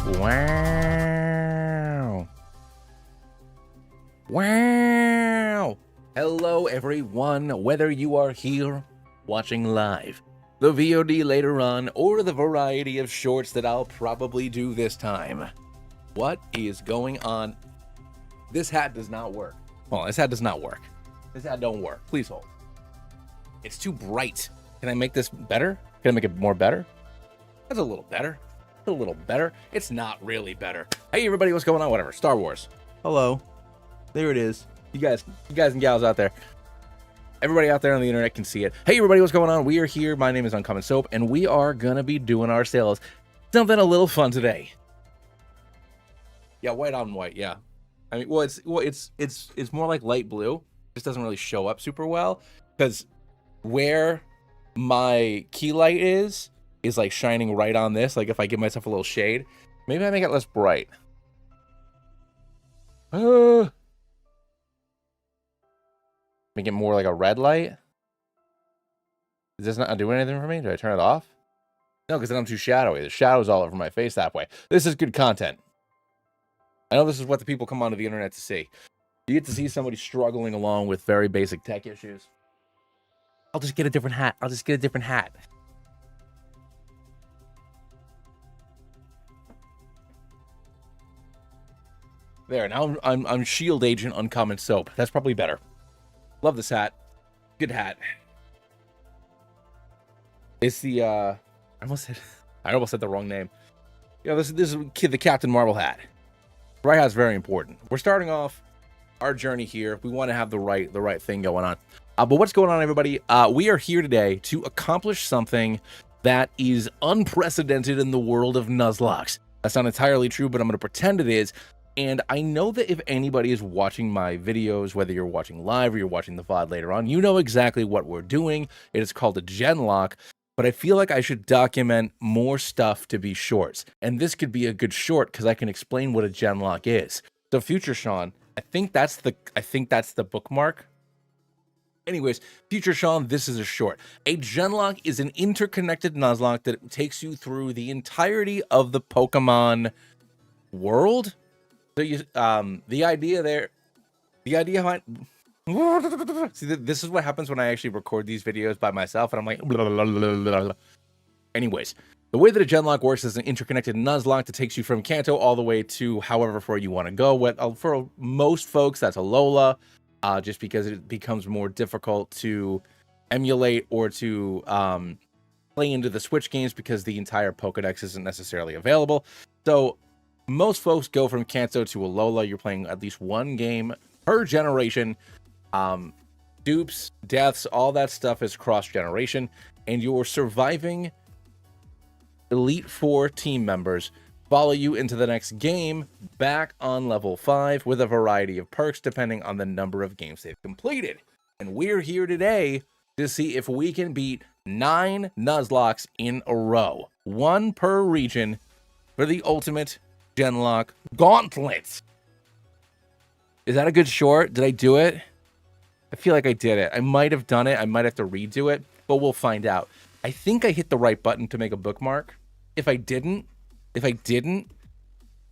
Wow. Wow. Hello, everyone, whether you are here watching live, the VOD later on, or the variety of shorts that I'll probably do this time. What is going on? This hat does not work. Well, this hat does not work. This hat don't work. Please hold. It's too bright. Can I make this better? Can I make it more better? That's a little better. A little better. It's not really better. Hey, everybody, what's going on? Whatever. Star Wars. Hello. There it is. You guys and gals out there. Everybody out there on the internet can see it. Hey, everybody, what's going on? We are here. My name is Uncommon Soap, and we are gonna be doing ourselves something a little fun today. Yeah, white on white. Yeah. I mean, it's more like light blue. It just doesn't really show up super well because where my key light is like shining right on this. Like if I give myself a little shade, maybe I make it less bright. Make it more like a red light. Is this not doing anything for me? Do I turn it off? No, because then I'm too shadowy. The shadow's all over my face that way. This is good content. I know this is what the people come onto the internet to see. You get to see somebody struggling along with very basic tech issues. I'll just get a different hat. There, now I'm Shield Agent Uncommon Soap. That's probably better. Love this hat. Good hat. It's the I almost said the wrong name. You know, this is the Captain Marvel hat. Right hat's very important. We're starting off our journey here. We want to have the right thing going on. But what's going on, everybody? We are here today to accomplish something that is unprecedented in the world of Nuzlocke. That's not entirely true, but I'm going to pretend it is. And I know that if anybody is watching my videos, whether you're watching live or you're watching the VOD later on, you know exactly what we're doing. It is called a Genlock, but I feel like I should document more stuff to be shorts. And this could be a good short because I can explain what a Genlock is. So Future Sean, I think that's the bookmark. Anyways, Future Sean, this is a short. A Genlock is an interconnected Nuzlocke that takes you through the entirety of the Pokemon world. So you, the idea behind, see, this is what happens when I actually record these videos by myself, and I'm like, blah, blah, blah, blah, blah. Anyways, the way that a Genlock works is an interconnected Nuzlocke that takes you from Kanto all the way to however far you want to go. For most folks, that's Alola, just because it becomes more difficult to emulate or to play into the Switch games because the entire Pokedex isn't necessarily available. So most folks go from Kanto to Alola. You're playing at least one game per generation. Dupes, deaths, all that stuff is cross-generation. And your surviving Elite Four team members follow you into the next game back on level 5 with a variety of perks depending on the number of games they've completed. And we're here today to see if we can beat 9 Nuzlocks in a row. 1 per region for the ultimate Genlock Gauntlet. Is that a good short? Did I do it? I feel like I did it. I might have done it. I might have to redo it, but we'll find out. I think I hit the right button to make a bookmark. If I didn't,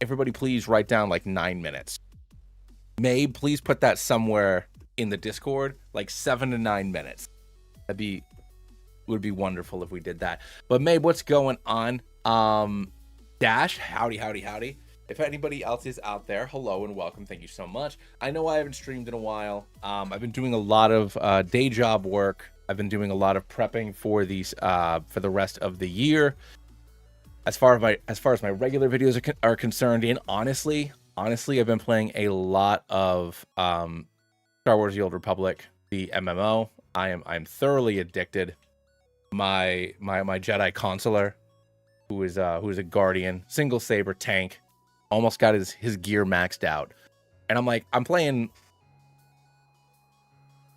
everybody please write down like 9 minutes. May, please put that somewhere in the Discord, like 7 to 9 minutes. Would be wonderful if we did that. But May, what's going on? Dash, howdy. If anybody else is out there, hello and welcome. Thank you so much. I know I haven't streamed in a while. I've been doing a lot of day job work. I've been doing a lot of prepping for these for the rest of the year. As far as my regular videos are concerned, and honestly, I've been playing a lot of Star Wars: The Old Republic, the MMO. I'm thoroughly addicted. My Jedi consular, who is a guardian, single saber tank, almost got his gear maxed out. And I'm playing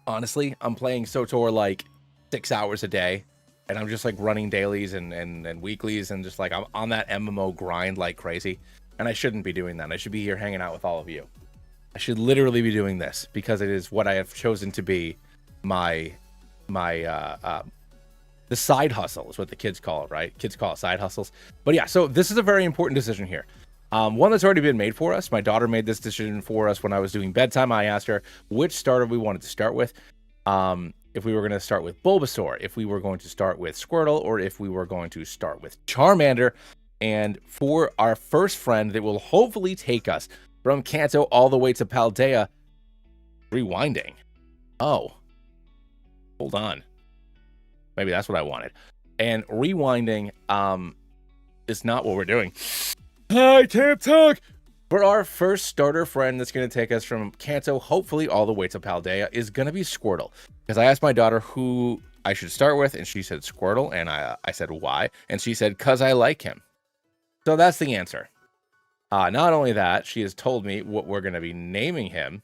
SOTOR like 6 hours a day, and I'm just like running dailies and weeklies, and just like I'm on that MMO grind like crazy. And I shouldn't be doing that. I should be here hanging out with all of you. I should literally be doing this because it is what I have chosen to be my the side hustle is what the kids call it, right? Kids call it side hustles. But yeah, so this is a very important decision here. One that's already been made for us. My daughter made this decision for us when I was doing bedtime. I asked her which starter we wanted to start with. If we were going to start with Bulbasaur, if we were going to start with Squirtle, or if we were going to start with Charmander. And for our first friend that will hopefully take us from Kanto all the way to Paldea, rewinding. Oh, hold on. Maybe that's what I wanted. And rewinding is not what we're doing. I can't talk. For our first starter friend that's going to take us from Kanto, hopefully all the way to Paldea, is going to be Squirtle. Because I asked my daughter who I should start with, and she said Squirtle, and I said why, and she said because I like him. So that's the answer. Not only that, she has told me what we're going to be naming him.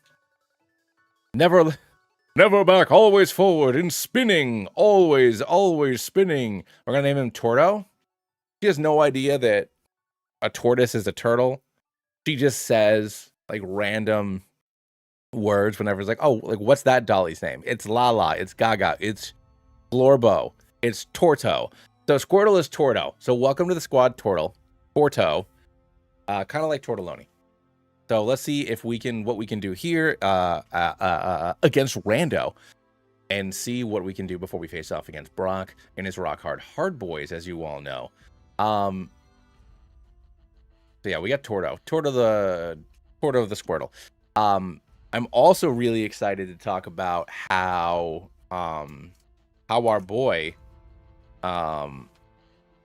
Never back, always forward, and spinning, always spinning. We're going to name him Torto. She has no idea that a tortoise is a turtle. She just says like random words whenever it's like, oh, like what's that dolly's name? It's Lala, it's Gaga, it's Florbo, it's Torto. So Squirtle is Torto. So welcome to the squad, Torto. Kind of like Tortelloni. So let's see if what we can do here against Rando, and see what we can do before we face off against Brock and his rock hard boys, as you all know. So yeah, we got Torto the Squirtle. I'm also really excited to talk about how our boy, I'm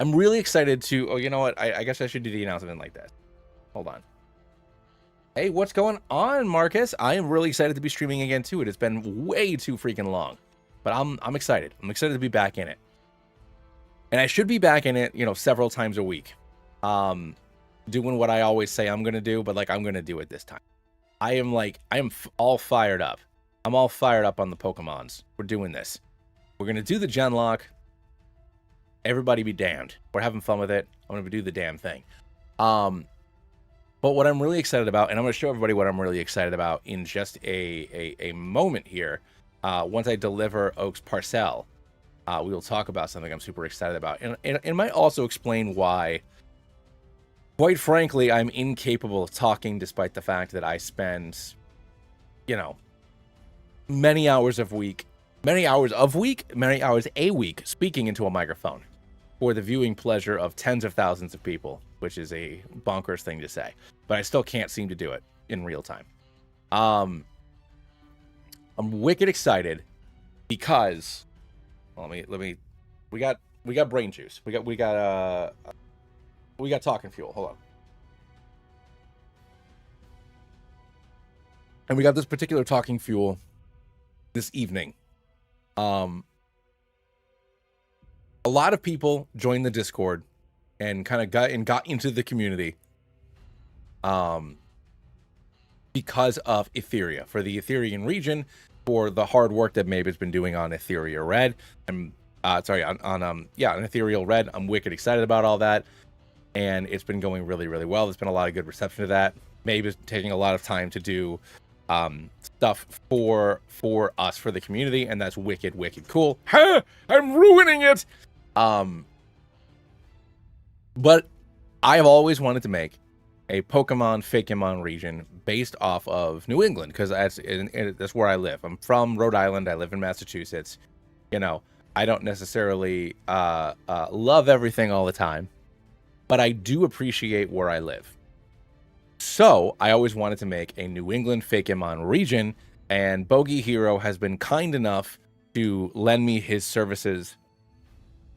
really excited to, oh, you know what? I guess I should do the announcement like this. Hold on. Hey, what's going on, Marcus? I am really excited to be streaming again too. It has been way too freaking long, but I'm excited. I'm excited to be back in it. And I should be back in it, several times a week. Doing what I always say I'm going to do, but like I'm going to do it this time. I am all fired up. I'm all fired up on the Pokemons. We're doing this. We're going to do the Genlock. Everybody be damned. We're having fun with it. I'm going to do the damn thing. But what I'm really excited about, and I'm going to show everybody what I'm really excited about in just a moment here. Once I deliver Oak's parcel, we will talk about something I'm super excited about. And it might also explain why, quite frankly, I'm incapable of talking despite the fact that I spend, many hours a week speaking into a microphone for the viewing pleasure of tens of thousands of people, which is a bonkers thing to say, but I still can't seem to do it in real time. I'm wicked excited because we got brain juice. We got talking fuel. Hold on. And we got this particular talking fuel this evening. A lot of people joined the Discord and kind of got into the community because of Etheria, for the Etherian region, for the hard work that Mabe has been doing on Etheria Red. On Ethereal Red. I'm wicked excited about all that, and it's been going really, really well. There's been a lot of good reception to that. Mabe is taking a lot of time to do stuff for us, for the community, and that's wicked cool. Ha! I'm ruining it. But I have always wanted to make a Pokemon region based off of New England, because that's where I live. I'm from Rhode Island. I live in Massachusetts. I don't necessarily love everything all the time, but I do appreciate where I live. So I always wanted to make a New England Pokemon region, and Bogey Hero has been kind enough to lend me his services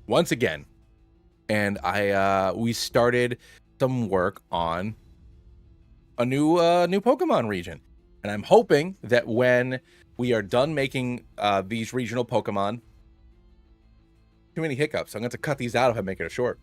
once again. And we started some work on a new Pokemon region, and I'm hoping that when we are done making these regional Pokemon, too many hiccups. I'm going to cut these out if I make it a short.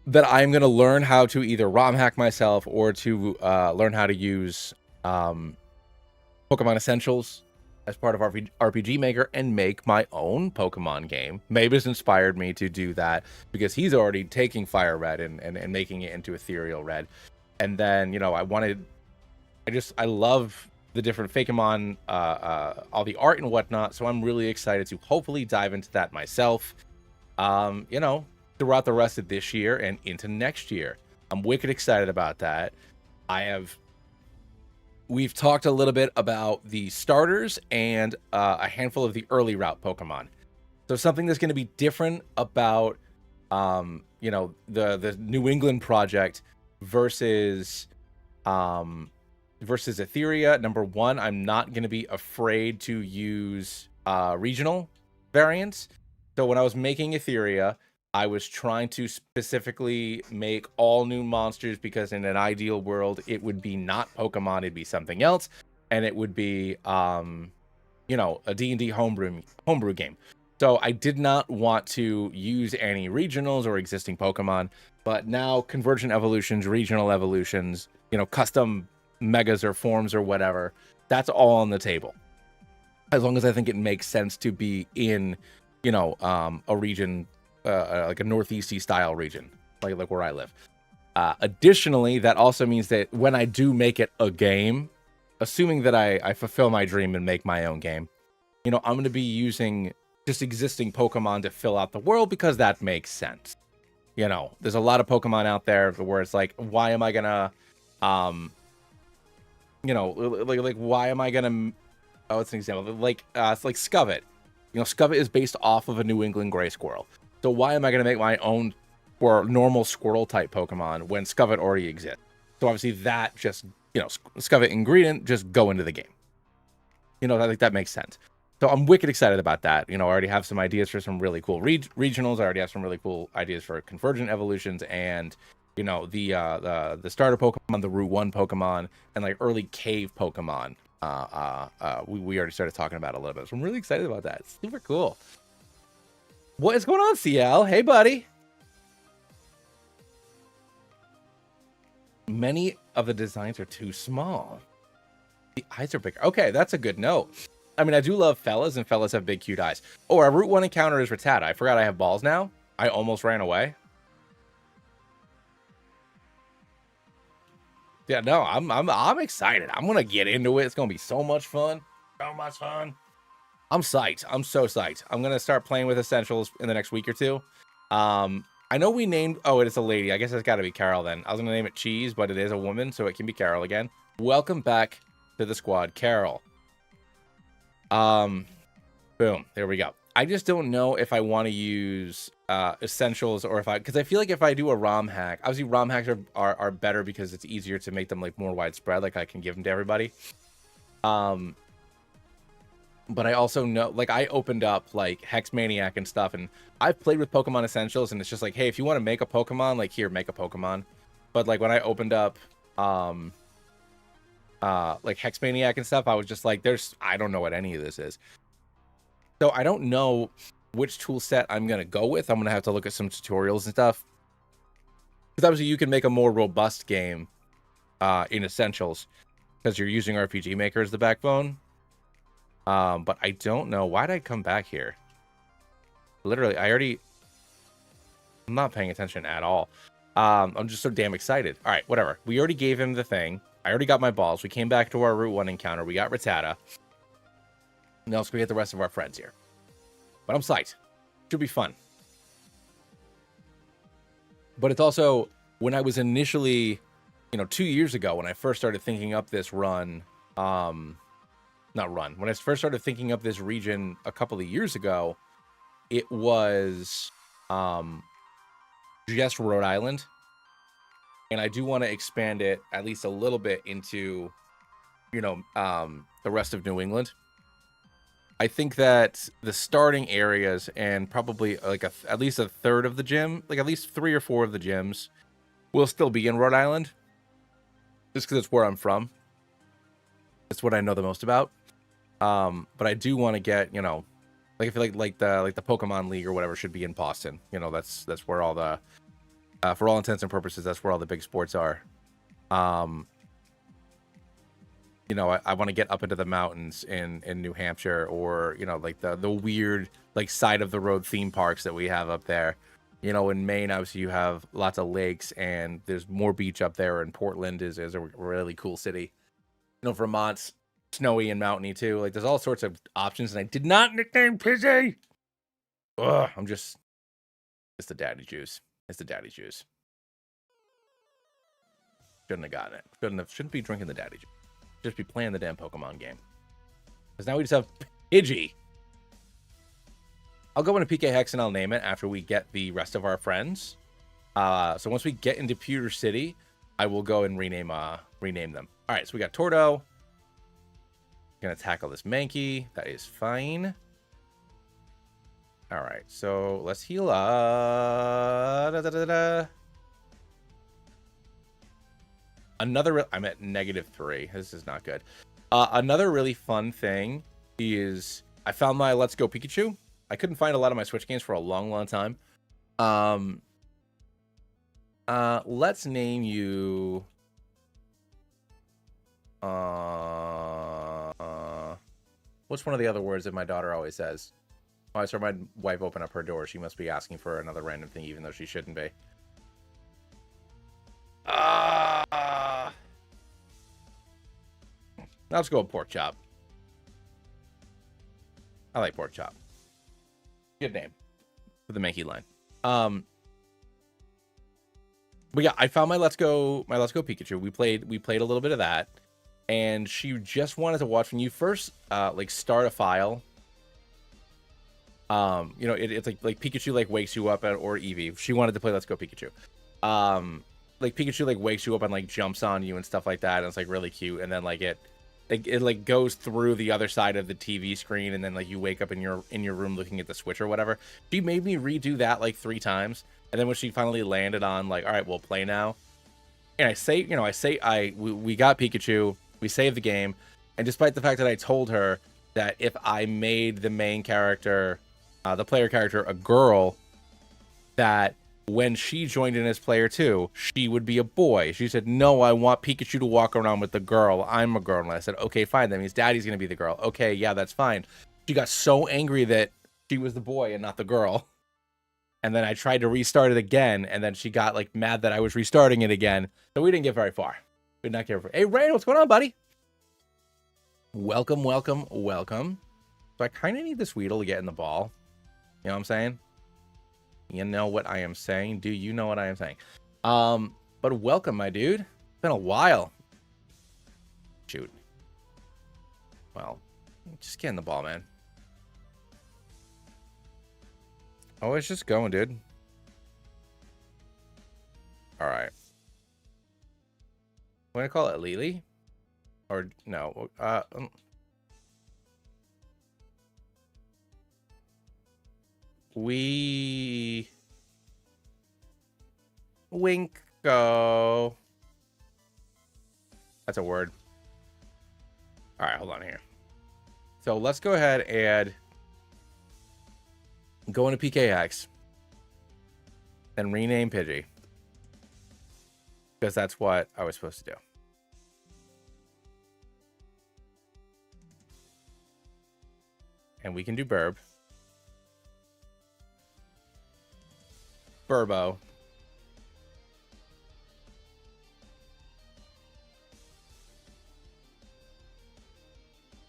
That I'm going to learn how to either ROM hack myself or to learn how to use Pokemon Essentials as part of RPG Maker and make my own Pokemon game. Mavis inspired me to do that because he's already taking Fire Red and making it into Ethereal Red. And then, I love the different Fakemon, all the art and whatnot. So I'm really excited to hopefully dive into that myself, you know, throughout the rest of this year and into next year. I'm wicked excited about that. We've talked a little bit about the starters and a handful of the early route Pokemon. So something that's going to be different about, you know, the New England project versus Etheria. Number one, I'm not going to be afraid to use regional variants. So when I was making Etheria, I was trying to specifically make all new monsters because in an ideal world, it would be not Pokemon, it'd be something else, and it would be, you know, a D&D homebrew game. So I did not want to use any regionals or existing Pokemon, but now convergent evolutions, regional evolutions, you know, custom megas or forms or whatever, that's all on the table. As long as I think it makes sense to be in, you know, a region, like a northeasty style region, like where I live. Additionally, that also means that when I do make it a game, assuming that I fulfill my dream and make my own game, you know, I'm going to be using just existing Pokemon to fill out the world because that makes sense. You know, there's a lot of Pokemon out there where it's like, why am I gonna, you know, like why am I gonna? Oh, it's an example. Like, it's like Scovet. You know, Scovet is based off of a New England Gray Squirrel. So why am I gonna make my own or normal Squirrel type Pokemon when Scovet already exists? So obviously that just, you know, Scovet ingredient just go into the game. You know, I think that makes sense. So I'm wicked excited about that. You know, I already have some ideas for some really cool regionals. I already have some really cool ideas for convergent evolutions and, you know, the starter Pokemon, the Route 1 Pokemon, and like early cave Pokemon. We already started talking about it a little bit. So I'm really excited about that. It's super cool. What is going on, CL? Hey, buddy. Many of the designs are too small. The eyes are bigger. Okay, that's a good note. I mean, I do love fellas, and fellas have big, cute eyes. Oh, our Route 1 encounter is Rattata. I forgot I have balls now. I almost ran away. Yeah, no, I'm excited. I'm gonna get into it. It's gonna be so much fun. So much fun. I'm psyched. I'm so psyched. I'm gonna start playing with Essentials in the next week or two. I know we named. Oh, it is a lady. I guess it's got to be Carol then. I was gonna name it Cheese, but it is a woman, so it can be Carol again. Welcome back to the squad, Carol. Boom. There we go. I just don't know if I want to use Essentials or because I feel like if I do a ROM hack, obviously ROM hacks are better because it's easier to make them like more widespread. Like I can give them to everybody. But I also know, like, I opened up like Hex Maniac and stuff, and I've played with Pokemon Essentials, and it's just like, hey, if you want to make a Pokemon, like, here, make a Pokemon. But like when I opened up like Hex Maniac and stuff, I was just like, I don't know what any of this is. So I don't know which tool set I'm gonna go with. I'm gonna have to look at some tutorials and stuff. Because obviously you can make a more robust game in Essentials because you're using RPG Maker as the backbone. But I don't know. Why did I come back here? Literally, I'm not paying attention at all. I'm just so damn excited. All right, whatever. We already gave him the thing. I already got my balls. We came back to our Route 1 encounter. We got Rattata. Now let's go get the rest of our friends here. But I'm psyched. Should be fun. But it's also, when I was initially, 2 years ago, when I first started thinking up this run, when I first started thinking up this region a couple of years ago, it was just Rhode Island. And I do want to expand it at least a little bit into, the rest of New England. I think that the starting areas and probably like at least a third of the gym, like at least 3 or 4 of the gyms, will still be in Rhode Island. Just because it's where I'm from. It's what I know the most about. But I do want to get, like I feel like the Pokemon League or whatever should be in Boston. That's where all the for all intents and purposes, that's where all the big sports are. I want to get up into the mountains in New Hampshire, or like the weird like side of the road theme parks that we have up there. In Maine, obviously you have lots of lakes, and there's more beach up there, and Portland is a really cool city. Vermont's snowy and mountainy too. Like there's all sorts of options, and I did not nickname Pidgey. Ugh, it's the daddy juice. It's the daddy juice. Shouldn't have gotten it. Shouldn't be drinking the daddy juice. Just be playing the damn Pokemon game. Because now we just have Pidgey. I'll go into PK Hex and I'll name it after we get the rest of our friends. So once we get into Pewter City, I will go and rename them. All right, so we got Tordo. Gonna tackle this Mankey. That is fine. All right, so let's heal up. I'm at -3. This is not good. Another really fun thing is I found my Let's Go Pikachu. I couldn't find a lot of my Switch games for a long time. Let's name you. What's one of the other words that my daughter always says? Oh, I saw my wife open up her door. She must be asking for another random thing, even though she shouldn't be. Let's go with pork chop. I like pork chop. Good name for the Mankey line. But yeah, I found my Let's Go Pikachu. We played a little bit of that, and she just wanted to watch when you first like start a file. You know, it's like Pikachu like wakes you up or Eevee. She wanted to play Let's Go Pikachu. Like Pikachu like wakes you up and like jumps on you and stuff like that, and it's like really cute. And then like it like goes through the other side of the TV screen, and then like you wake up in your room looking at the Switch or whatever. She made me redo that like 3 times, and then when she finally landed on like, all right, we'll play now. And we got Pikachu, we saved the game, and despite the fact that I told her that if I made the main character, the player character, a girl, that when she joined in as player 2, she would be a boy. She said, no, I want Pikachu to walk around with the girl. I'm a girl. And I said, okay, fine. That means Daddy's going to be the girl. Okay, yeah, that's fine. She got so angry that she was the boy and not the girl. And then I tried to restart it again, and then she got like mad that I was restarting it again. So we didn't get very far. We did not get very far. Hey, Rando, what's going on, buddy? Welcome, welcome, welcome. So I kind of need this Weedle to get in the ball. You know what I'm saying? You know what I am saying? Do you know what I am saying? But welcome, my dude. It's been a while. Shoot. Well, just get in the ball, man. Oh, it's just going, dude. All right. I'm gonna call it Lily, or no? Winko. That's a word. All right, hold on here. So let's go ahead and go into PKX and rename Pidgey, because that's what I was supposed to do. And we can do Burb. Burbo.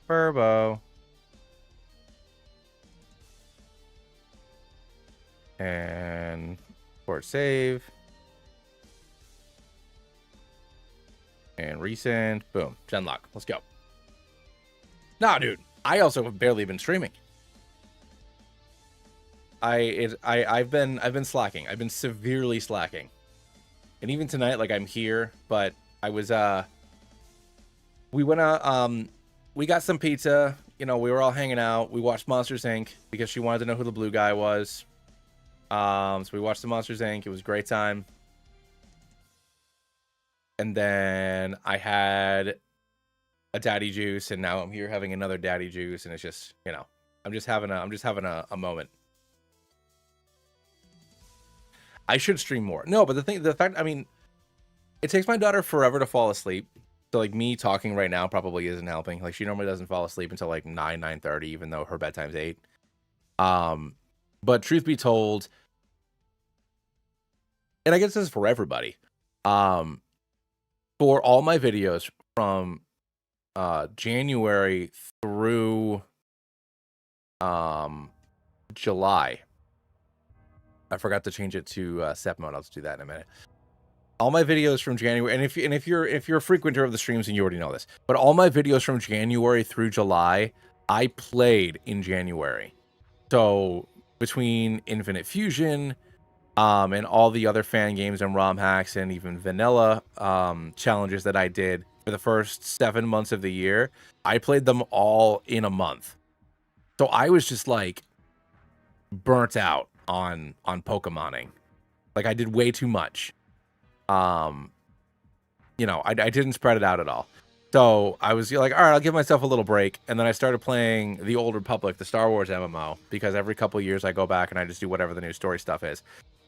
Burbo. And port save. And recent. Boom. Genlock. Let's go. Nah, dude. I also have barely been streaming. I've been slacking. I've been severely slacking. And even tonight, like, I'm here, but I was we went out, we got some pizza, you know, we were all hanging out. We watched Monsters Inc. because she wanted to know who the blue guy was. So we watched the Monsters Inc. It was a great time. And then I had a daddy juice, and now I'm here having another daddy juice, and it's just, you know, I'm just having a moment. I should stream more. No, but the fact, I mean, it takes my daughter forever to fall asleep. So like me talking right now probably isn't helping. Like she normally doesn't fall asleep until like 9:30, even though her bedtime's 8. But truth be told, and I guess this is for everybody, for all my videos from January through July. I forgot to change it to SEP mode. I'll just do that in a minute. All my videos from January, and if you're a frequenter of the streams, and you already know this, but all my videos from January through July, I played in January. So between Infinite Fusion, and all the other fan games and ROM hacks and even vanilla challenges that I did for the first 7 months of the year, I played them all in a month. So I was just like burnt out on Pokemoning. Like I did way too much. You know, I didn't spread it out at all. So I was like, all right, I'll give myself a little break. And then I started playing the Old Republic, the Star Wars MMO, because every couple of years I go back and I just do whatever the new story stuff is.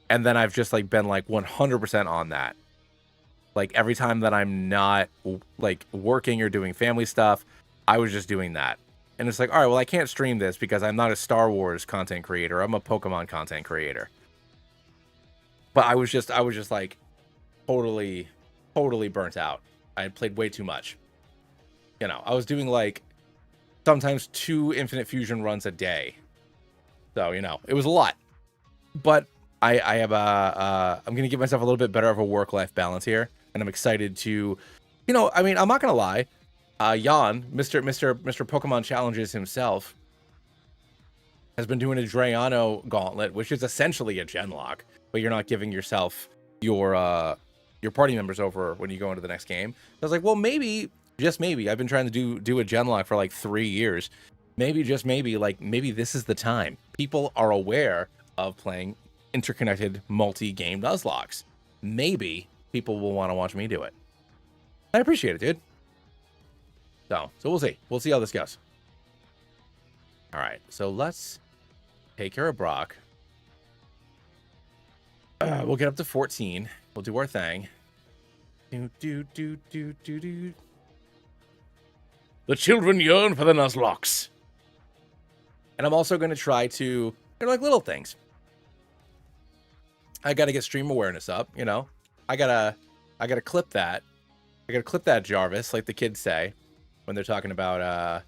And then I've just like been like 100% on that. Like every time that I'm not like working or doing family stuff, I was just doing that. And it's like, all right, well, I can't stream this because I'm not a Star Wars content creator. I'm a Pokemon content creator. But I was just like totally burnt out. I had played way too much. You know, I was doing like sometimes 2 Infinite Fusion runs a day. So, you know, it was a lot. But I have I'm gonna give myself a little bit better of a work-life balance here, and I'm excited to, you know, I mean, I'm not gonna lie, Jan, Mr. Pokemon Challenges himself, has been doing a Drayano Gauntlet, which is essentially a Genlock, but you're not giving yourself your party members over when you go into the next game. I was like, well, maybe, just maybe, I've been trying to do a Genlock for like 3 years. Maybe, just maybe, like maybe this is the time. People are aware of playing interconnected multi-game Nuzlocks. Maybe people will want to watch me do it. I appreciate it, dude. So we'll see. We'll see how this goes. All right, so let's take care of Brock. We'll get up to 14. We'll do our thing. The children yearn for the Nuzlocks. And I'm also going to try to, they're like little things. I got to get stream awareness up, you know. I gotta clip that. I gotta clip that, Jarvis, like the kids say when they're talking about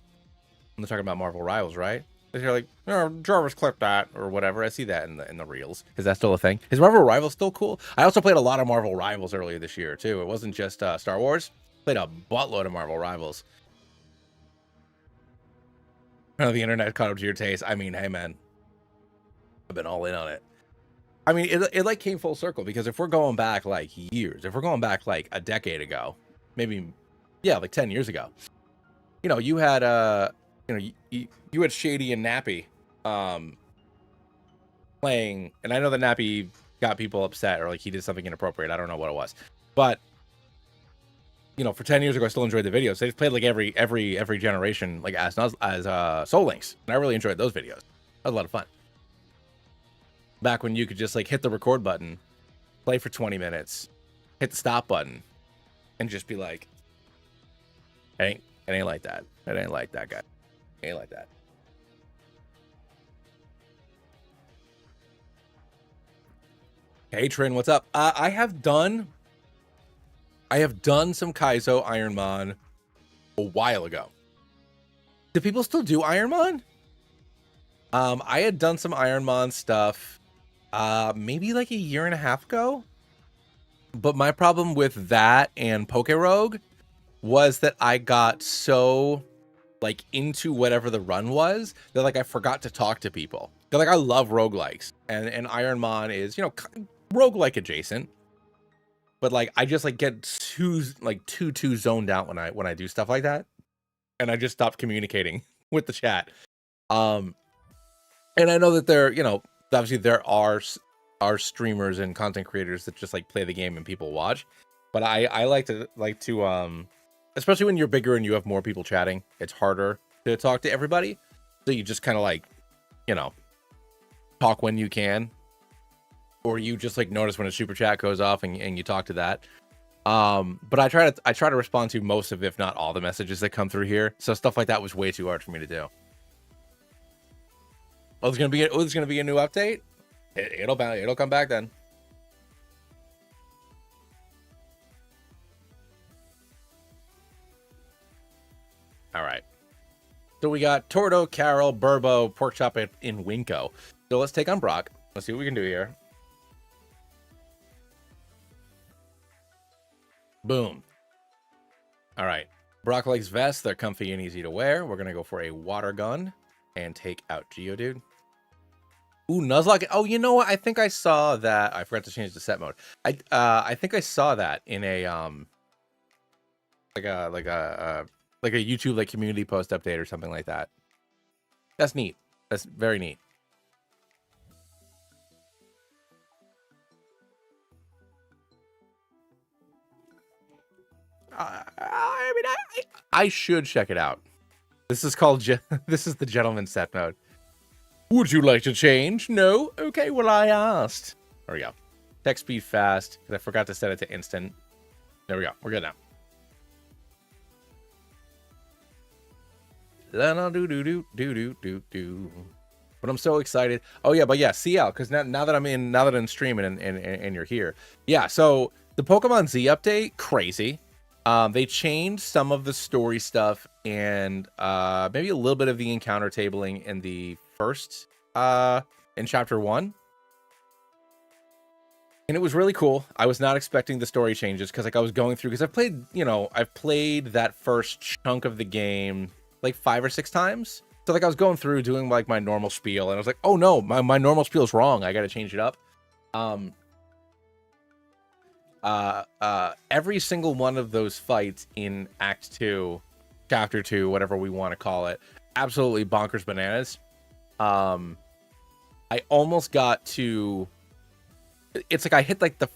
Marvel Rivals, right? They're like, oh, Jarvis, clip that or whatever. I see that in the reels. Is that still a thing? Is Marvel Rivals still cool? I also played a lot of Marvel Rivals earlier this year too. It wasn't just Star Wars. Played a buttload of Marvel Rivals. I know the internet caught up to your taste. I mean, hey man, I've been all in on it. I mean, it like came full circle, because if we're going back like years, if we're going back like a decade ago, maybe, yeah, like 10 years ago, you know, you had you had Shady and Nappy playing, and I know that Nappy got people upset, or like he did something inappropriate. I don't know what it was, but you know, for 10 years ago, I still enjoyed the videos. They've played like every generation, like as Soul Links, and I really enjoyed those videos. That was a lot of fun. Back when you could just like hit the record button, play for 20 minutes, hit the stop button, and just be like, it ain't like that. It ain't like that, guy. It ain't like that. Hey, Trin, what's up? I have done some Kaizo Ironmon a while ago. Do people still do Ironmon? I had done some Ironmon stuff maybe like a year and a half ago. But my problem with that and Poke Rogue was that I got so like into whatever the run was that like I forgot to talk to people. They're like, I love roguelikes, and Ironmon is, you know, roguelike adjacent. But like I just like get too zoned out when I do stuff like that, and I just stopped communicating with the chat. And I know that there, you know, obviously there are streamers and content creators that just like play the game and people watch, but I like to especially when you're bigger and you have more people chatting, it's harder to talk to everybody. So you just kind of like, you know, talk when you can, or you just like notice when a super chat goes off and you talk to that. But I try to respond to most of, if not all, the messages that come through here. So stuff like that was way too hard for me to do. Oh, there's gonna be a new update. It'll come back then. All right. So we got Torto, Carol, Burbo, Porkchop, and Winko. So let's take on Brock. Let's see what we can do here. Boom. All right. Brock likes vests. They're comfy and easy to wear. We're going to go for a water gun and take out Geodude. Ooh, Nuzlocke. Oh, you know what? I think I saw that. I forgot to change the set mode. I think I saw that in a like a YouTube like community post update or something like that. That's neat. That's very neat. I mean, I should check it out. This is called this is the gentleman set mode. Would you like to change? No? Okay, well, I asked. There we go. Text speed fast, because I forgot to set it to instant. There we go. We're good now. But I'm so excited. Oh yeah, but yeah, CL, because now that I'm streaming and you're here. Yeah, so the Pokemon Z update, crazy. They changed some of the story stuff and maybe a little bit of the encounter tabling in the first in chapter 1. And it was really cool. I was not expecting the story changes because like I was going through, because I've played that first chunk of the game like 5 or 6 times. So like I was going through doing like my normal spiel and I was like, oh no, my normal spiel is wrong. I got to change it up. Every single one of those fights in Act 2, Chapter 2, whatever we want to call it, absolutely bonkers bananas. I almost got to, it's like I hit like the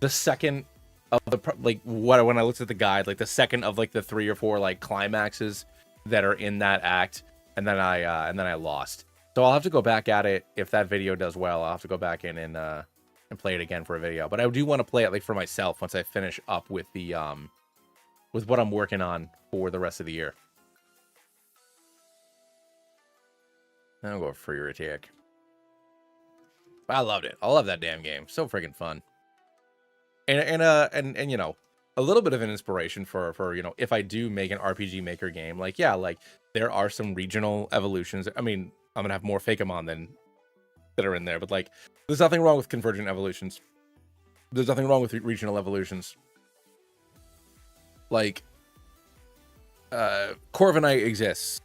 second of the, like when I looked at the guide, like the second of like the 3 or 4 like climaxes that are in that act, and then I lost. So I'll have to go back at it. If that video does well, I'll have to go back in and play it again for a video. But I do want to play it like for myself once I finish up with the with what I'm working on for the rest of the year. I'll go for your attack. I loved it. I love that damn game. So freaking fun. And you know, a little bit of an inspiration for you know, if I do make an RPG Maker game, like yeah, like there are some regional evolutions. I mean, I'm gonna have more Fakemon that are in there, but like there's nothing wrong with convergent evolutions. There's nothing wrong with regional evolutions. Like Corviknight exists.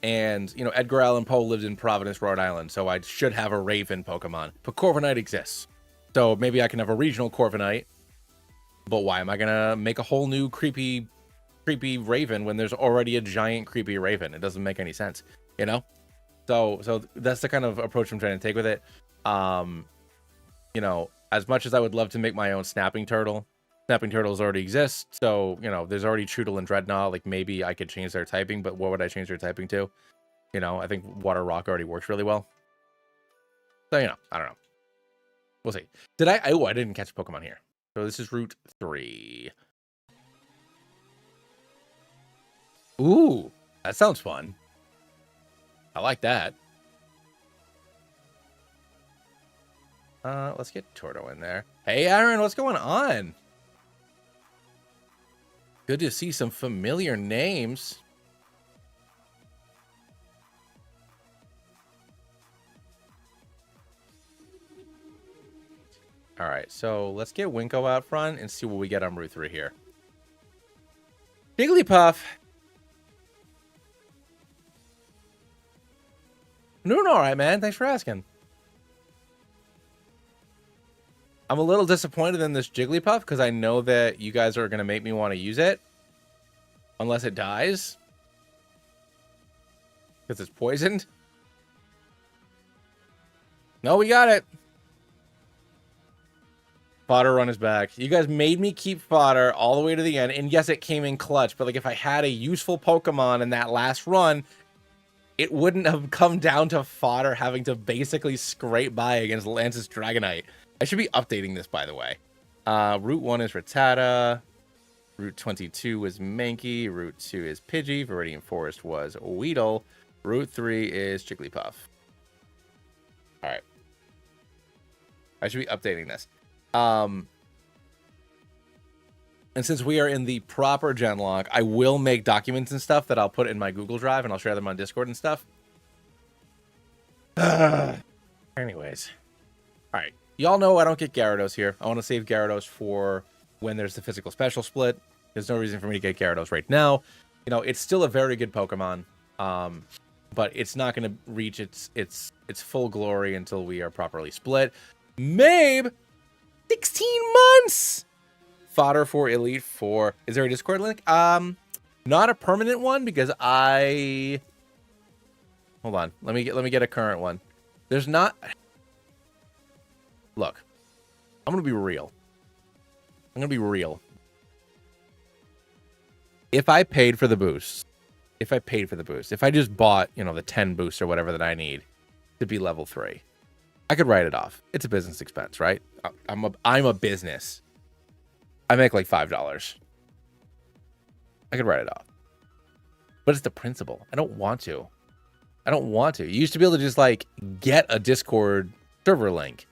And, you know, Edgar Allan Poe lived in Providence, Rhode Island, so I should have a Raven Pokemon. But Corviknight exists. So maybe I can have a regional Corviknight. But why am I going to make a whole new creepy Raven when there's already a giant creepy Raven? It doesn't make any sense, you know? So that's the kind of approach I'm trying to take with it. You know, as much as I would love to make my own Snapping Turtle, Snapping Turtles already exist, so, you know, there's already Trudel and Dreadnought. Like, maybe I could change their typing, but what would I change their typing to? You know, I think Water Rock already works really well. So, you know, I don't know. We'll see. I didn't catch a Pokemon here. So this is Route 3. Ooh, that sounds fun. I like that. Let's get Torto in there. Hey, Aaron, what's going on? Good to see some familiar names. All right, so let's get Winko out front and see what we get on Route 3 here. Jigglypuff. I'm doing all right, man. Thanks for asking. I'm a little disappointed in this Jigglypuff because I know that you guys are going to make me want to use it. Unless it dies. Because it's poisoned. No, we got it. Fodder on his back. You guys made me keep Fodder all the way to the end. And yes, it came in clutch. But like if I had a useful Pokemon in that last run, it wouldn't have come down to Fodder having to basically scrape by against Lance's Dragonite. I should be updating this, by the way. Route 1 is Rattata. Route 22 was Mankey. Route 2 is Pidgey. Viridian Forest was Weedle. Route 3 is Jigglypuff. All right. I should be updating this. And since we are in the proper Genlock, I will make documents and stuff that I'll put in my Google Drive and I'll share them on Discord and stuff. Anyways. All right. Y'all know I don't get Gyarados here. I want to save Gyarados for when there's the physical special split. There's no reason for me to get Gyarados right now. You know, it's still a very good Pokemon. But it's not going to reach its full glory until we are properly split. Maybe 16 months. Fodder for Elite Four. Is there a Discord link? Not a permanent one because I. Hold on. Let me get a current one. There's not. Look, I'm gonna be real. If I paid for the boost, if I just bought, you know, the 10 boosts or whatever that I need to be level 3, I could write it off. It's a business expense, right? I'm a business. I make like $5. I could write it off. But it's the principle. I don't want to. You used to be able to just like get a Discord server link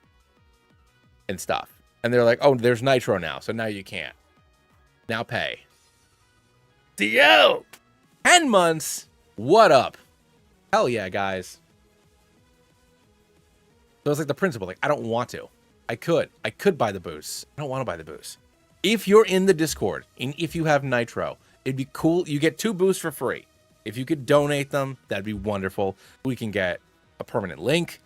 and stuff. And they're like, oh, there's Nitro now, so now you can't. Now pay. DO! 10 months. What up? Hell yeah, guys. So it's like the principle. Like, I don't want to. I could buy the boosts. I don't want to buy the boosts. If you're in the Discord, and if you have Nitro, it'd be cool. You get 2 boosts for free. If you could donate them, that'd be wonderful. We can get a permanent link.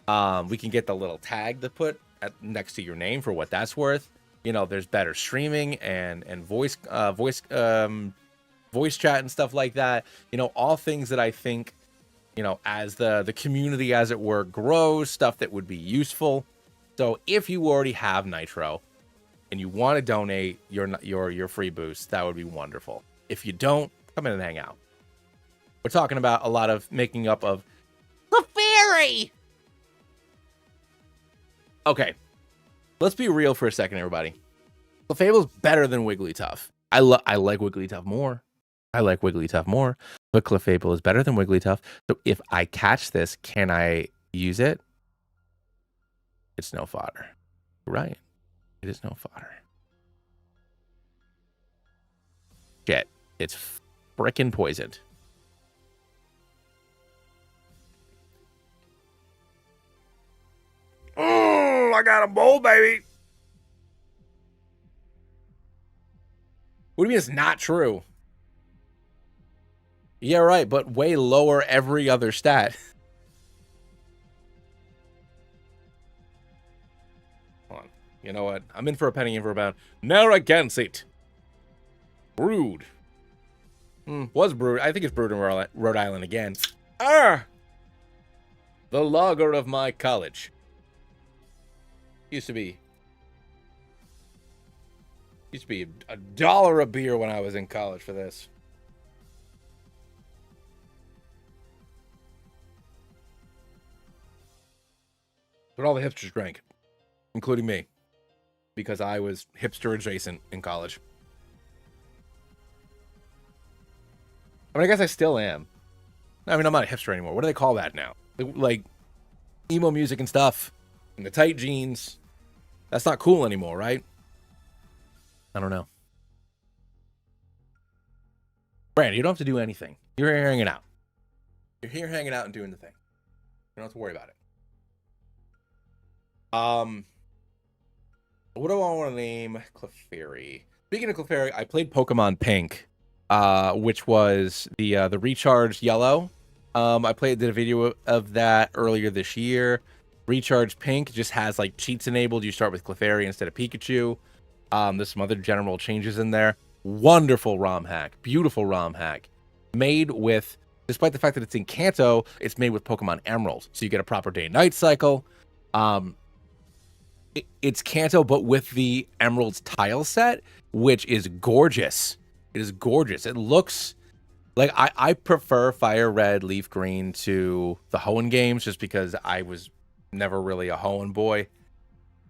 We can get the little tag to put next to your name for what that's worth. You know, there's better streaming and voice chat and stuff like that. You know, all things that I think, you know, as the community, as it were, grows, stuff that would be useful. So if you already have Nitro and you want to donate your free boost, that would be wonderful. If you don't, come in and hang out. We're talking about a lot of making up of the fairy. Okay, let's be real for a second, everybody. Clefable's better than Wigglytuff. I like Wigglytuff more. But Clefable is better than Wigglytuff. So if I catch this, can I use it? It's no fodder. Right. It is no fodder. Shit. It's frickin' poisoned. Oh, I got a bowl, baby. What do you mean it's not true? Yeah, right, but way lower every other stat. Hold on. You know what? I'm in for a penny, in for a pound. Narragansett. Brood. Was brewed. I think it's brewed in Rhode Island again. The lager of my college. Used to be $1 a beer when I was in college for this. But all the hipsters drank, including me, because I was hipster adjacent in college. I mean, I guess I still am. I mean, I'm not a hipster anymore. What do they call that now? Like emo music and stuff, and the tight jeans. That's not cool anymore, right? I don't know. Brandon, you don't have to do anything. You're here hanging out. You're here hanging out and doing the thing. You don't have to worry about it. What do I want to name Clefairy? Speaking of Clefairy, I played Pokemon Pink, which was the Recharged Yellow. I did a video of that earlier this year. Recharged Pink just has like cheats enabled. You start with Clefairy instead of Pikachu. There's some other general changes in there. Wonderful ROM hack. Beautiful ROM hack. Made with, despite the fact that it's in Kanto, it's made with Pokemon Emerald. So you get a proper day-night cycle. It's Kanto, but with the Emerald's tile set, which is gorgeous. It is gorgeous. It looks like I prefer Fire Red, Leaf Green to the Hoenn games just because I was never really a Hoenn boy.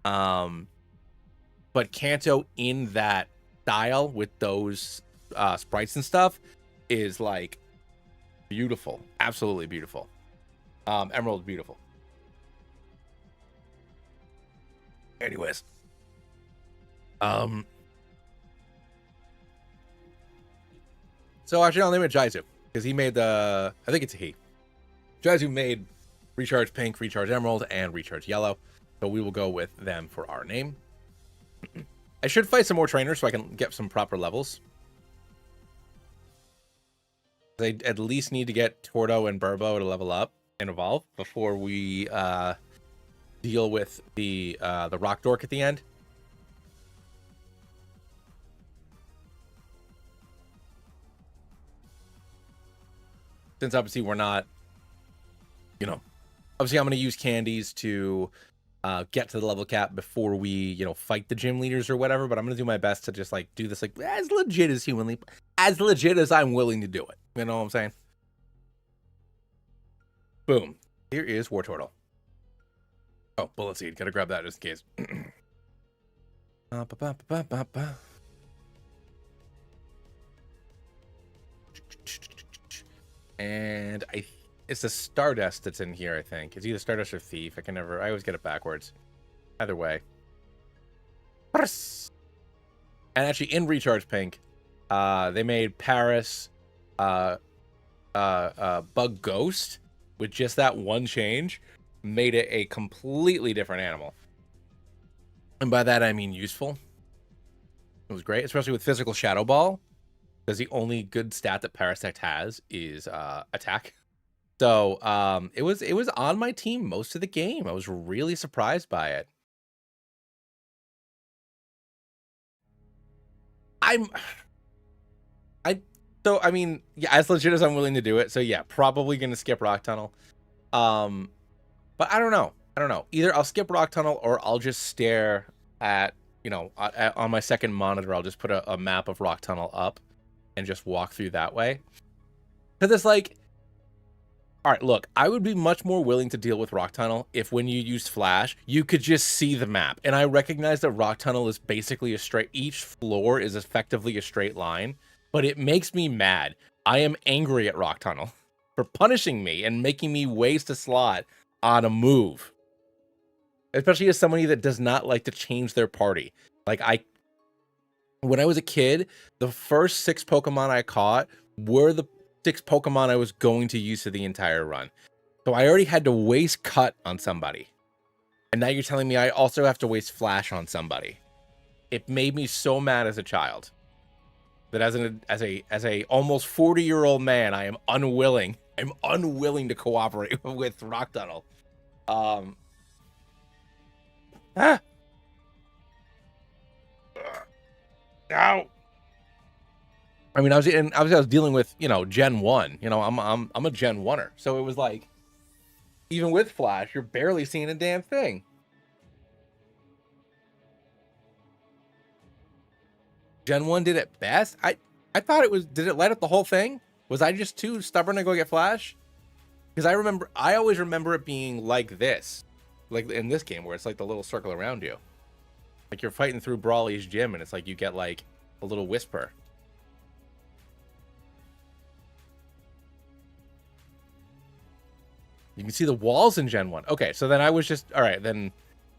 But Kanto in that style with those sprites and stuff is like beautiful. Absolutely beautiful. Emerald's beautiful. Anyways. So actually, I'll name it Jaizu because he made the. I think it's a he. Jaizu made Recharge Pink, Recharge Emerald, and Recharge Yellow. So we will go with them for our name. I should fight some more trainers so I can get some proper levels. I at least need to get Torto and Burbo to level up and evolve before we deal with the Rock Dork at the end. Since obviously we're not, you know, obviously I'm going to use candies to get to the level cap before we, you know, fight the gym leaders or whatever. But I'm going to do my best to just like do this like as legit as humanly, as legit as I'm willing to do it. You know what I'm saying? Boom. Here is War Turtle. Oh, Bullet Seed. Gotta grab that just in case. And it's the Stardust that's in here, I think. It's either Stardust or Thief. I always get it backwards. Either way. And actually, in Recharge Pink, they made Paris Bug Ghost with just that one change, made it a completely different animal. And by that, I mean useful. It was great, especially with Physical Shadow Ball, because the only good stat that Parasect has is attack. So it was on my team most of the game. I was really surprised by it. So I mean, yeah, as legit as I'm willing to do it. So yeah, probably gonna skip Rock Tunnel. But I don't know. Either I'll skip Rock Tunnel or I'll just stare at, you know, on my second monitor. I'll just put a map of Rock Tunnel up and just walk through that way. Because it's like, all right, look, I would be much more willing to deal with Rock Tunnel if when you used Flash, you could just see the map. And I recognize that Rock Tunnel is basically each floor is effectively a straight line, but it makes me mad. I am angry at Rock Tunnel for punishing me and making me waste a slot on a move. Especially as somebody that does not like to change their party. Like when I was a kid, the first 6 Pokemon I caught were the 6 Pokemon I was going to use for the entire run. So I already had to waste Cut on somebody. And now you're telling me I also have to waste Flash on somebody. It made me so mad as a child. That as a almost 40-year-old man, I am unwilling. I'm unwilling to cooperate with Rock Tunnel. Ow. I mean, obviously I was dealing with, you know, Gen 1. You know, I'm a Gen 1er. So it was like, even with Flash, you're barely seeing a damn thing. Gen 1 did it best. I thought it was, did it light up the whole thing? Was I just too stubborn to go get Flash? Because I always remember it being like this. Like in this game where it's like the little circle around you. Like you're fighting through Brawly's gym and it's like you get like a little whisper. You can see the walls in Gen 1. Okay, so then I was just, all right, then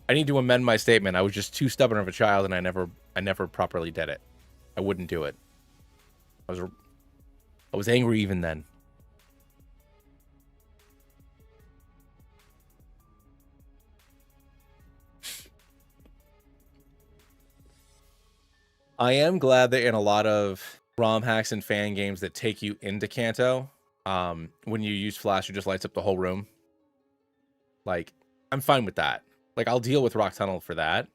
I need to amend my statement. I was just too stubborn of a child and I never properly did it. I wouldn't do it. I was angry even then. I am glad that in a lot of ROM hacks and fan games that take you into Kanto, when you use Flash, it just lights up the whole room. Like, I'm fine with that. Like, I'll deal with Rock Tunnel for that.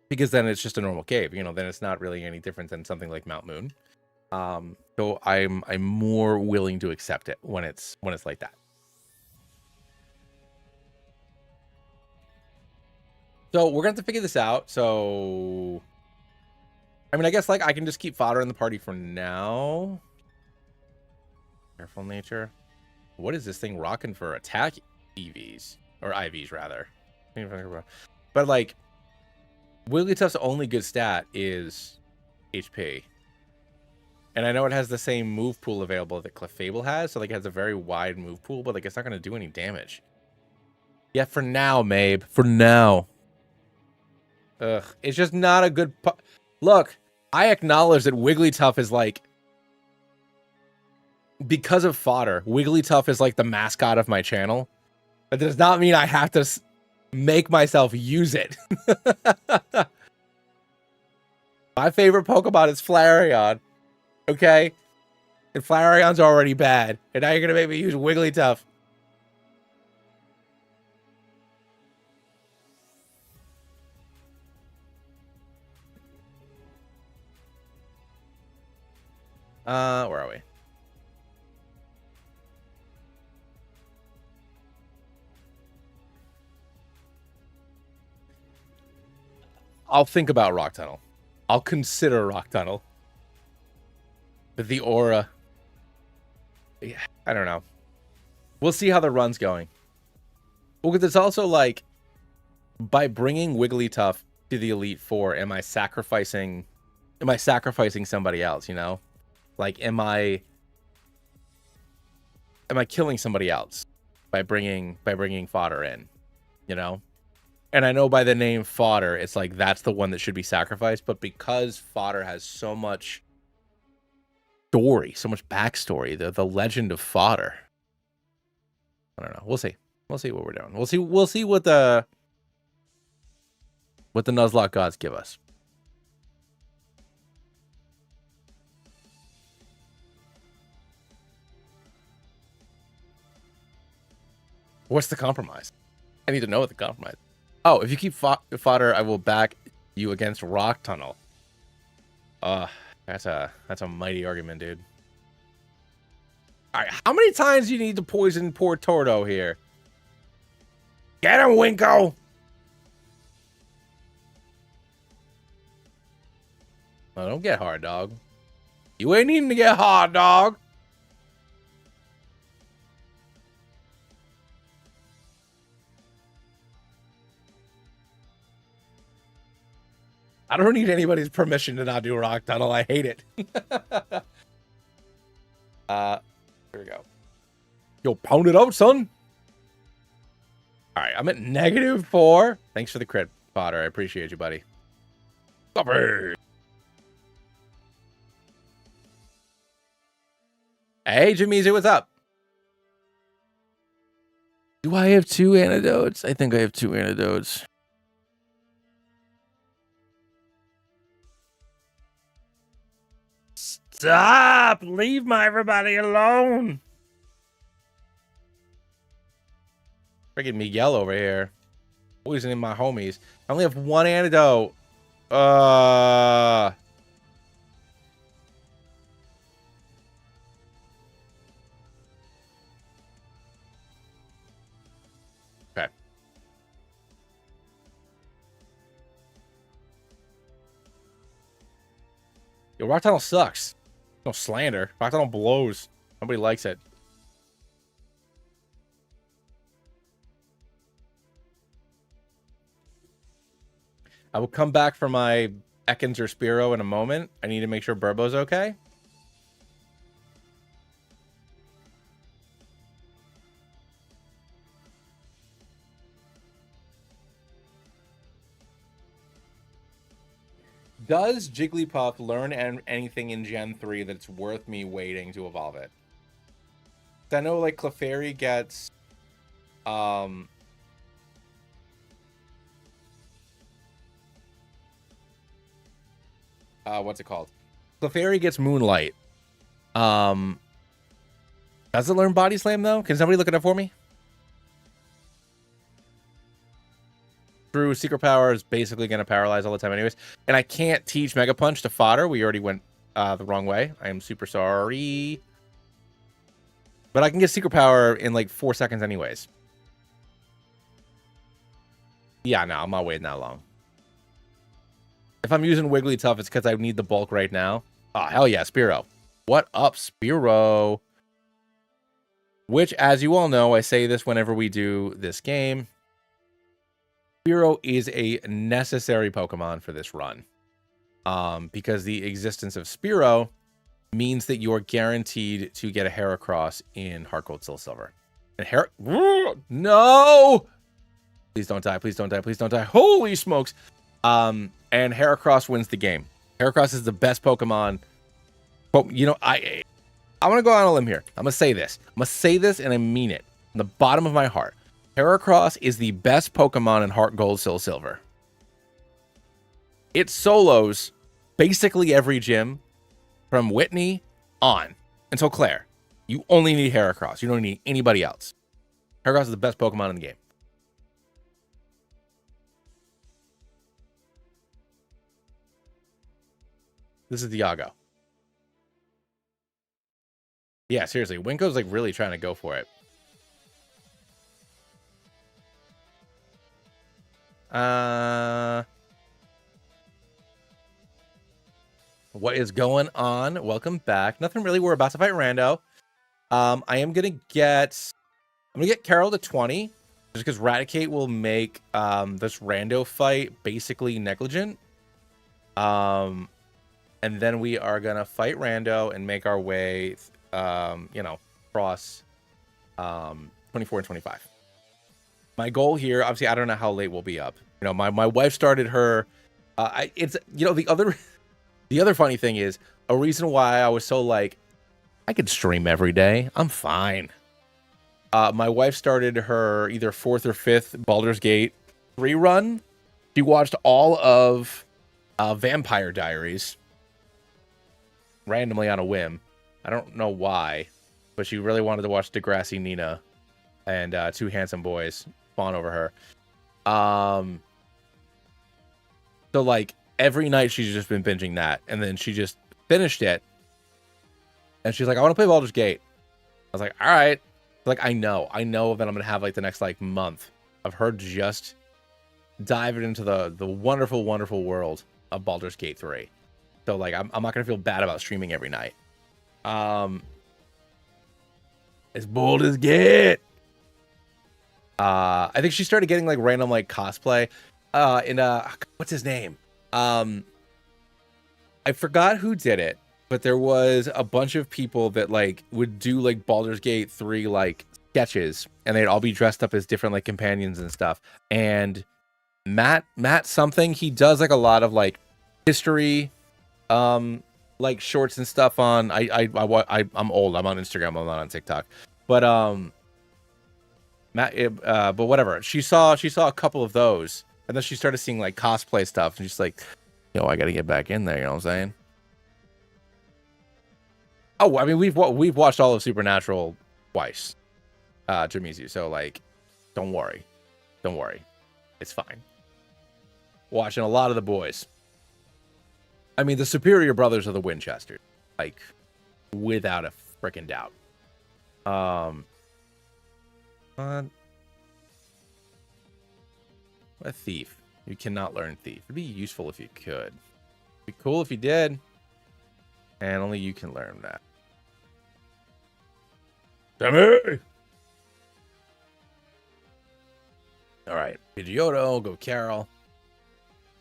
Because then it's just a normal cave, you know, then it's not really any different than something like Mount Moon. So I'm more willing to accept it when it's like that. So we're gonna have to figure this out. So I mean, I guess like I can just keep fodder in the party for now. Careful nature. What is this thing rocking for attack EVs or IVs rather? But like Wigglytuff's only good stat is HP. And I know it has the same move pool available that Clefable has, so like it has a very wide move pool, but like it's not going to do any damage. Yeah, for now, Mabe. For now. Ugh, it's just not a good... Look, I acknowledge that Wigglytuff is like, because of fodder, Wigglytuff is like the mascot of my channel. That does not mean I have to make myself use it. My favorite Pokemon is Flareon. Okay? And Flareon's already bad. And now you're going to make me use Wigglytuff. Where are we? I'll think about Rock Tunnel. I'll consider Rock Tunnel. But the aura... Yeah, I don't know. We'll see how the run's going. Well, because it's also like, by bringing Wigglytuff to the Elite Four, am I sacrificing somebody else, you know? Like, am I killing somebody else by bringing fodder in, you know? And I know by the name fodder, it's like that's the one that should be sacrificed, but because fodder has so much story, so much backstory, the legend of fodder. I don't know. We'll see. We'll see what we're doing. We'll see what the Nuzlocke gods give us. What's the compromise? I need to know what the compromise is. Oh, if you keep fodder, I will back you against Rock Tunnel. That's a mighty argument, dude. All right, how many times do you need to poison poor Tordo here? Get him, Winko! Oh, don't get hard, dog. You ain't needing to get hard, dog. I don't need anybody's permission to not do Rock Tunnel. I hate it. Here we go. Yo, pound it out, son. All right, I'm at -4. Thanks for the crit, Potter. I appreciate you, buddy. Stopper. Hey, Jamizu, what's up? Do I have 2 antidotes? I think I have 2 antidotes. Stop! Leave my everybody alone! Freaking Miguel over here. Poisoning my homies. I only have 1 antidote. Okay. Yo, Rock Tunnel sucks. No slander. Rock Tunnel blows. Nobody likes it. I will come back for my Ekans or Spearow in a moment. I need to make sure Burbo's okay. Does Jigglypuff learn anything in Gen 3 that's worth me waiting to evolve it? I know, like, Clefairy gets... what's it called? Clefairy gets Moonlight. Does it learn Body Slam, though? Can somebody look it up for me? True, Secret Power is basically going to paralyze all the time anyways. And I can't teach Mega Punch to fodder. We already went the wrong way. I am super sorry. But I can get Secret Power in like 4 seconds anyways. Yeah, no, I'm not waiting that long. If I'm using Wigglytuff, it's because I need the bulk right now. Oh, hell yeah, Spearow. What up, Spearow? Which, as you all know, I say this whenever we do this game. Spearow is a necessary Pokemon for this run. Because the existence of Spearow means that you're guaranteed to get a Heracross in Heart Gold, Soul Silver. And no! Please don't die, please don't die, please don't die. Holy smokes! And Heracross wins the game. Heracross is the best Pokemon. But you know, I'm gonna go on a limb here. I'm gonna say this. I'm gonna say this, and I mean it from the bottom of my heart. Heracross is the best Pokemon in Heart Gold, Soul Silver. It solos basically every gym from Whitney on until Claire. You only need Heracross. You don't need anybody else. Heracross is the best Pokemon in the game. This is Diago. Yeah, seriously. Winko's like really trying to go for it. What is going on? Welcome back. Nothing really. We're about to fight Rando. I'm gonna get Carol to 20, just because Raticate will make this Rando fight basically negligent. And then we are gonna fight Rando and make our way, you know, across 24 and 25. My goal here, obviously, I don't know how late we'll be up. You know, my wife started her. It's, you know, the other funny thing is, a reason why I was so like, I could stream every day. I'm fine. My wife started her either 4th or 5th Baldur's Gate rerun. She watched all of Vampire Diaries randomly on a whim. I don't know why, but she really wanted to watch Degrassi Nina and Two Handsome Boys fawn over her. So like every night she's just been binging that, and then she just finished it, and she's like, I want to play Baldur's Gate. I was like, all right. Like, I know that I'm gonna have like the next like month of her just diving into the wonderful world of Baldur's Gate 3. So like I'm not gonna feel bad about streaming every night. As bold as get. I think she started getting like random like cosplay. What's his name? I forgot who did it, but there was a bunch of people that like would do like Baldur's Gate 3 like sketches, and they'd all be dressed up as different like companions and stuff. And Matt something, he does like a lot of like history like shorts and stuff on I'm old, I'm on Instagram, I'm not on TikTok. But but whatever. She saw a couple of those, and then she started seeing like cosplay stuff, and she's like, yo, I gotta get back in there, you know what I'm saying? Oh, I mean, we've watched all of Supernatural twice, Jamizu, so like, don't worry, it's fine. Watching a lot of the boys. I mean, the superior brothers of the Winchester, like, without a freaking doubt. A thief. You cannot learn thief. It'd be useful if you could. It'd be cool if you did. And only you can learn that. Demi! Alright. Pidgeotto, go Carol.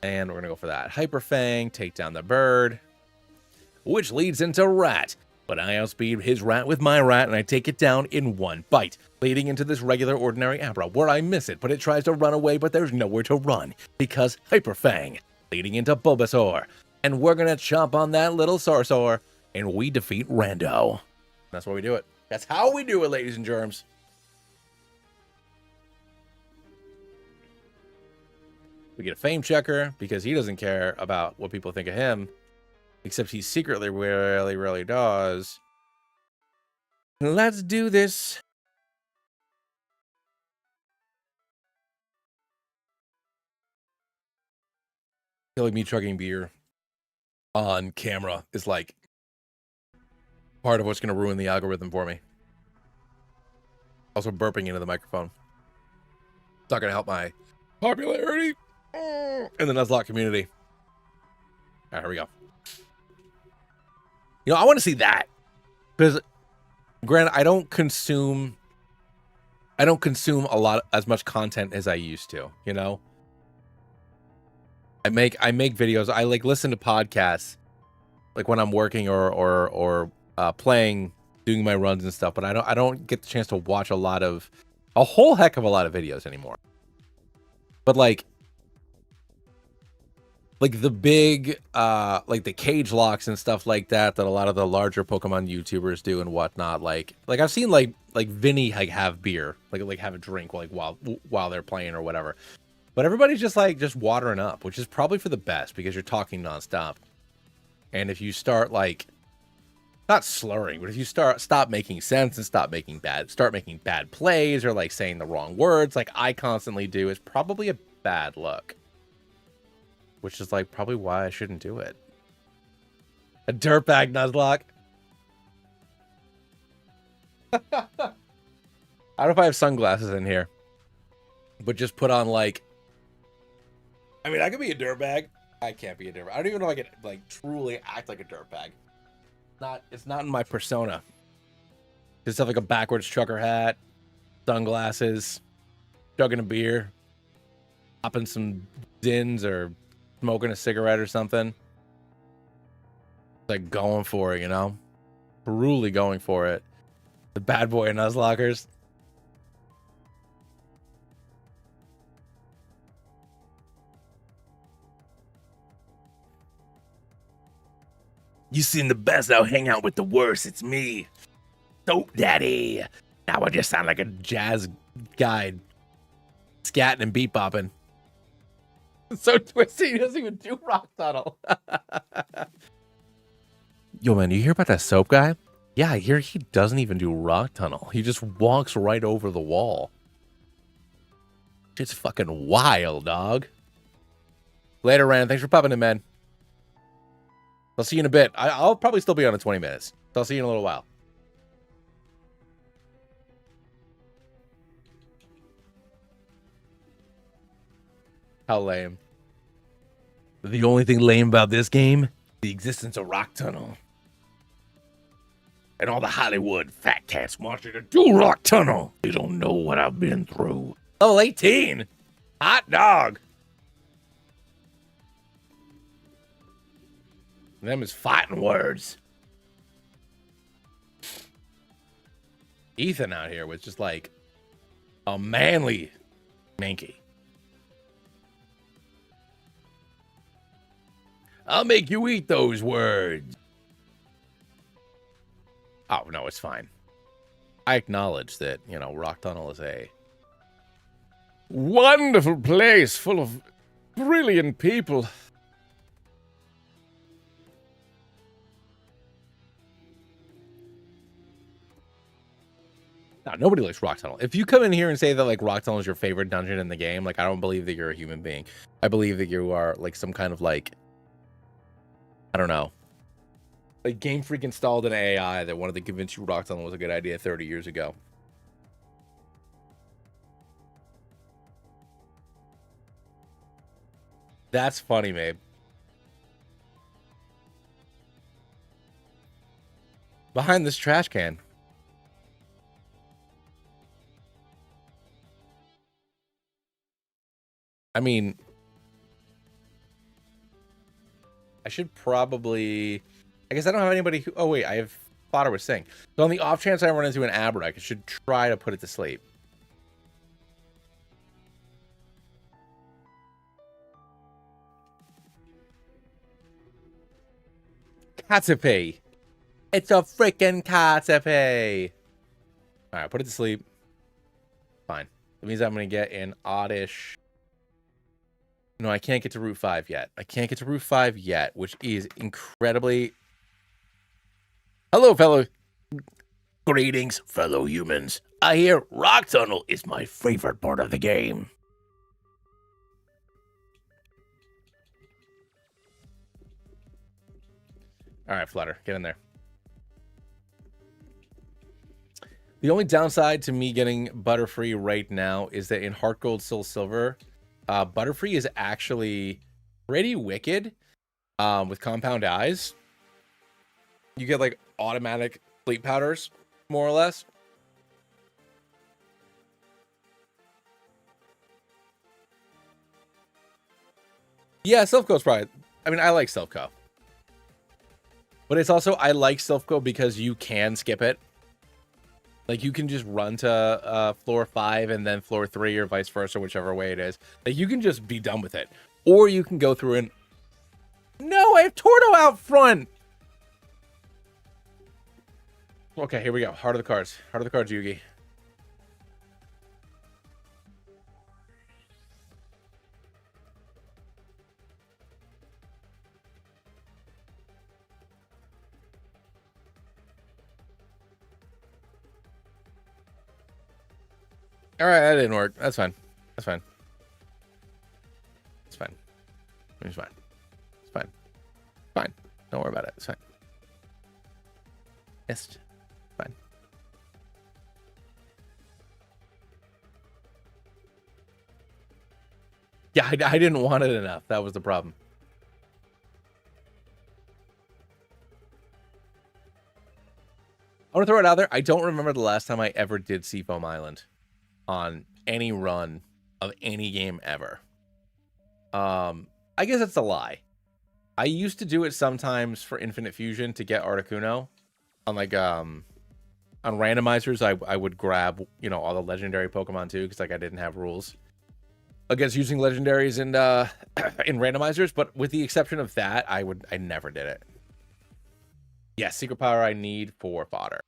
And we're going to go for that. Hyper Fang, take down the bird. Which leads into Rat. But I outspeed his Rat with my Rat, and I take it down in one bite, leading into this regular ordinary Abra, where I miss it, but it tries to run away, but there's nowhere to run, because Hyper Fang, leading into Bulbasaur. And we're going to chomp on that little Sarsaur, and we defeat Rando. That's why we do it. That's how we do it, ladies and germs. We get a fame checker, because he doesn't care about what people think of him. Except he secretly really does. Let's do this. I feel like me chugging beer on camera is like part of what's going to ruin the algorithm for me. Also burping into the microphone. It's not going to help my popularity in the Nuzlocke community. All right, here we go. You know, I want to see that, because granted, I don't consume as much content as I used to, you know. I make videos. I like listen to podcasts like when I'm working or playing, doing my runs and stuff, but I don't get the chance to watch a whole heck of a lot of videos anymore. But like like the big like the cage locks and stuff like that a lot of the larger Pokemon YouTubers do and whatnot. Like I've seen like Vinny like have beer, like have a drink like while they're playing or whatever. But everybody's just watering up, which is probably for the best because you're talking nonstop. And if you start like not slurring, but if you stop making sense and start making bad plays or like saying the wrong words like I constantly do, it's probably a bad look. Which is like probably why I shouldn't do it. A dirtbag Nuzlocke. I don't know if I have sunglasses in here, but just put on like. I mean, I could be a dirtbag. I can't be a dirtbag. I don't even know if I could like truly act like a dirtbag. It's not in my persona. Just have like a backwards trucker hat, sunglasses, chugging a beer, popping some zins or smoking a cigarette or something. Like going for it, you know? Truly going for it. The bad boy Nuzlockers. You seen the best, I'll hang out with the worst. It's me. Soap Daddy. Now I just sound like a jazz guy. Scatting and beat bopping. So twisty, he doesn't even do rock tunnel. Yo, man, you hear about that soap guy? Yeah, I hear he doesn't even do rock tunnel. He just walks right over the wall. It's fucking wild, dog. Later, Rand. Thanks for popping in, man. I'll see you in a bit. I'll probably still be on in 20 minutes. So I'll see you in a little while. How lame. The only thing lame about this game, the existence of rock tunnel. And all the Hollywood fat cats want you to do rock tunnel. They don't know what I've been through. Oh, 18. Hot dog. Them is fighting words. Ethan out here was just like a manly Mankey. I'll make you eat those words. Oh, no, it's fine. I acknowledge that, you know, Rock Tunnel is a wonderful place full of brilliant people. No, nobody likes Rock Tunnel. If you come in here and say that like Rock Tunnel is your favorite dungeon in the game, like I don't believe that you're a human being. I believe that you are like some kind of like, I don't know, like Game Freak installed an AI that wanted to convince you Rock Tunnel was a good idea 30 years ago. That's funny, Mabe. Behind this trash can. I mean, I should probably... I guess I don't have anybody who... Oh, wait, I have Fodder was saying. So on the off chance I run into an Abrak, I should try to put it to sleep. Caterpie. It's a freaking Caterpie. All right, put it to sleep. Fine. That means I'm going to get an oddish... No, I can't get to Route 5 yet. I can't get to Route 5 yet, which is incredibly... Hello, fellow... Greetings, fellow humans. I hear Rock Tunnel is my favorite part of the game. All right, Flutter, get in there. The only downside to me getting Butterfree right now is that in Heart Gold, Soul Silver, Butterfree is actually pretty wicked with Compound Eyes. You get like automatic sleep powders, more or less. Yeah, Silphco's probably... I mean, I like Silphco. But it's also, I like Silphco because you can skip it. Like, you can just run to floor 5 and then floor 3 or vice versa, whichever way it is. Like, you can just be done with it. Or you can go through and No, I have Torto out front. Okay, here we go. Heart of the cards. Heart of the cards, Yugi. All right, that didn't work. That's fine. That's fine. It's fine. It's fine. It's fine. Fine. Don't worry about it. It's fine. Missed. Fine. Yeah, I didn't want it enough. That was the problem. I want to throw it out there. I don't remember the last time I ever did Seafoam Island on any run of any game ever. I guess it's a lie. I used to do it sometimes for Infinite Fusion to get Articuno. On like on randomizers, I would grab, you know, all the legendary Pokemon too, because like I didn't have rules against using legendaries in in randomizers, but with the exception of that, I never did it. Yeah, secret power I need for fodder.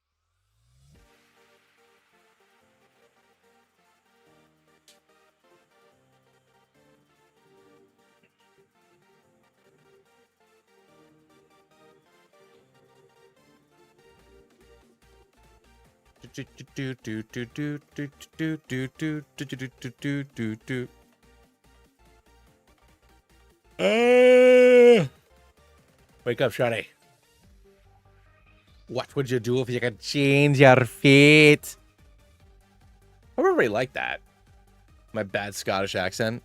Wake up, Shani. What would you do if you could change your fate? I really like that. My bad Scottish accent.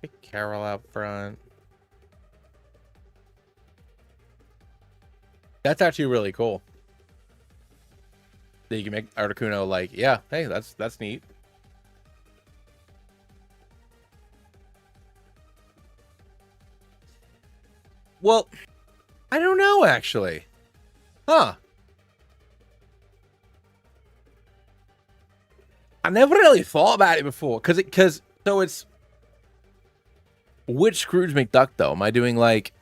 Pick Carol out front. That's actually really cool. That you can make Articuno like, yeah, hey, that's neat. Well, I don't know actually. Huh. I never really thought about it before, because so it's which Scrooge McDuck though? Am I doing like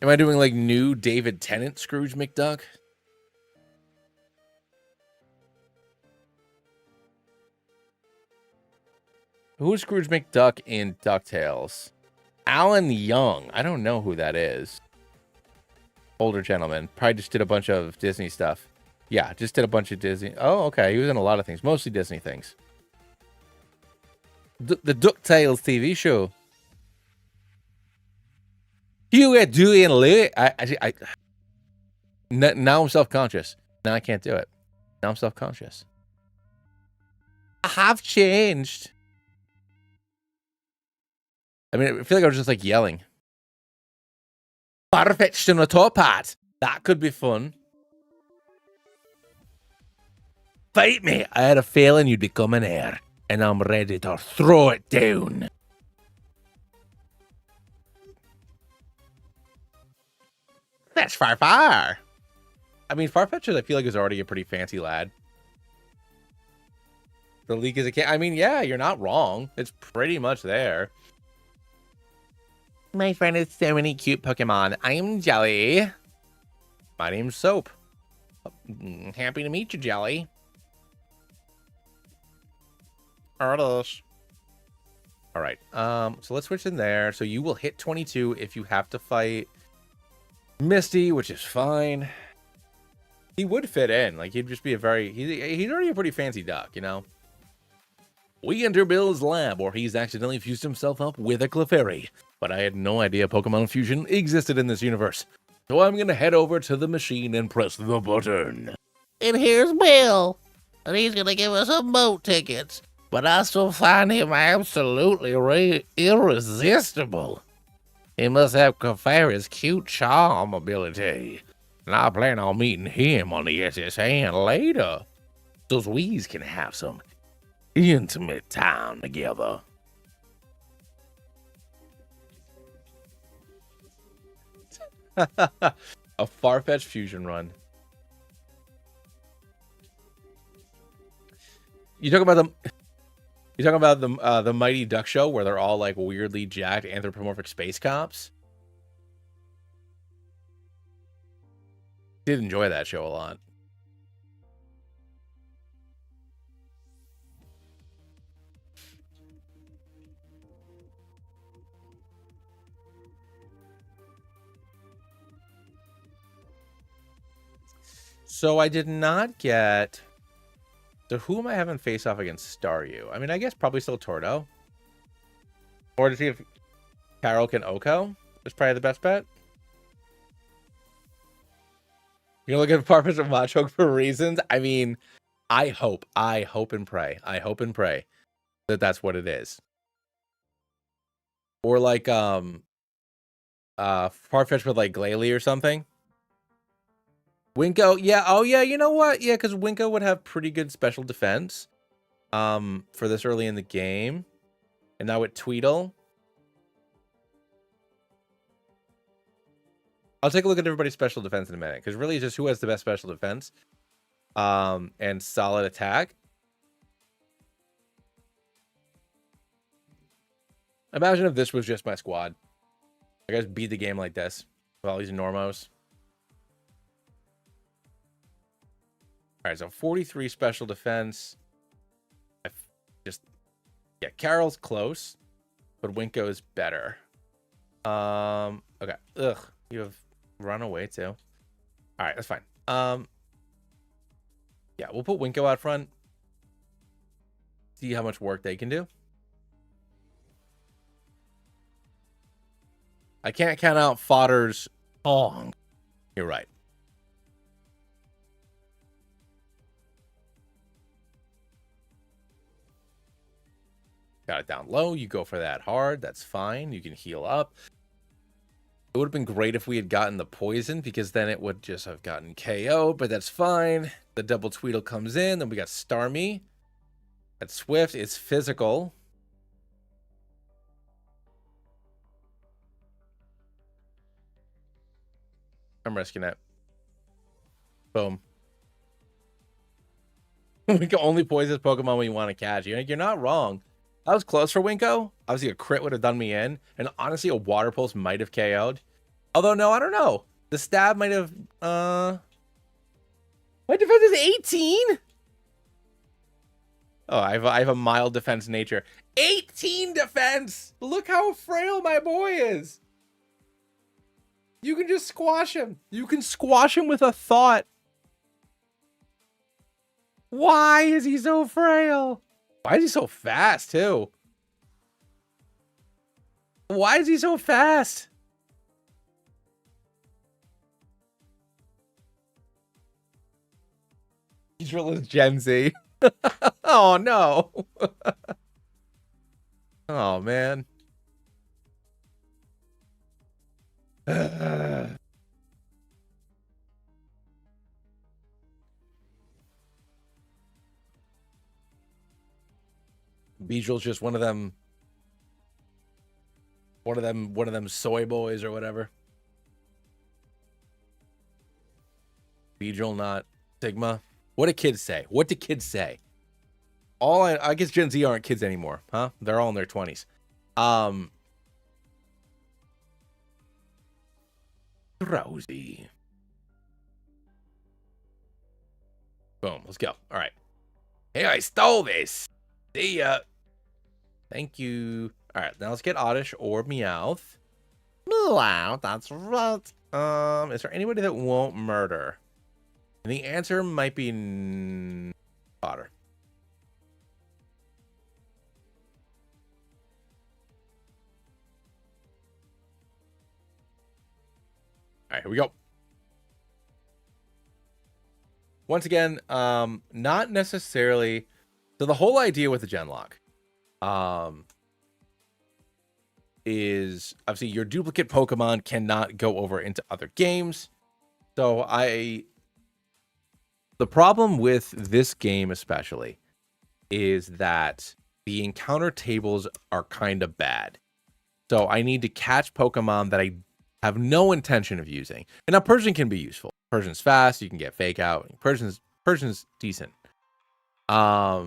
new David Tennant Scrooge McDuck? Who's Scrooge McDuck in DuckTales? Alan Young. I don't know who that is. Older gentleman. Probably just did a bunch of Disney stuff. Yeah, just did a bunch of Disney. Oh, okay. He was in a lot of things. Mostly Disney things. The DuckTales TV show. You were doing late. Now I'm self-conscious. Now I can't do it. Now I'm self-conscious. I have changed. I mean, I feel like I was just like yelling. Farfetched in a top hat. That could be fun. Fight me. I had a feeling you'd be coming here, and I'm ready to throw it down. That's Farfar. I mean, Farfetch'd, I feel like, is already a pretty fancy lad. The leak is a kid. I mean, yeah, you're not wrong. It's pretty much there. My friend has so many cute Pokemon. I'm Jelly. My name's Soap. Happy to meet you, Jelly. Alright. So let's switch in there. So you will hit 22 if you have to fight Misty, which is fine. He would fit in. Like, he'd just be a very... He's already a pretty fancy duck, you know? We enter Bill's lab, where he's accidentally fused himself up with a Clefairy. But I had no idea Pokemon fusion existed in this universe. So I'm going to head over to the machine and press the button. And here's Bill. And he's going to give us some boat tickets. But I still find him absolutely irresistible. He must have Clefairy's cute charm ability. And I plan on meeting him on the SSN later. So we can have some intimate time together. A Farfetch'd fusion run. You talking about the Mighty Duck Show where they're all like weirdly jacked anthropomorphic space cops? Did enjoy that show a lot. So I did not get. So who am I having face off against Staryu? I mean, I guess probably still Tordo. Or to see if Carol can Oko is probably the best bet. You're looking for Farfetch'd and Machoke for reasons. I mean, I hope and pray that that's what it is. Or like Farfetch'd with like Glalie or something. Winko, yeah, oh yeah, you know what? Yeah, because Winko would have pretty good special defense for this early in the game. And now with Tweedle. I'll take a look at everybody's special defense in a minute, because really it's just who has the best special defense and solid attack. Imagine if this was just my squad. I guys beat the game like this with all these normos. All right, so 43 special defense. Yeah, Carol's close, but Winko is better. Okay. Ugh, you have run away too. All right, that's fine. Yeah, we'll put Winko out front. See how much work they can do. I can't count out Fodder's Pong. You're right. Got it down low. You go for that hard. That's fine. You can heal up. It would have been great if we had gotten the poison, because then it would just have gotten KO, but that's fine. The double Tweedle comes in. Then we got Starmie. That's Swift. It's physical. I'm risking it. Boom. We can only poison Pokemon when you want to catch. You're not wrong. That was close for Winko. Obviously, a crit would have done me in. And honestly, a Water Pulse might have KO'd. Although, no, I don't know. The stab might have... My defense is 18? Oh, I have a mild defense nature. 18 defense! Look how frail my boy is. You can just squash him. You can squash him with a thought. Why is he so frail? Why is he so fast, too? Why is he so fast? Beedrill is Gen Z. Oh, no. Oh, man. Beedrill's just one of them soy boys or whatever. Beedrill, not Sigma. What do kids say? What do kids say? I guess Gen Z aren't kids anymore, huh? They're all in their 20s. Drowsy. Boom. Let's go. All right. Hey, I stole this. See ya. Thank you. All right. Now let's get Oddish or Meowth. Meowth. That's right. Is there anybody that won't murder? And the answer might be Otter. All right, here we go. Once again, not necessarily. So the whole idea with the Genlock is obviously your duplicate Pokemon cannot go over into other games. So the problem with this game especially is that the encounter tables are kind of bad. So I need to catch Pokemon that I have no intention of using. And now Persian can be useful. Persian's fast, you can get fake out. Persian's decent. Yeah,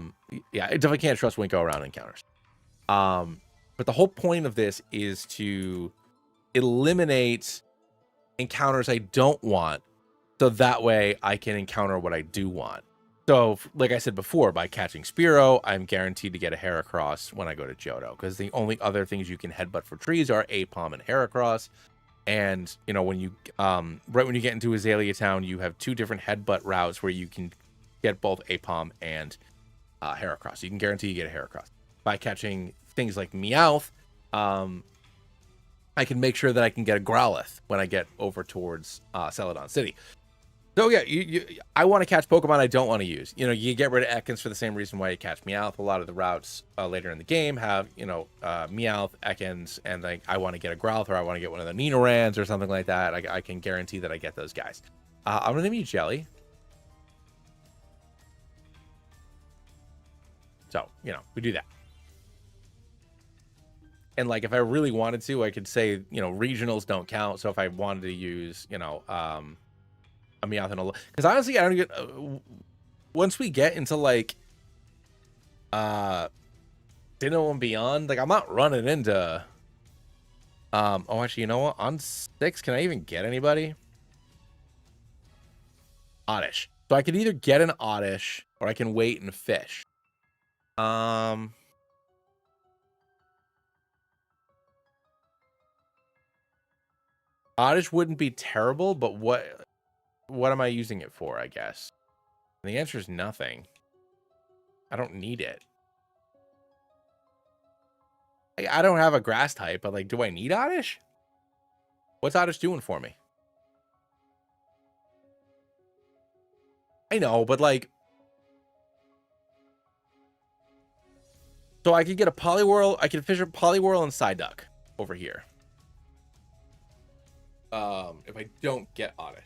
I definitely can't trust Winko around encounters. But the whole point of this is to eliminate encounters I don't want, so that way I can encounter what I do want. So, like I said before, by catching Spearow, I'm guaranteed to get a Heracross when I go to Johto, because the only other things you can headbutt for trees are Apom and Heracross. And, you know, when you, right when you get into Azalea Town, you have 2 different headbutt routes where you can get both Apom and Heracross. You can guarantee you get a Heracross. By catching things like Meowth, I can make sure that I can get a Growlithe when I get over towards Celadon City. So yeah, I want to catch Pokemon I don't want to use. You know, you get rid of Ekans for the same reason why you catch Meowth. A lot of the routes later in the game have, you know, Meowth, Ekans, and like I want to get a Growlithe or I want to get one of the Ninurans or something like that. I can guarantee that I get those guys. I'm gonna name you Jelly. So, you know, we do that. And like, if I really wanted to, I could say, you know, regionals don't count. So if I wanted to use, you know, a Meowth and a, because honestly, I don't get, once we get into like, Sinnoh and beyond, like I'm not running into, oh, actually, you know what? On 6, can I even get anybody? Oddish. So I could either get an Oddish or I can wait and fish. Oddish wouldn't be terrible, but what am I using it for, I guess? And the answer is nothing. I don't need it. I don't have a grass type, but like, do I need Oddish? What's Oddish doing for me? I know, but like, so I could get a Poliwhirl. I could fish a Poliwhirl and Psyduck over here. If I don't get Oddish.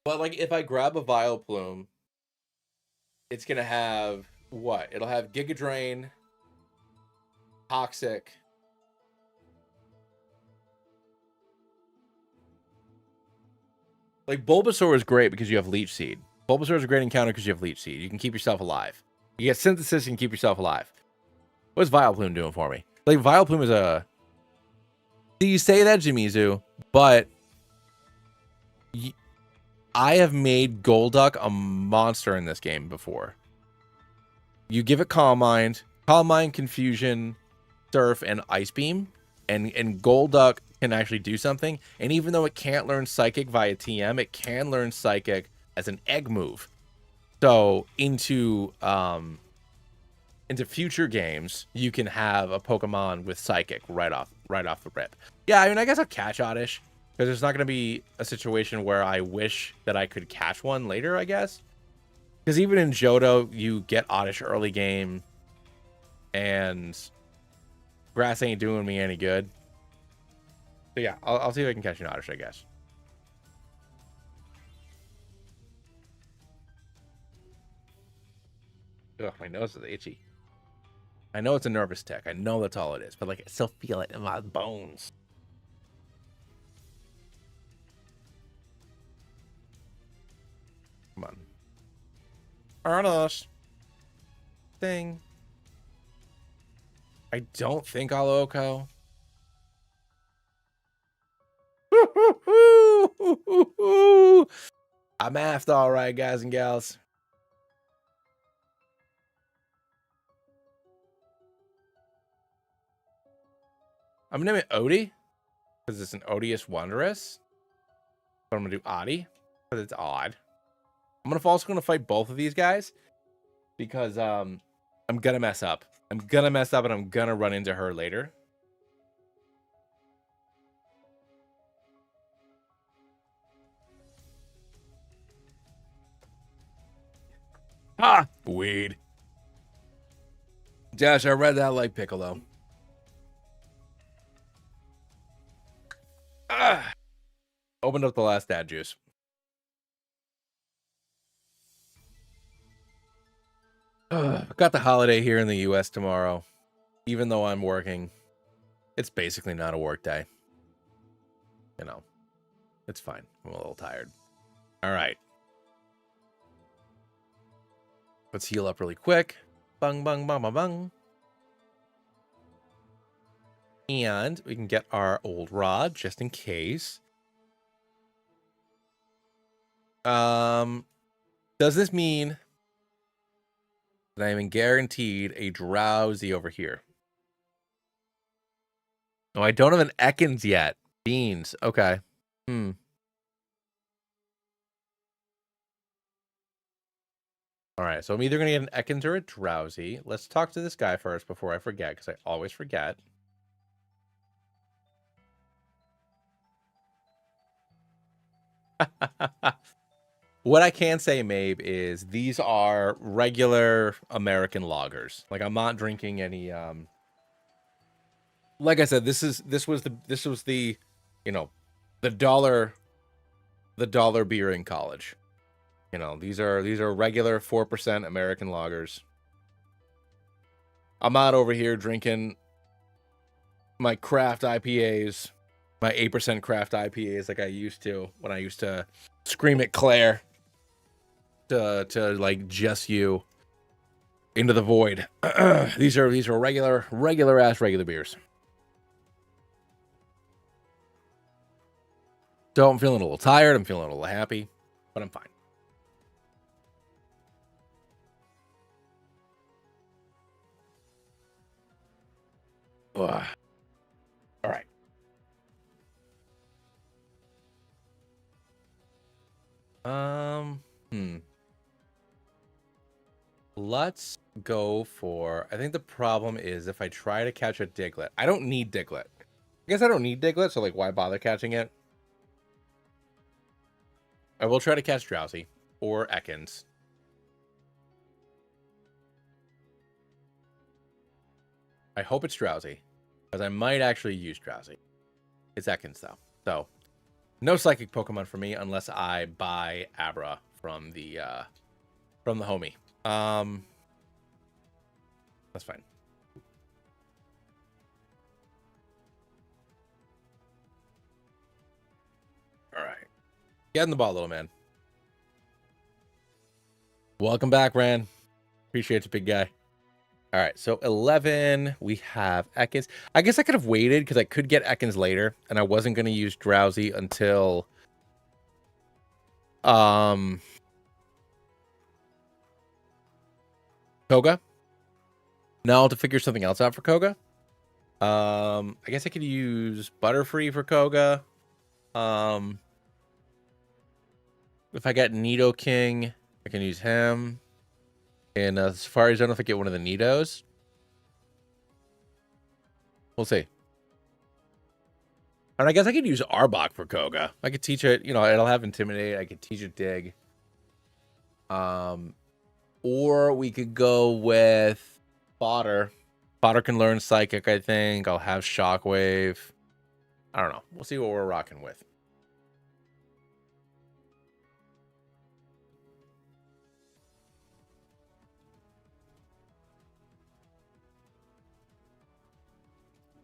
But like, if I grab a Vileplume, it's gonna have what? It'll have Giga Drain, Toxic. Like, Bulbasaur is great because you have Leech Seed. Bulbasaur is a great encounter because you have Leech Seed. You can keep yourself alive. You get Synthesis, you can keep yourself alive. What's Vileplume doing for me? Like, Vileplume is a... You say that, Jimizu, but... I have made Golduck a monster in this game before. You give it Calm Mind, Confusion, Surf, and Ice Beam, and Golduck can actually do something. And even though it can't learn Psychic via TM, it can learn Psychic as an egg move. So into future games, you can have a Pokemon with Psychic right off the rip. Yeah, I mean, I guess I'll catch Oddish, because there's not going to be a situation where I wish that I could catch one later, I guess. Because even in Johto, you get Oddish early game, and grass ain't doing me any good. So yeah, I'll see if I can catch an Oddish, I guess. Ugh, my nose is itchy. I know it's a nervous tick. I know that's all it is, but like, I still feel it in my bones. Come on. Ernest. Thing. I don't think I'll Oko. I'm after all right, guys and gals. I'm gonna name it Odie because it's an odious wondrous. But I'm gonna do Oddie because it's odd. I'm also gonna fight both of these guys because I'm gonna mess up. I'm gonna mess up and I'm gonna run into her later. Ah, weed. Josh, I read that like Piccolo. Ah. Opened up the last dad juice. Got the holiday here in the US tomorrow. Even though I'm working, it's basically not a work day. You know. It's fine. I'm a little tired. All right. Let's heal up really quick. Bung, bung, bung, bung, bung. And we can get our old rod just in case. Does this mean that I am guaranteed a drowsy over here? Oh, I don't have an Ekans yet. Beans. Okay. All right. So I'm either going to get an Ekans or a drowsy. Let's talk to this guy first before I forget, because I always forget. What I can say, Mabe, is these are regular American lagers. Like, I'm not drinking any like I said, this was the you know, the dollar beer in college. You know, these are regular 4% American lagers. I'm not over here drinking my craft IPAs, my 8% craft IPAs like I used to when I used to scream at Claire to like just you into the void. These are regular beers. So I'm feeling a little tired, I'm feeling a little happy, but I'm fine. Ugh. All right. Let's go for, I think the problem is if I try to catch a Diglett. I don't need Diglett. I guess I don't need Diglett, so like why bother catching it? I will try to catch Drowsy or Ekans. I hope it's Drowsy, because I might actually use Drowsy. It's Ekans though. So no psychic Pokemon for me unless I buy Abra from the homie. That's fine. All right. Get in the ball, little man. Welcome back, Ran. Appreciate you, big guy. All right, so 11, we have Ekans. I guess I could have waited because I could get Ekans later, and I wasn't going to use Drowsy until Koga. Now to figure something else out for Koga. I guess I could use Butterfree for Koga. If I get Nidoking, I can use him. In Safari Zone, if I get one of the Nidos. We'll see. And I guess I could use Arbok for Koga. I could teach it, you know, it'll have Intimidate. I could teach it Dig. Or we could go with Fodder. Fodder can learn Psychic, I think. I'll have Shockwave. I don't know. We'll see what we're rocking with.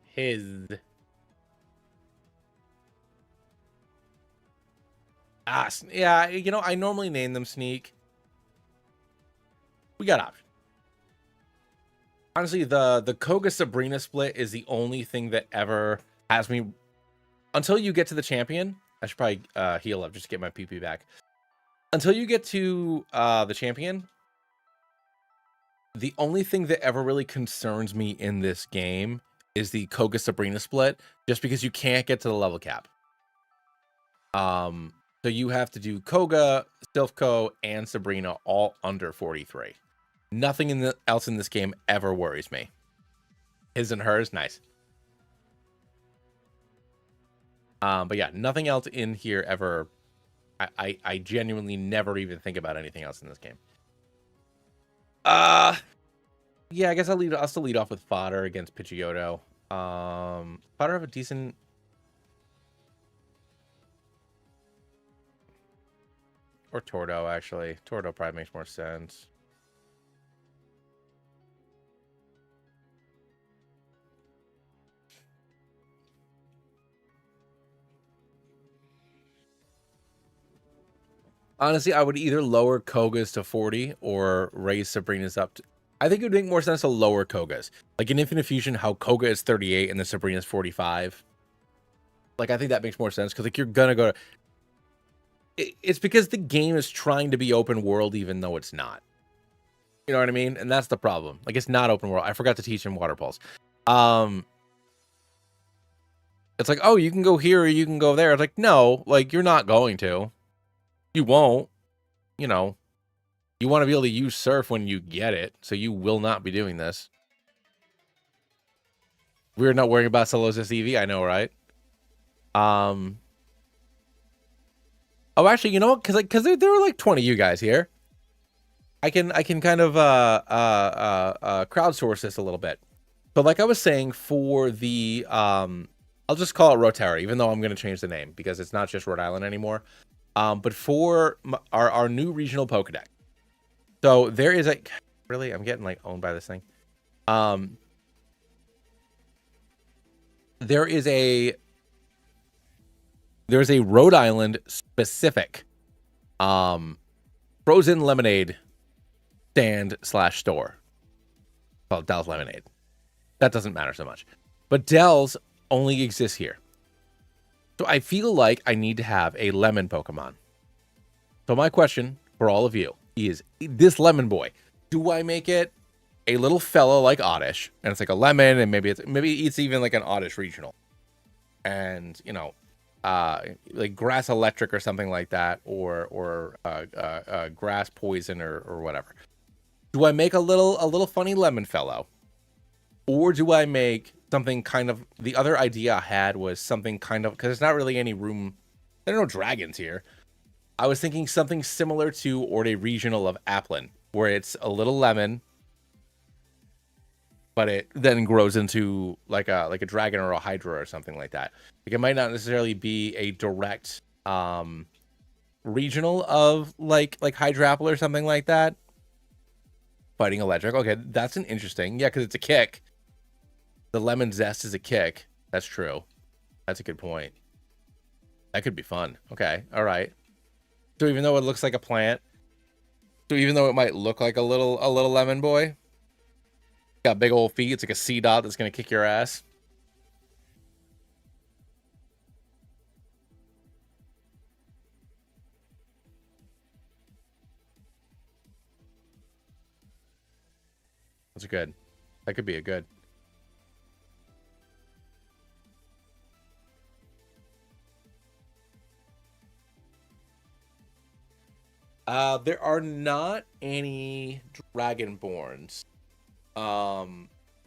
His. Yeah, you know, I normally name them Sneak. We got options. Honestly, the Koga Sabrina split is the only thing that ever has me. Until you get to the champion, I should probably heal up just to get my PP back. Until you get to the champion, the only thing that ever really concerns me in this game is the Koga Sabrina split, just because you can't get to the level cap. So you have to do Koga, Silphco, and Sabrina all under 43. Nothing else in this game ever worries me. His and hers, nice. But yeah, nothing else in here ever. I genuinely never even think about anything else in this game. Yeah, I guess I'll still lead off with Fodder against Pidgeotto. Fodder have a decent. Or Tordo, actually. Tordo probably makes more sense. Honestly, I would either lower Koga's to 40 or raise Sabrina's up to... I think it would make more sense to lower Koga's. Like in Infinite Fusion, how Koga is 38 and then Sabrina's 45. Like, I think that makes more sense because, like, you're gonna go to... It's because the game is trying to be open world even though it's not. You know what I mean? And that's the problem. Like, it's not open world. I forgot to teach him Water Pulse. It's like, oh, you can go here or you can go there. It's like, no, like, you're not going to. You won't. You know, you want to be able to use Surf when you get it, so you will not be doing this. We're not worrying about Solosis EV, I know, right? Oh, actually, you know what? Because there were like 20 of you guys here. I can kind of crowdsource this a little bit. But like I was saying, for the I'll just call it Rotary, even though I'm going to change the name because it's not just Rhode Island anymore. But for our new regional Pokedex, so there is a... Really? I'm getting like owned by this thing. There's a Rhode Island specific frozen lemonade stand / store called Dell's Lemonade. That doesn't matter so much. But Dell's only exists here. So I feel like I need to have a lemon Pokemon. So my question for all of you is, this lemon boy, do I make it a little fellow like Oddish, and it's like a lemon, and maybe it's even like an Oddish regional, and you know, like Grass Electric or something like that, or Grass Poison or whatever. Do I make a little funny lemon fellow, or do I make something kind of... The other idea I had was something kind of, because there's not really any room, there are no dragons here. I was thinking something similar to Orde Regional of Applin, where it's a little lemon, but it then grows into like a dragon or a hydra or something like that. Like, it might not necessarily be a direct regional of like Hydrapple or something like that. Fighting electric. Okay, that's an interesting... Yeah, because it's a kick. The lemon zest is a kick. That's true. That's a good point. That could be fun. Okay, all right. So even though it looks like a plant, so even though it might look like a little lemon boy, got big old feet, it's like a C dot that's gonna kick your ass. That's good. That could be a good. There are not any Dragonborns. All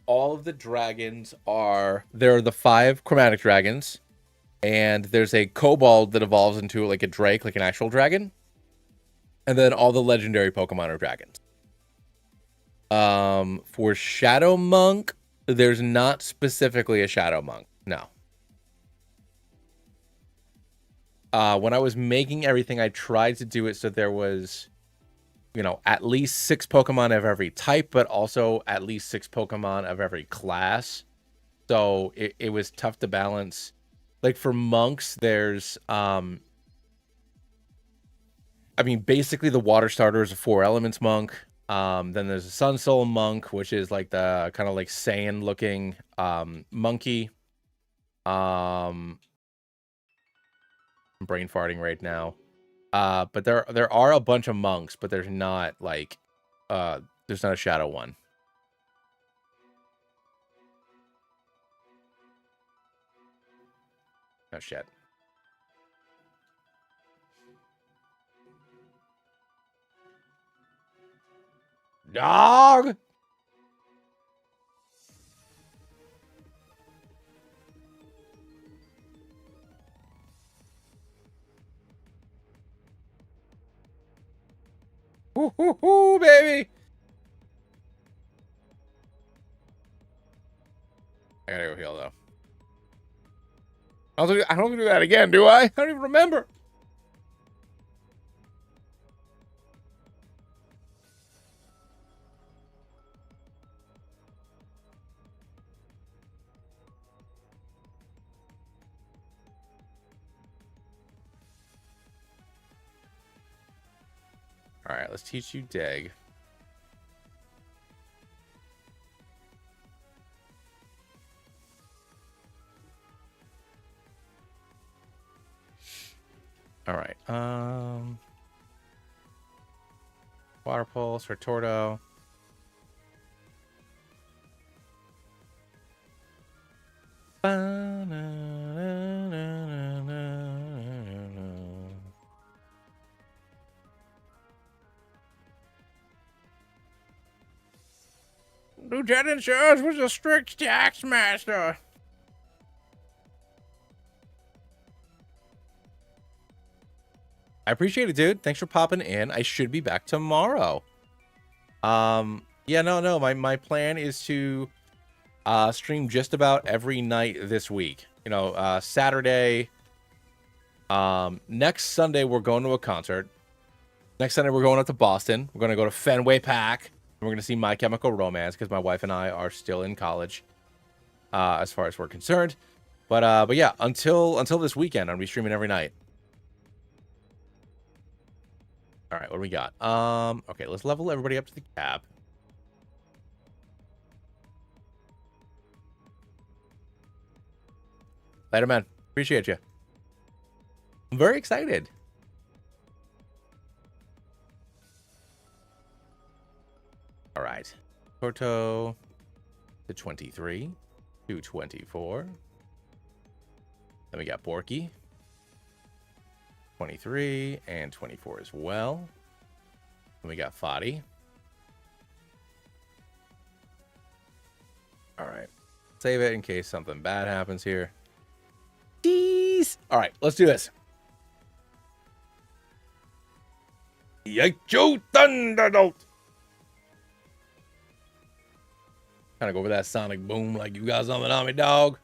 of the dragons are... There are the 5 chromatic dragons, and there's a kobold that evolves into like a drake, like an actual dragon. And then all the legendary Pokemon are dragons. For Shadow Monk, there's not specifically a Shadow Monk. No. When I was making everything, I tried to do it so there was, you know, at least 6 Pokemon of every type, but also at least 6 Pokemon of every class. So it was tough to balance. Like for monks, there's, I mean, basically the water starter is a 4 elements monk. Then there's a Sun Soul monk, which is like the kind of like Saiyan looking monkey. I'm brain farting right now. But there are a bunch of monks, but there's not like there's not a shadow one. Oh shit. Dog. Woo, baby. I gotta go heal though. I don't do that again, do I? I don't even remember. All right, let's teach you dig. All right. Water pulse, Retorto. Lieutenant Surge was a strict tax master. I appreciate it, dude. Thanks for popping in. I should be back tomorrow. Yeah, no. My plan is to stream just about every night this week. You know, Saturday. Next Sunday we're going to a concert. Next Sunday we're going up to Boston. We're gonna go to Fenway Park. And we're gonna see My Chemical Romance because my wife and I are still in college, as far as we're concerned. But yeah, until this weekend, I'll be streaming every night. All right, what do we got? Okay, let's level everybody up to the cap. Later, man. Appreciate you. I'm very excited. All right. Porto to 23 to 24. Then we got Borky. 23 and 24 as well. Then we got Foddy. All right. Save it in case something bad happens here. Jeez. All right, let's do this. Yaicho Thunderbolt. Kind of go over that sonic boom like you got something on me, dog.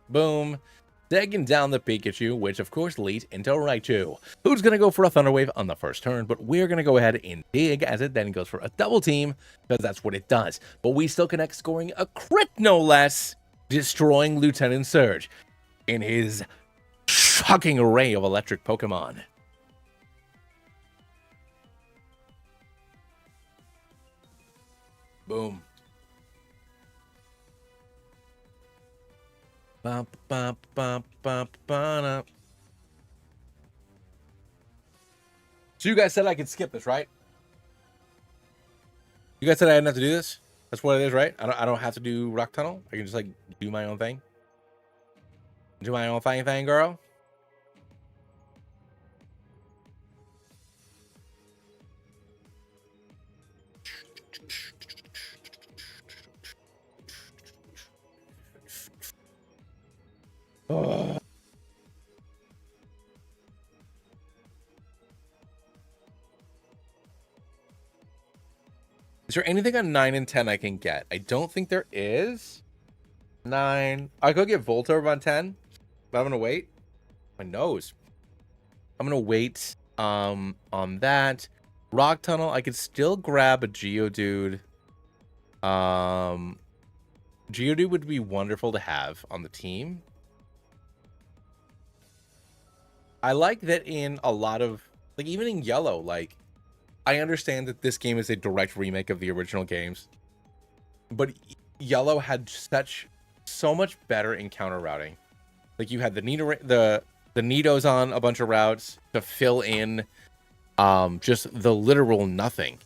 Boom. Taking down the Pikachu, which of course leads into Raichu, who's going to go for a Thunder Wave on the first turn, but we're going to go ahead and dig as it then goes for a double team, because that's what it does. But we still connect, scoring a crit no less, destroying Lieutenant Surge in his shocking array of electric Pokemon. Boom. So you guys said I could skip this, right? You guys said I didn't have to do this? That's what it is, right? I don't have to do Rock Tunnel. I can just like do my own thing. Do my own thing, girl. Oh. Is there anything on 9 and 10 I can get? I don't think there is. 9. I could get Voltorb on 10, but I'm gonna wait. My nose. I'm gonna wait on that. Rock Tunnel, I could still grab a Geodude. Geodude would be wonderful to have on the team. I like that in a lot of, like, even in Yellow, like, I understand that this game is a direct remake of the original games, but Yellow had so much better encounter routing. Like, you had the Nidos on a bunch of routes to fill in just the literal nothing.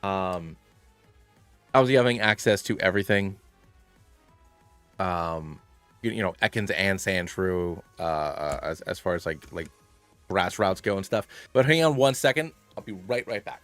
I was having access to everything. You know, Ekans and Sandshrew, as far as like grass routes go and stuff. But hang on 1 second. I'll be right back.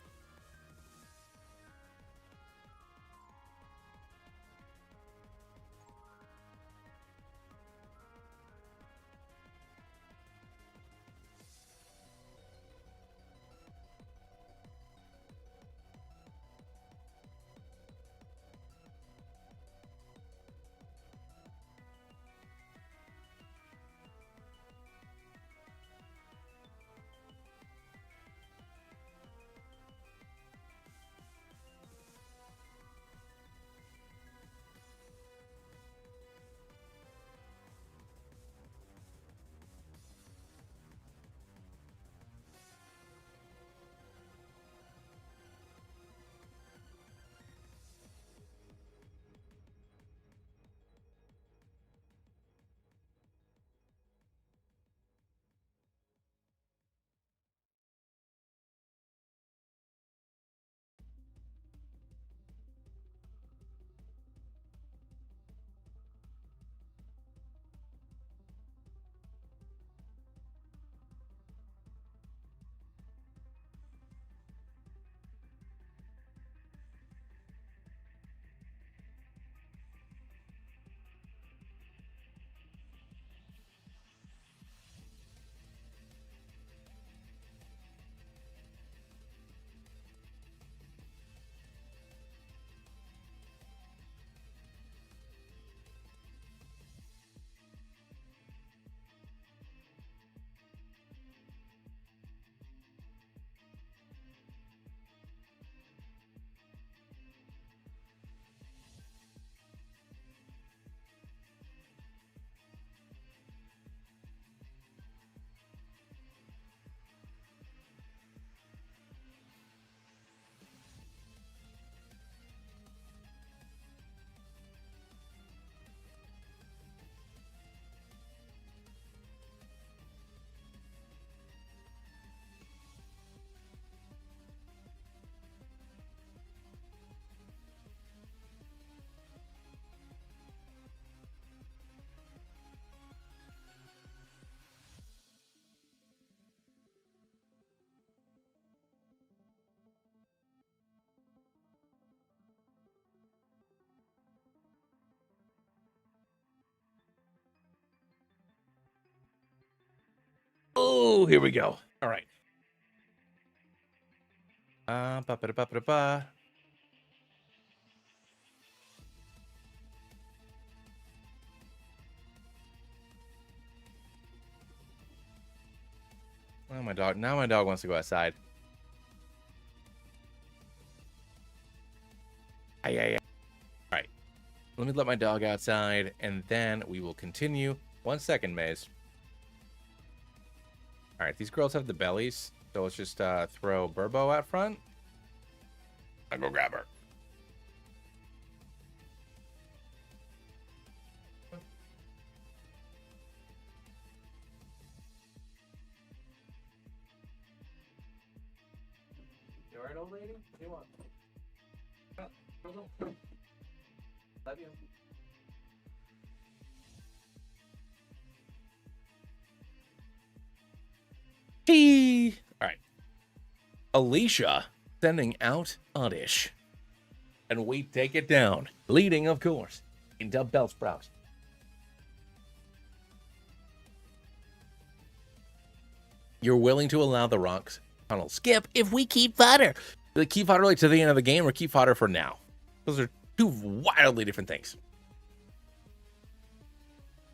Oh, here we go. All right. Ba ba ba ba ba. Oh, my dog. Now my dog wants to go outside. All right. Let me let my dog outside, and then we will continue. 1 second, Maze. All right, these girls have the bellies, so let's just throw Burbo out front. I'll go grab her. You all right, old lady? What do you want? Love you. Hey. All right. Alicia sending out Oddish. And we take it down. Leading, of course, into Bellsprout. You're willing to allow the rocks tunnel skip if we keep fodder. The keep fodder like to the end of the game or keep fodder for now. Those are two wildly different things.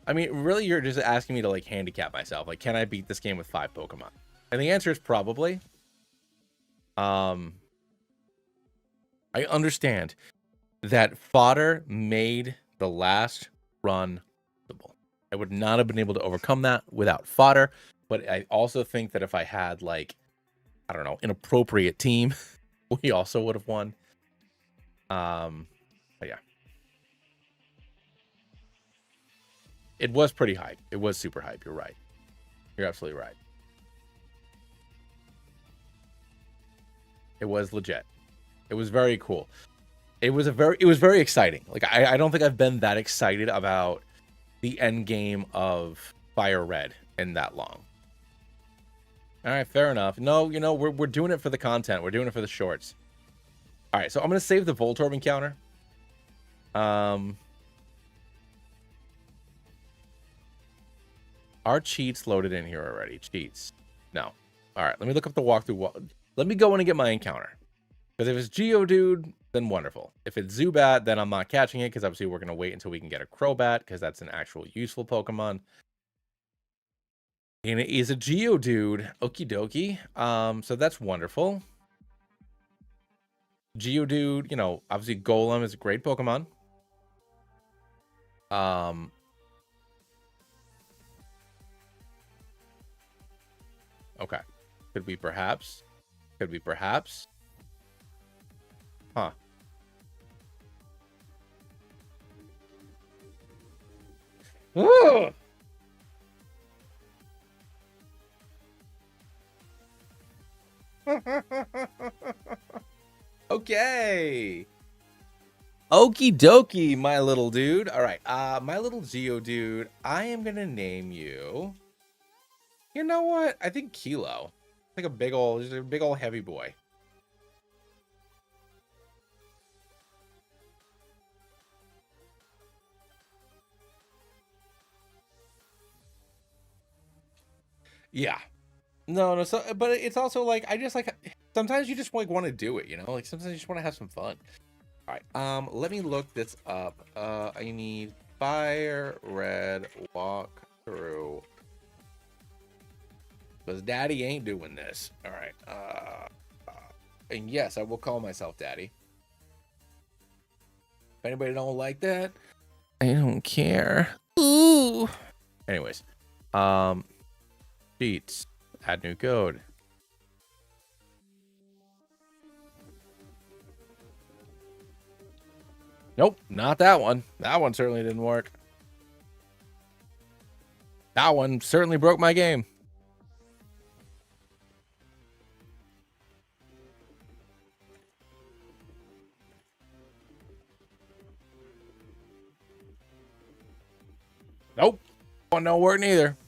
I mean, really, you're just asking me to like handicap myself. Like, can I beat this game with 5 Pokemon? And the answer is probably. I understand that fodder made the last run possible. I would not have been able to overcome that without fodder. But I also think that if I had, like, I don't know, an appropriate team, we also would have won. But yeah. It was pretty hype. It was super hype. You're right. You're absolutely right. It was legit. It was very cool. It was very exciting. Like I don't think I've been that excited about the end game of Fire Red in that long. All right, fair enough. No, you know, we're doing it for the content. We're doing it for the shorts. All right, so I'm gonna save the Voltorb encounter. Are cheats loaded in here already? Cheats. No. All right, let me look up the walkthrough. Let me go in and get my encounter. Because if it's Geodude, then wonderful. If it's Zubat, then I'm not catching it because obviously we're going to wait until we can get a Crobat because that's an actual useful Pokemon. And it is a Geodude. Okie dokie. So that's wonderful. Geodude, you know, obviously Golem is a great Pokemon. Okay. Could be perhaps. Could be perhaps. Huh. Ugh. Okay. Okie dokie, my little dude. All right. My little Geodude, I am going to name you. You know what? I think Kilo. Like a big old heavy boy. Yeah. No, so, but it's also like, I just like, sometimes you just like want to do it, you know? Like sometimes you just want to have some fun. All right. Let me look this up. I need Fire Red walkthrough. Because Daddy ain't doing this. All right. And yes, I will call myself Daddy. If anybody don't like that, I don't care. Ooh. Anyways, cheats. Add new code. Nope, not that one. That one certainly didn't work. That one certainly broke my game. Nope. One don't work neither.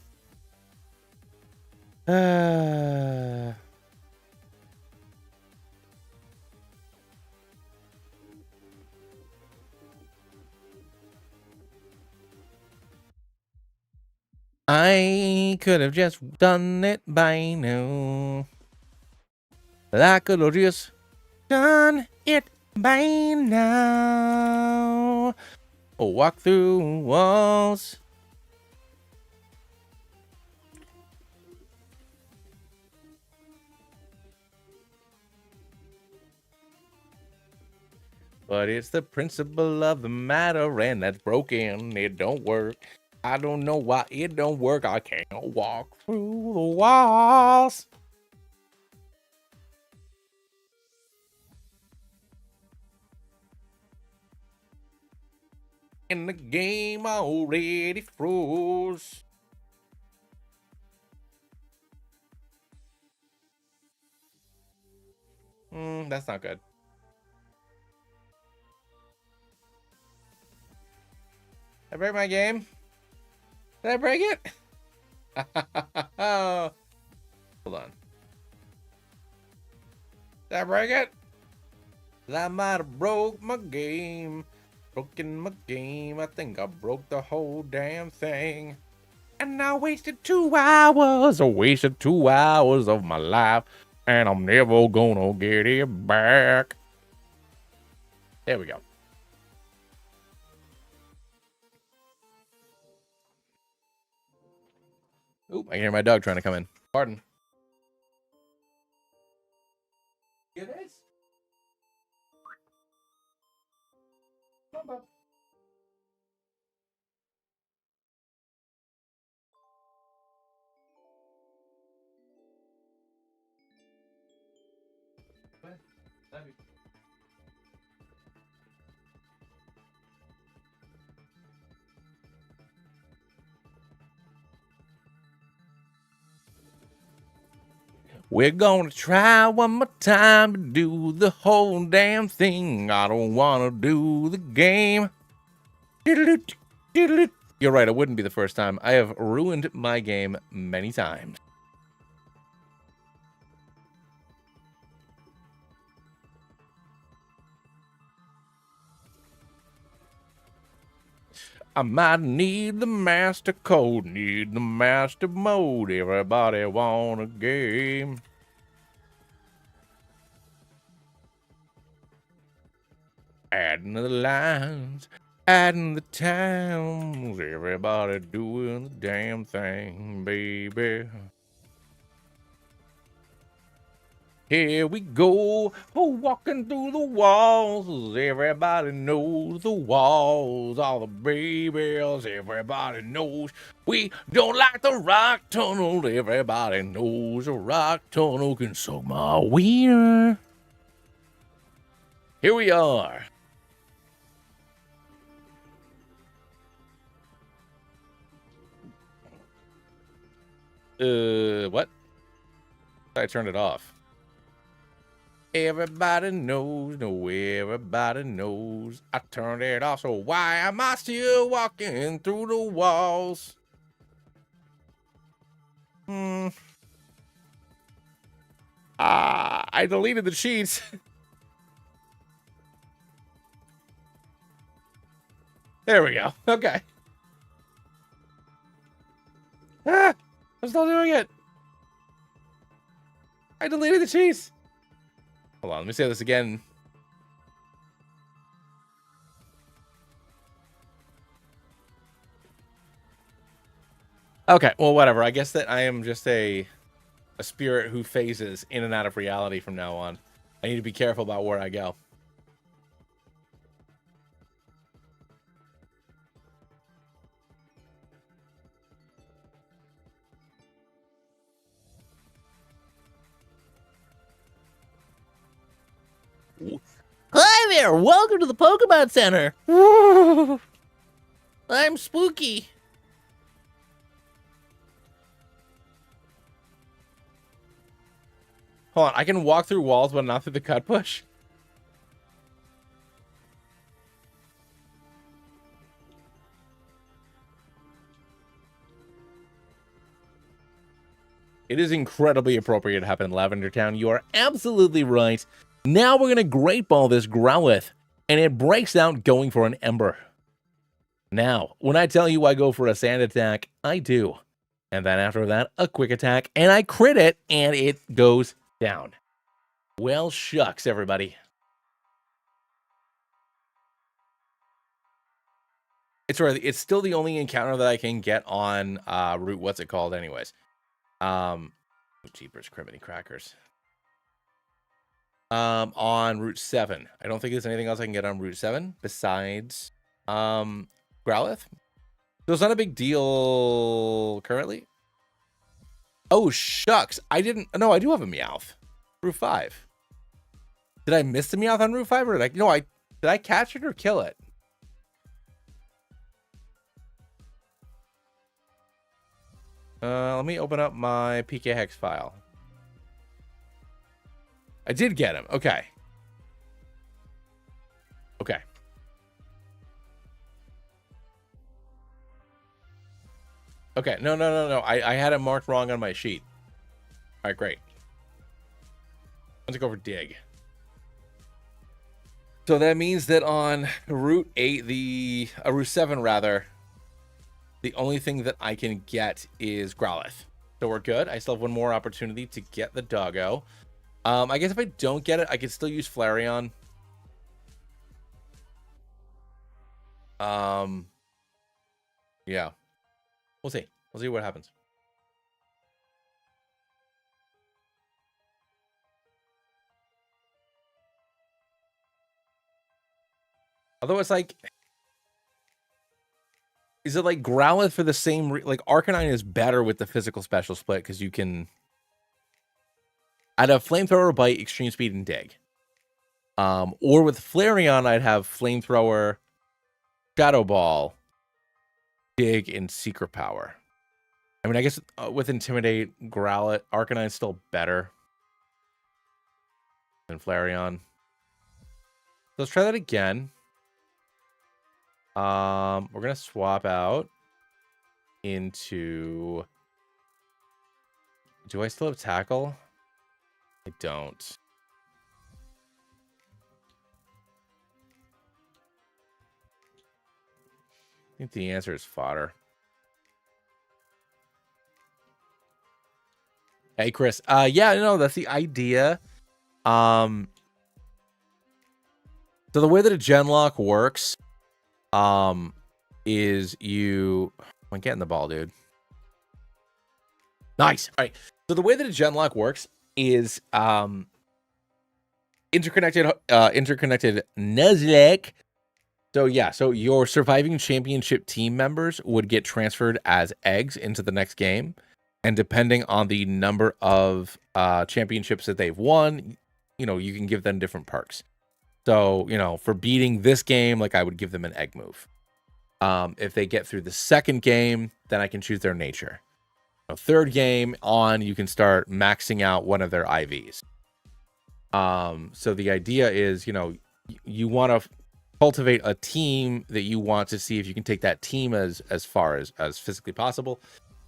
I could have just done it by now. I could have just done it by now. Oh, walk through walls. But it's the principle of the matter, and that's broken. It don't work. I don't know why it don't work. I can't walk through the walls. And the game already froze. That's not good. Did I break my game? Did I break it? Hold on. Did I break it? I might have broke my game. Broken my game. I think I broke the whole damn thing. And I wasted 2 hours. I wasted 2 hours of my life. And I'm never gonna get it back. There we go. Oop, I can hear my dog trying to come in. Pardon. It is. We're gonna try one more time to do the whole damn thing. I don't wanna do the game. You're right, it wouldn't be the first time. I have ruined my game many times. I might need the master code, need the master mode. Everybody want a game. Adding the lines, adding the towns. Everybody doing the damn thing, baby. Here we go, walking through the walls. Everybody knows the walls, all the babies. Everybody knows we don't like the rock tunnel. Everybody knows the rock tunnel can suck my wiener. Here we are. What? I turned it off. Everybody knows, no, everybody knows. I turned it off, so why am I still walking through the walls? I deleted the cheats. There we go. Okay. I'm still doing it. I deleted the cheats. Hold on, let me say this again. Okay, well, whatever. I guess that I am just a spirit who phases in and out of reality from now on. I need to be careful about where I go. Hi there! Welcome to the Pokemon Center! I'm Spooky. Hold on, I can walk through walls but not through the cut push? It is incredibly appropriate to happen in Lavender Town. You are absolutely right. Now we're going to Great Ball this Growlithe, and it breaks out going for an Ember. Now, when I tell you I go for a Sand Attack, I do. And then after that, a quick attack, and I crit it, and it goes down. Well, shucks, everybody. It's right. It's still the only encounter that I can get on Route. What's it called, anyways? Jeepers, criminy crackers. On Route 7. I don't think there's anything else I can get on Route 7 besides Growlithe. So it's not a big deal currently. Oh, shucks. I didn't. No, I do have a Meowth. Route 5. Did I miss the Meowth on Route 5? Or did I? No, did I catch it or kill it? Let me open up my PK Hex file. I did get him. Okay. Okay. Okay. No. I had it marked wrong on my sheet. All right, great. Let's go for dig. So that means that on Route 8, Route 7 rather, the only thing that I can get is Growlithe. So we're good. I still have one more opportunity to get the doggo. I guess if I don't get it, I can still use Flareon. Yeah. We'll see. We'll see what happens. Although it's like, is it like Growlithe for the same like Arcanine is better with the physical special split because you can I'd have Flamethrower, Bite, Extreme Speed, and Dig. Or with Flareon, I'd have Flamethrower, Shadow Ball, Dig, and Secret Power. I mean, I guess with Intimidate, Growlithe, Arcanine's still better than Flareon. Let's try that again. We're gonna swap out into. Do I still have Tackle? I don't. I think the answer is Fodder. Hey, Chris. Yeah, no, that's the idea. So the way that a Genlock works, is you. I'm getting the ball, dude. Nice. All right. So the way that a Genlock works is interconnected Nuzlocke. So yeah, so your surviving championship team members would get transferred as eggs into the next game, and depending on the number of championships that they've won, you know, you can give them different perks. So, you know, for beating this game, like I would give them an egg move. If they get through the second game, then I can choose their nature. Third game on, you can start maxing out one of their IVs. So the idea is, you know, you want to cultivate a team that you want to see if you can take that team as far as physically possible.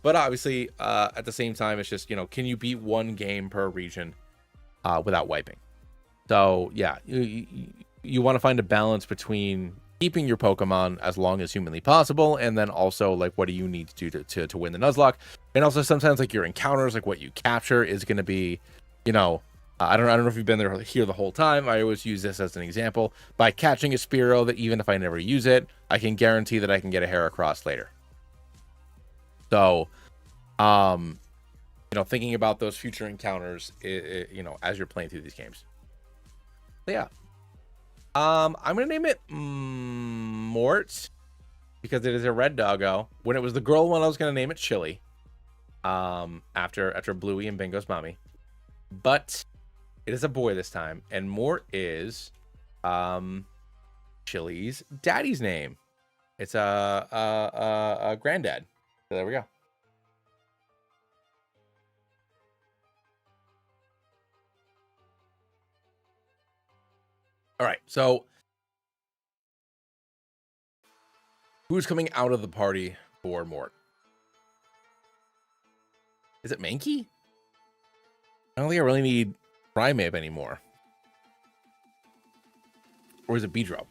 But obviously, at the same time, it's just, you know, can you beat one game per region without wiping? So yeah, you want to find a balance between keeping your Pokemon as long as humanly possible, and then also like what do you need to do to win the Nuzlocke, and also sometimes like your encounters, like what you capture is going to be, you know, I don't know if you've been here the whole time. I always use this as an example. By catching a Spearow, that even if I never use it, I can guarantee that I can get a Heracross later. So, you know, thinking about those future encounters, you know, as you're playing through these games. So, yeah. I'm gonna name it Mort because it is a red doggo. When it was the girl one, I was gonna name it Chili. After Bluey and Bingo's mommy, but it is a boy this time, and Mort is Chili's daddy's name. It's a granddad. So there we go. All right, so who's coming out of the party for Mort? Is it Mankey? I don't think I really need Primeape anymore. Or is it Beedrill?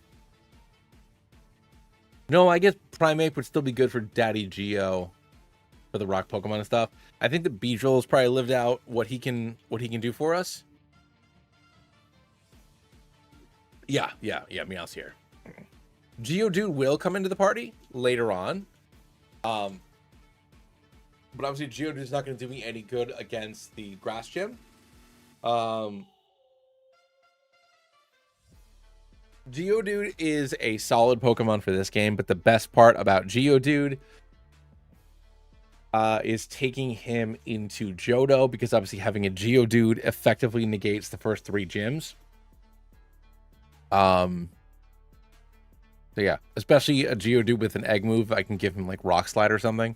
No, I guess Primeape would still be good for Daddy Geo. for the rock Pokemon and stuff. I think the Beedrill's probably lived out what he can do for us. Yeah, Meow's here. Geodude will come into the party later on. But obviously Geodude's not going to do me any good against the grass gym. Geodude is a solid Pokemon for this game, but the best part about Geodude is taking him into Johto, because obviously having a Geodude effectively negates the first 3 gyms. So yeah, especially a Geodude with an egg move, I can give him like Rock Slide or something.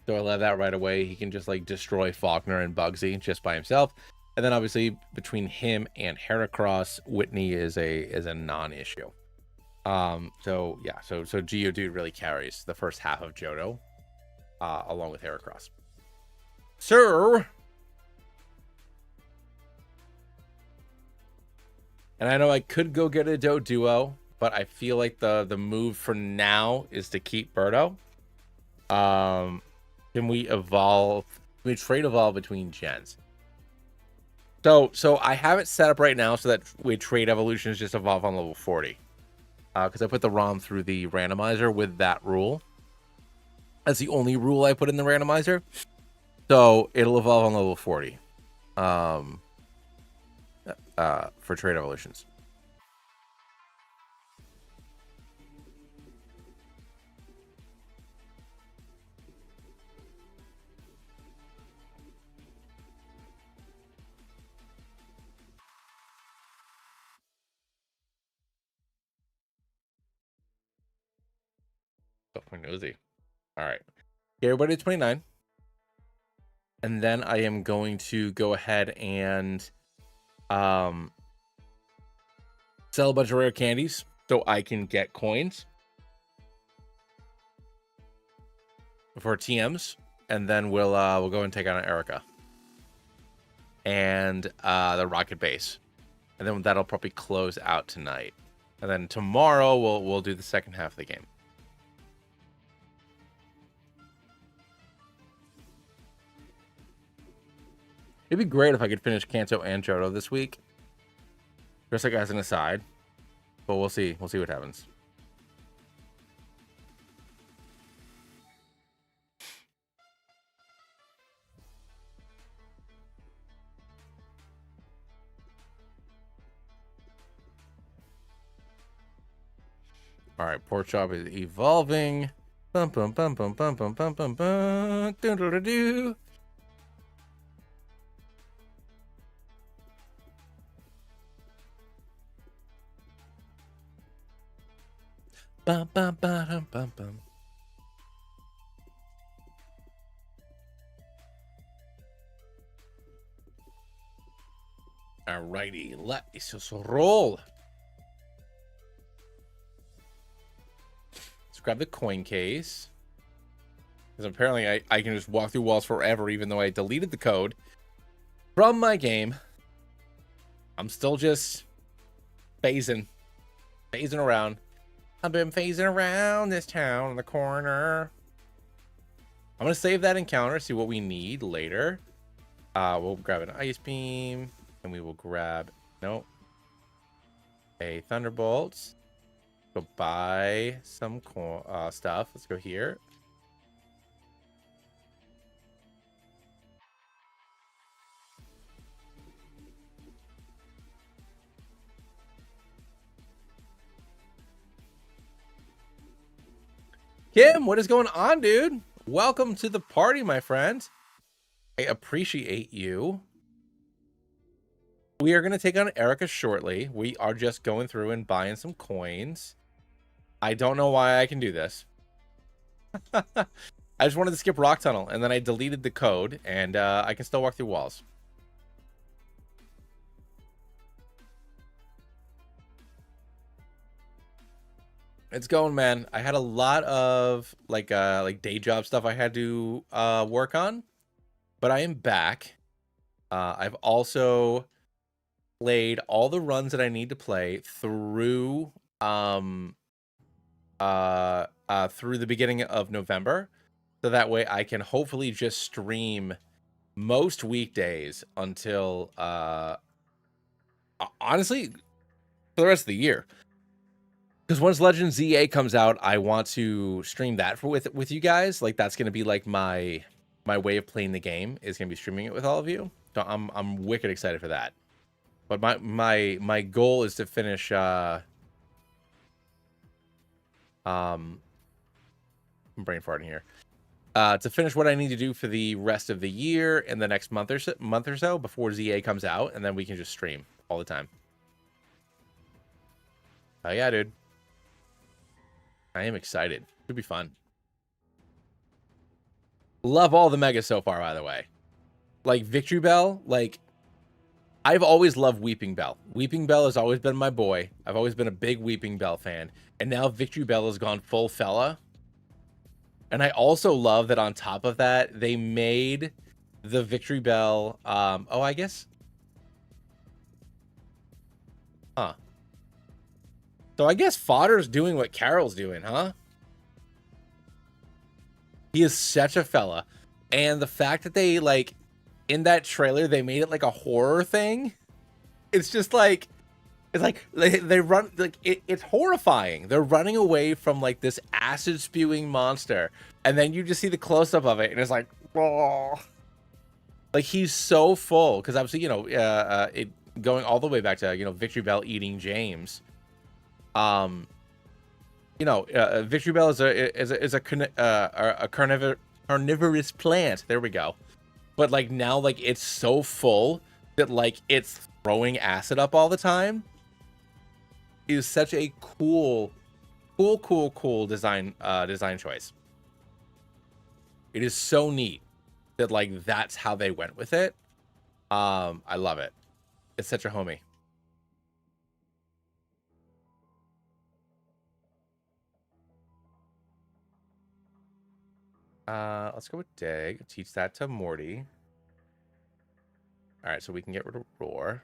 So I love that right away. He can just like destroy Faulkner and Bugsy just by himself. And then obviously between him and Heracross, Whitney is a non-issue. So yeah, so Geodude really carries the first half of Johto, along with Heracross. Sir. And I know I could go get a Doduo, but I feel like the move for now is to keep Birdo. Can we evolve? Can we trade evolve between gens? So I have it set up right now so that we trade evolutions just evolve on level 40. Because I put the ROM through the randomizer with that rule. That's the only rule I put in the randomizer. So it'll evolve on level 40. For trade evolutions. Oh, we're nosy. All right. Okay, everybody, 29. And then I am going to go ahead and sell a bunch of rare candies so I can get coins for TMs, and then we'll go and take on Erica and the Rocket Base, and then that'll probably close out tonight. And then tomorrow we'll do the second half of the game. It'd be great if I could finish Kanto and Johto this week, just like as an aside. But we'll see. We'll see what happens. All right, Pork Chop is evolving. Bum bum bum bum bum bum bum bum bum. Do do do do. Bum bum bum bum bum. Alrighty, let's just roll. Let's grab the coin case, because apparently I can just walk through walls forever, even though I deleted the code from my game. I'm still just phasing around. I've been phasing around this town in the corner. I'm gonna save that encounter, see what we need later. We'll grab an Ice Beam, and we will grab a Thunderbolt. Go buy some stuff. Let's go here. Kim, what is going on, dude? Welcome to the party, my friend. I appreciate you. We are going to take on Erica shortly. We are just going through and buying some coins. I don't know why I can do this. I just wanted to skip Rock Tunnel, and then I deleted the code, and I can still walk through walls. It's going, man. I had a lot of like day job stuff I had to work on, but I am back. I've also played all the runs that I need to play through through the beginning of November. so that way I can hopefully just stream most weekdays until honestly for the rest of the year. Because once Legend ZA comes out, I want to stream that with you guys. Like that's gonna be like my way of playing the game is gonna be streaming it with all of you. So I'm wicked excited for that. But my goal is to finish I'm brain farting here. To finish what I need to do for the rest of the year and the next month or so before ZA comes out, and then we can just stream all the time. Oh yeah, dude. I am excited. Should be fun. Love all the megas so far, by the way. Like Victory Bell, like I've always loved Weeping Bell. Weeping Bell has always been my boy. I've always been a big Weeping Bell fan. And now Victory Bell has gone full fella. And I also love that on top of that, they made the Victory Bell, oh, I guess. Huh. So I guess Fodder's doing what Carol's doing, huh? He is such a fella. And the fact that they, like, in that trailer, they made it like a horror thing. It's just like, it's like they run, like, it's horrifying. They're running away from, like, this acid-spewing monster. And then you just see the close-up of it, and it's like, oh. Like, he's so full. Because obviously, you know, it going all the way back to, you know, Victory Bell eating James. You know, Victory Bell is a carnivorous plant. There we go. But like now, like it's so full that like it's throwing acid up all the time. It is such a cool design choice. It is so neat that like that's how they went with it. I love it. It's such a homie. Let's go with Dig. Teach that to Morty. All right, so we can get rid of Roar.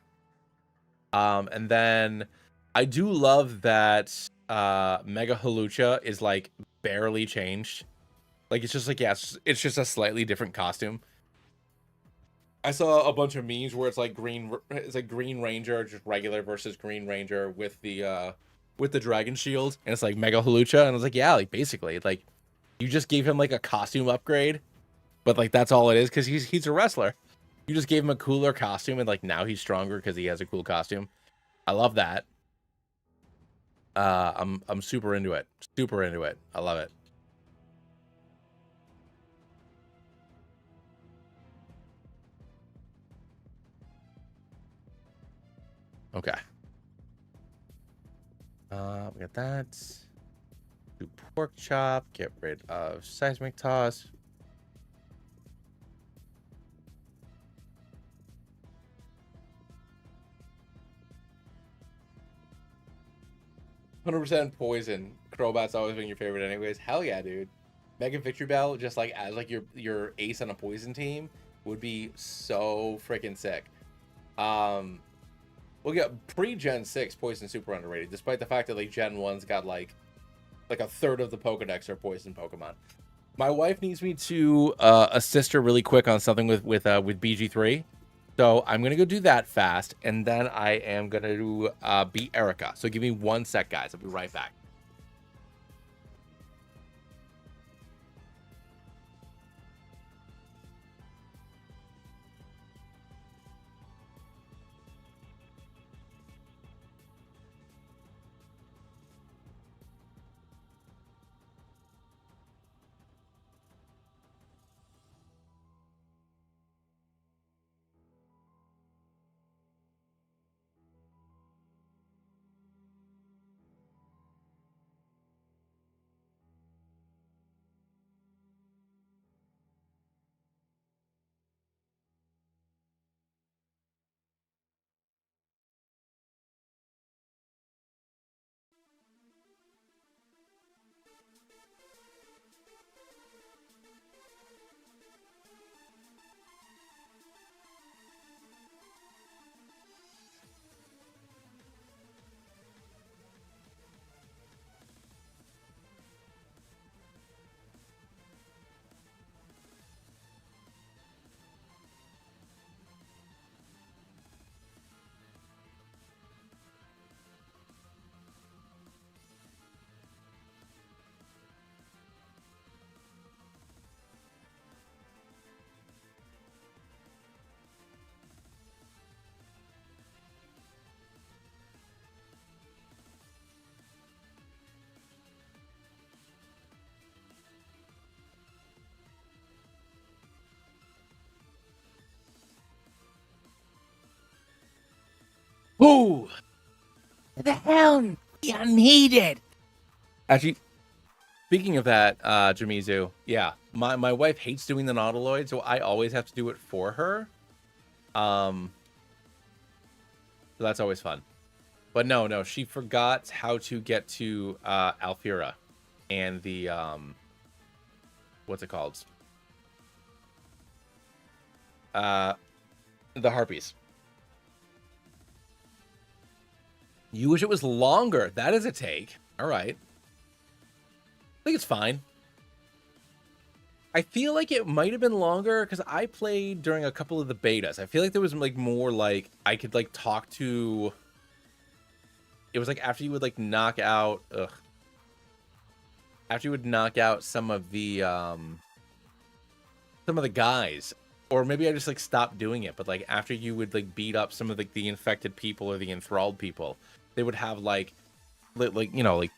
And then I do love that Mega Halucha is like barely changed. Like it's just like, yeah, it's just a slightly different costume. I saw a bunch of memes where it's like Green Ranger, just regular versus Green Ranger with the dragon shield, and it's like Mega Halucha, and I was like, yeah, like basically, like you just gave him like a costume upgrade, but like that's all it is because he's a wrestler. You just gave him a cooler costume, and like now he's stronger because he has a cool costume. I love that. I'm super into it. Super into it. I love it. Okay. We got that. Do pork chop. Get rid of seismic toss. "100% poison. Crobat's always been your favorite anyways." Hell yeah, dude. Mega Victory Bell, just like as like your ace on a poison team, would be so freaking sick. We'll get pre-Gen 6 poison super underrated, despite the fact that like Gen 1's got like a third of the Pokedex are poison Pokemon. My wife needs me to assist her really quick on something with BG3. So I'm going to go do that fast, and then I am going to beat Erica. So give me 1 sec, guys. I'll be right back. Who the hell you need it? Actually, speaking of that, Jamizu, yeah, my wife hates doing the Nautiloid, so I always have to do it for her. So that's always fun. But no, she forgot how to get to Alfira and the what's it called? The Harpies. You wish it was longer. That is a take. All right. I think it's fine. I feel like it might have been longer because I played during a couple of the betas. I feel like there was like more like I could like talk to. It was like after you would like knock out. After you would knock out some of the guys, or maybe I just like stopped doing it. But like after you would like beat up some of the infected people or the enthralled people, they would have like you know, like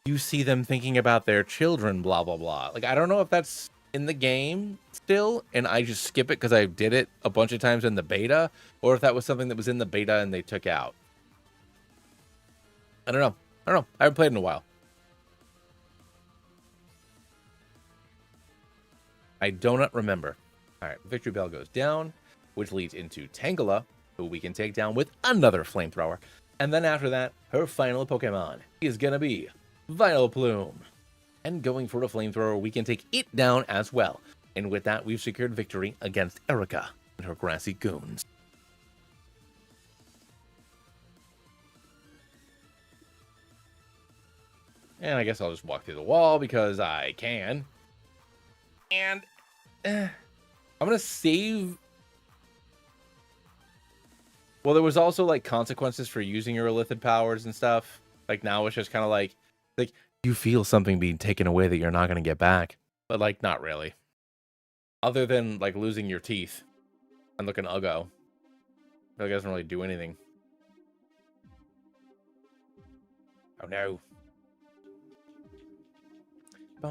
you see them thinking about their children, blah blah blah. Like I don't know if that's in the game still, and I just skip it because I did it a bunch of times in the beta, or if that was something that was in the beta and they took out. I don't know. I haven't played in a while. I do not remember. All right, Victory Bell goes down, which leads into Tangela, who we can take down with another flamethrower. And then after that, her final Pokemon is going to be Vileplume. And going for a flamethrower, we can take it down as well. And with that, we've secured victory against Erica and her grassy goons. And I guess I'll just walk through the wall because I can. And I'm going to save. Well, there was also like consequences for using your Illithid powers and stuff. Like now it's just kind of like you feel something being taken away that you're not going to get back. But like not really. Other than like losing your teeth and looking uggo. That doesn't really do anything. Oh no. I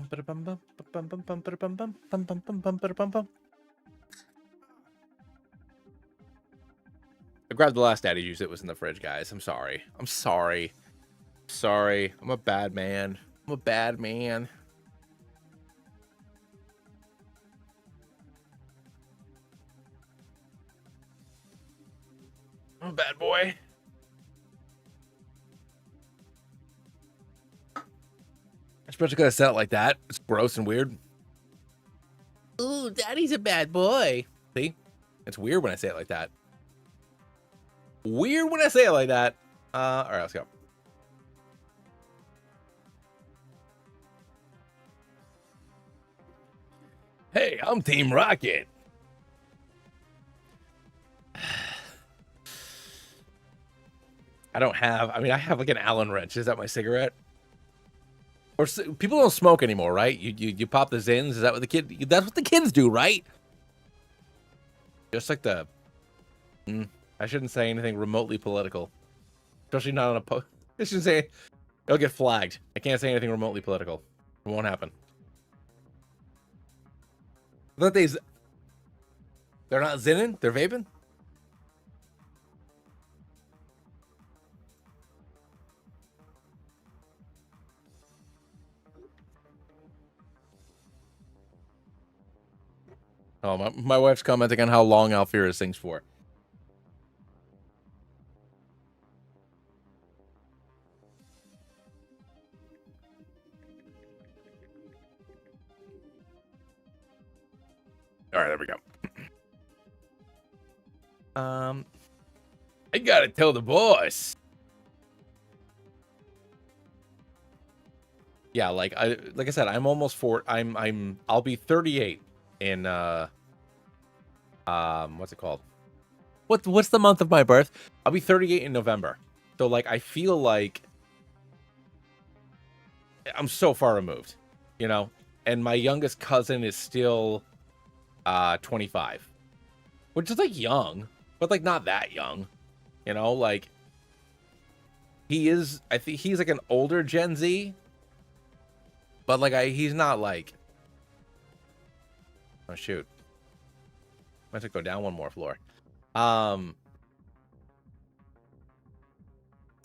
grabbed the last daddy juice that was in the fridge, guys. I'm sorry. Sorry. I'm a bad man. I'm a bad boy. Especially because I said it like that. It's gross and weird. Ooh, daddy's a bad boy. See? It's weird when I say it like that. All right, let's go. Hey, I'm Team Rocket. I have like an Allen wrench. Is that my cigarette? Or people don't smoke anymore, right? You pop the Zins. Is that what that's what the kids do, right? Just like the I shouldn't say anything remotely political. Especially not on a I shouldn't say it'll get flagged. I can't say anything remotely political. It won't happen. But they're not zinning, they're vaping. Oh, my wife's commenting on how long Alfira sings for. All right, there we go. I gotta tell the boss. Yeah, like I said, I'm almost I'll be 38 in what's it called? What's the month of my birth? I'll be 38 in November. So like I feel like I'm so far removed, you know? And my youngest cousin is still 25. Which is like young, but like not that young. You know, like I think he's like an older Gen Z. But like he's not like, oh shoot. I have to go down one more floor.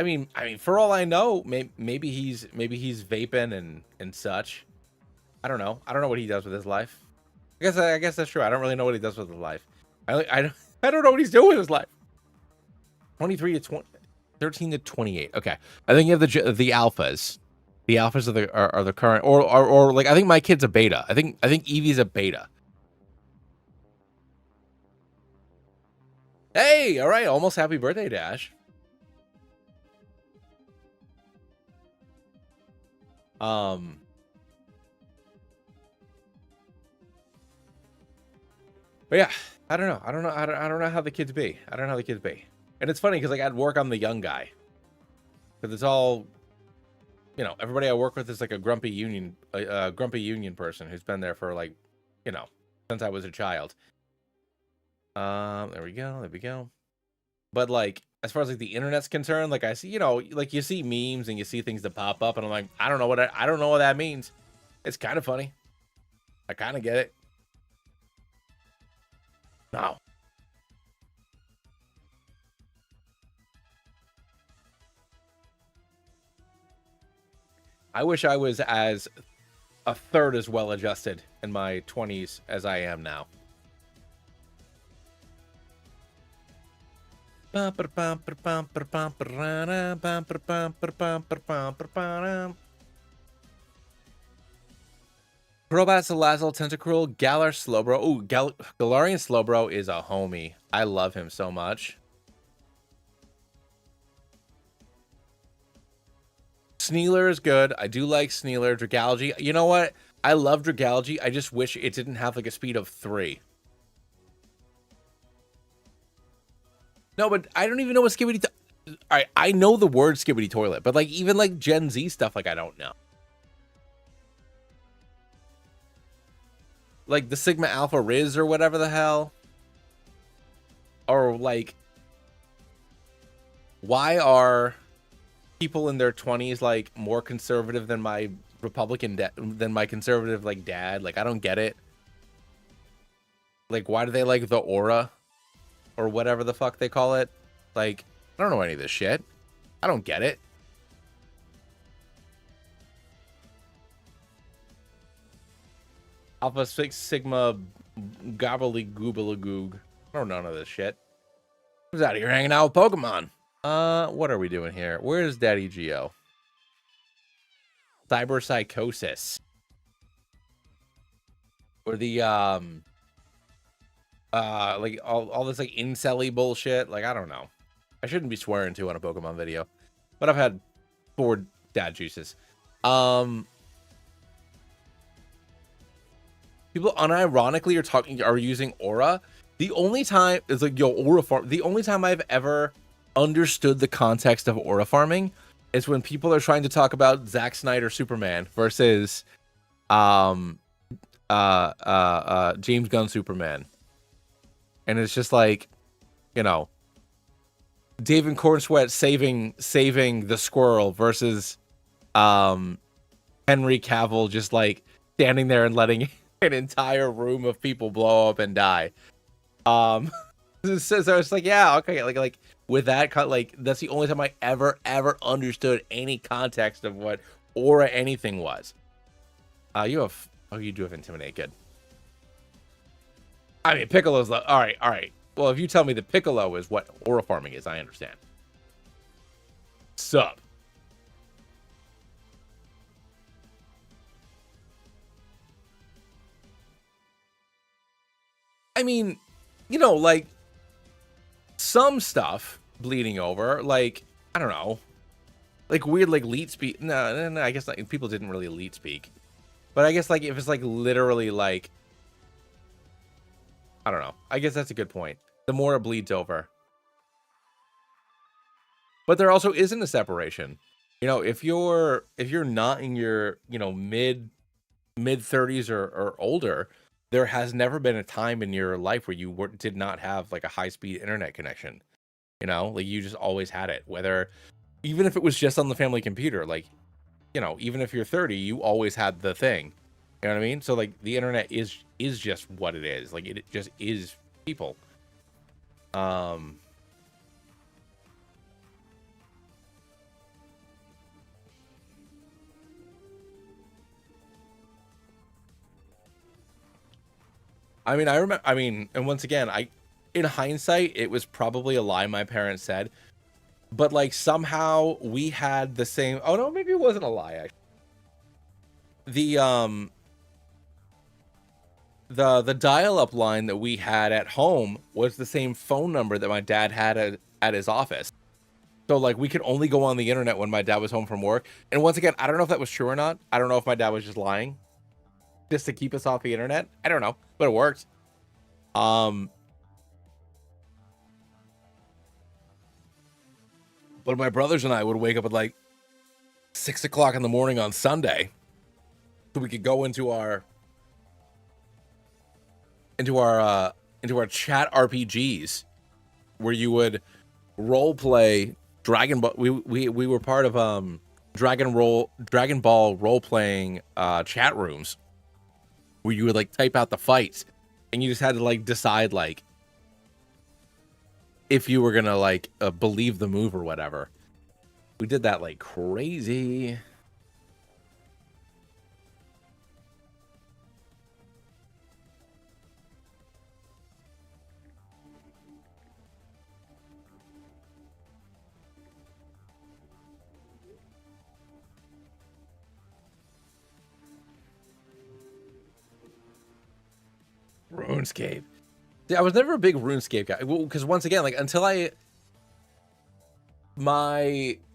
I mean, for all I know, maybe he's vaping and such. I don't know. I don't know what he does with his life. I guess that's true. I don't really know what he does with his life. I don't know what he's doing with his life. 23 to 20, 13 to 28. Okay, I think you have the alphas. The alphas are the current, or like I think my kid's a beta. I think Eevee's a beta. Hey, all right, almost happy birthday, Dash. But yeah, I don't know. I don't know how the kids be. I don't know how the kids be. And it's funny because like I'd work on the young guy. Because it's all, you know, everybody I work with is like a grumpy union person who's been there for like, you know, since I was a child. There we go. But like, as far as like the internet's concerned, like I see, you know, like you see memes and you see things that pop up, and I'm like, I don't know what that means. It's kind of funny. I kind of get it. No. I wish I was as a third as well adjusted in my 20s as I am now. Crobat, Salazzle, Tentacruel, Galar, Slowbro. Oh, Galarian Slowbro is a homie. I love him so much. Snealer is good. I do like Snealer. Dragalge. You know what? I love Dragalge. I just wish it didn't have like a speed of 3. No, but I don't even know what Skibbity... Alright, I know the word Skibbity Toilet, but like even like Gen Z stuff, like I don't know. Like the Sigma Alpha Riz or whatever the hell. Or like... Why are people in their 20s like more conservative than my conservative like dad? Like I don't get it. Like why do they like the aura or whatever the fuck they call it? Like I don't know any of this shit. I don't get it. Alpha 6 Sigma Gobbly Goobalagoog. I don't know none of this shit. Who's out here hanging out with Pokemon? What are we doing here? Where's Daddy Geo? Cyber Psychosis. Or the like all this like incel-y bullshit. Like I don't know. I shouldn't be swearing to on a Pokemon video, but I've had 4 dad juices. People unironically are using aura. The only time is like aura farm. The only time I've ever understood the context of aura farming is when people are trying to talk about Zack Snyder Superman versus James Gunn Superman. And it's just like, you know, David Cornsweat saving the squirrel versus Henry Cavill just like standing there and letting an entire room of people blow up and die. So it's like, yeah, okay, like with that, like that's the only time I ever understood any context of what aura anything was. You do have Intimidate, good. I mean, Piccolo's all right. Well, if you tell me the Piccolo is what aura farming is, I understand. Sup? I mean, you know, like some stuff bleeding over, like I don't know, like weird, like leet speak. No, I guess like people didn't really leet speak, but I guess like if it's like literally like, I don't know. I guess that's a good point. The more it bleeds over, but there also isn't a separation. You know, if you're not in your, you know, mid 30s or older, there has never been a time in your life where you did not have like a high-speed internet connection. You know, like you just always had it, whether even if it was just on the family computer, like, you know, even if you're 30, you always had the thing. You know what I mean? So like the internet is just what it is. Like it just is people. I mean, I remember. I mean, and once again, in hindsight, it was probably a lie my parents said, but like somehow we had the same. Oh no, maybe it wasn't a lie. Actually. The the dial-up line that we had at home was the same phone number that my dad had at his office. So like we could only go on the internet when my dad was home from work. And once again, I don't know if that was true or not. I don't know if my dad was just lying just to keep us off the internet. I don't know, but it worked. But my brothers and I would wake up at like 6 o'clock in the morning on Sunday, so we could go into our chat RPGs, where you would role play Dragon Ball. We were part of Dragon Ball role playing chat rooms, where you would like type out the fights, and you just had to like decide like if you were gonna like believe the move or whatever. We did that like crazy. RuneScape. Yeah, I was never a big RuneScape guy. Well, because once again, like until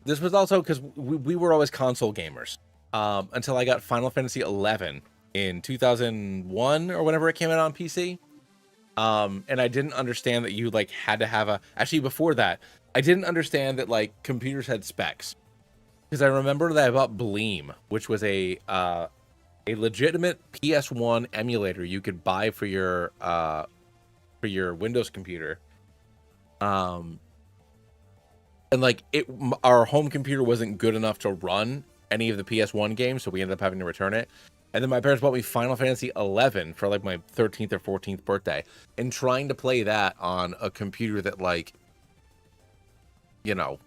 this was also because we were always console gamers. Until I got Final Fantasy 11 in 2001 or whenever it came out on PC. And I didn't understand that you like had to have actually before that, I didn't understand that like computers had specs. Because I remember that I bought Bleem, which was a legitimate PS1 emulator you could buy for your Windows computer. And like our home computer wasn't good enough to run any of the PS1 games, so we ended up having to return it. And then my parents bought me Final Fantasy 11 for like my 13th or 14th birthday, and trying to play that on a computer that like, you know,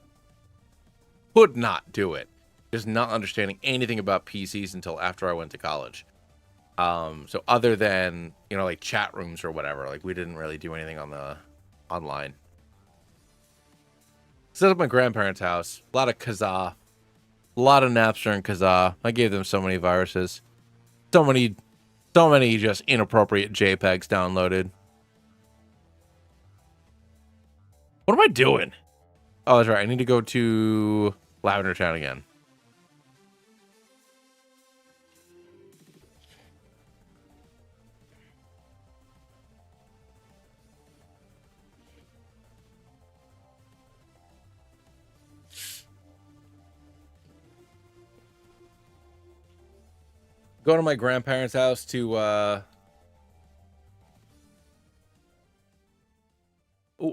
could not do it. Just not understanding anything about PCs until after I went to college. So other than, you know, like chat rooms or whatever, like we didn't really do anything on the online. Set up my grandparents' house. A lot of Kazaa. A lot of Napster and Kazaa. I gave them so many viruses. So many just inappropriate JPEGs downloaded. What am I doing? Oh, that's right. I need to go to Lavender Town again. Go to my grandparents' house to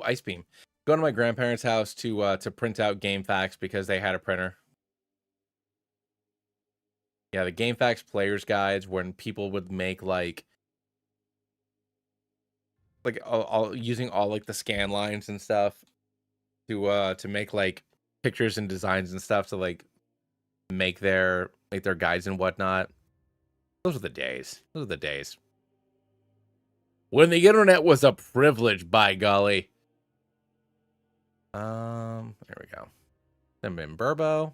Ice Beam. Go to my grandparents' house to print out game facts because they had a printer. Yeah, the game facts players guides when people would make like all using all like the scan lines and stuff to make like pictures and designs and stuff to like make their guides and whatnot. Those are the days. Those are the days. When the internet was a privilege, by golly. There we go. I'm in Burbo.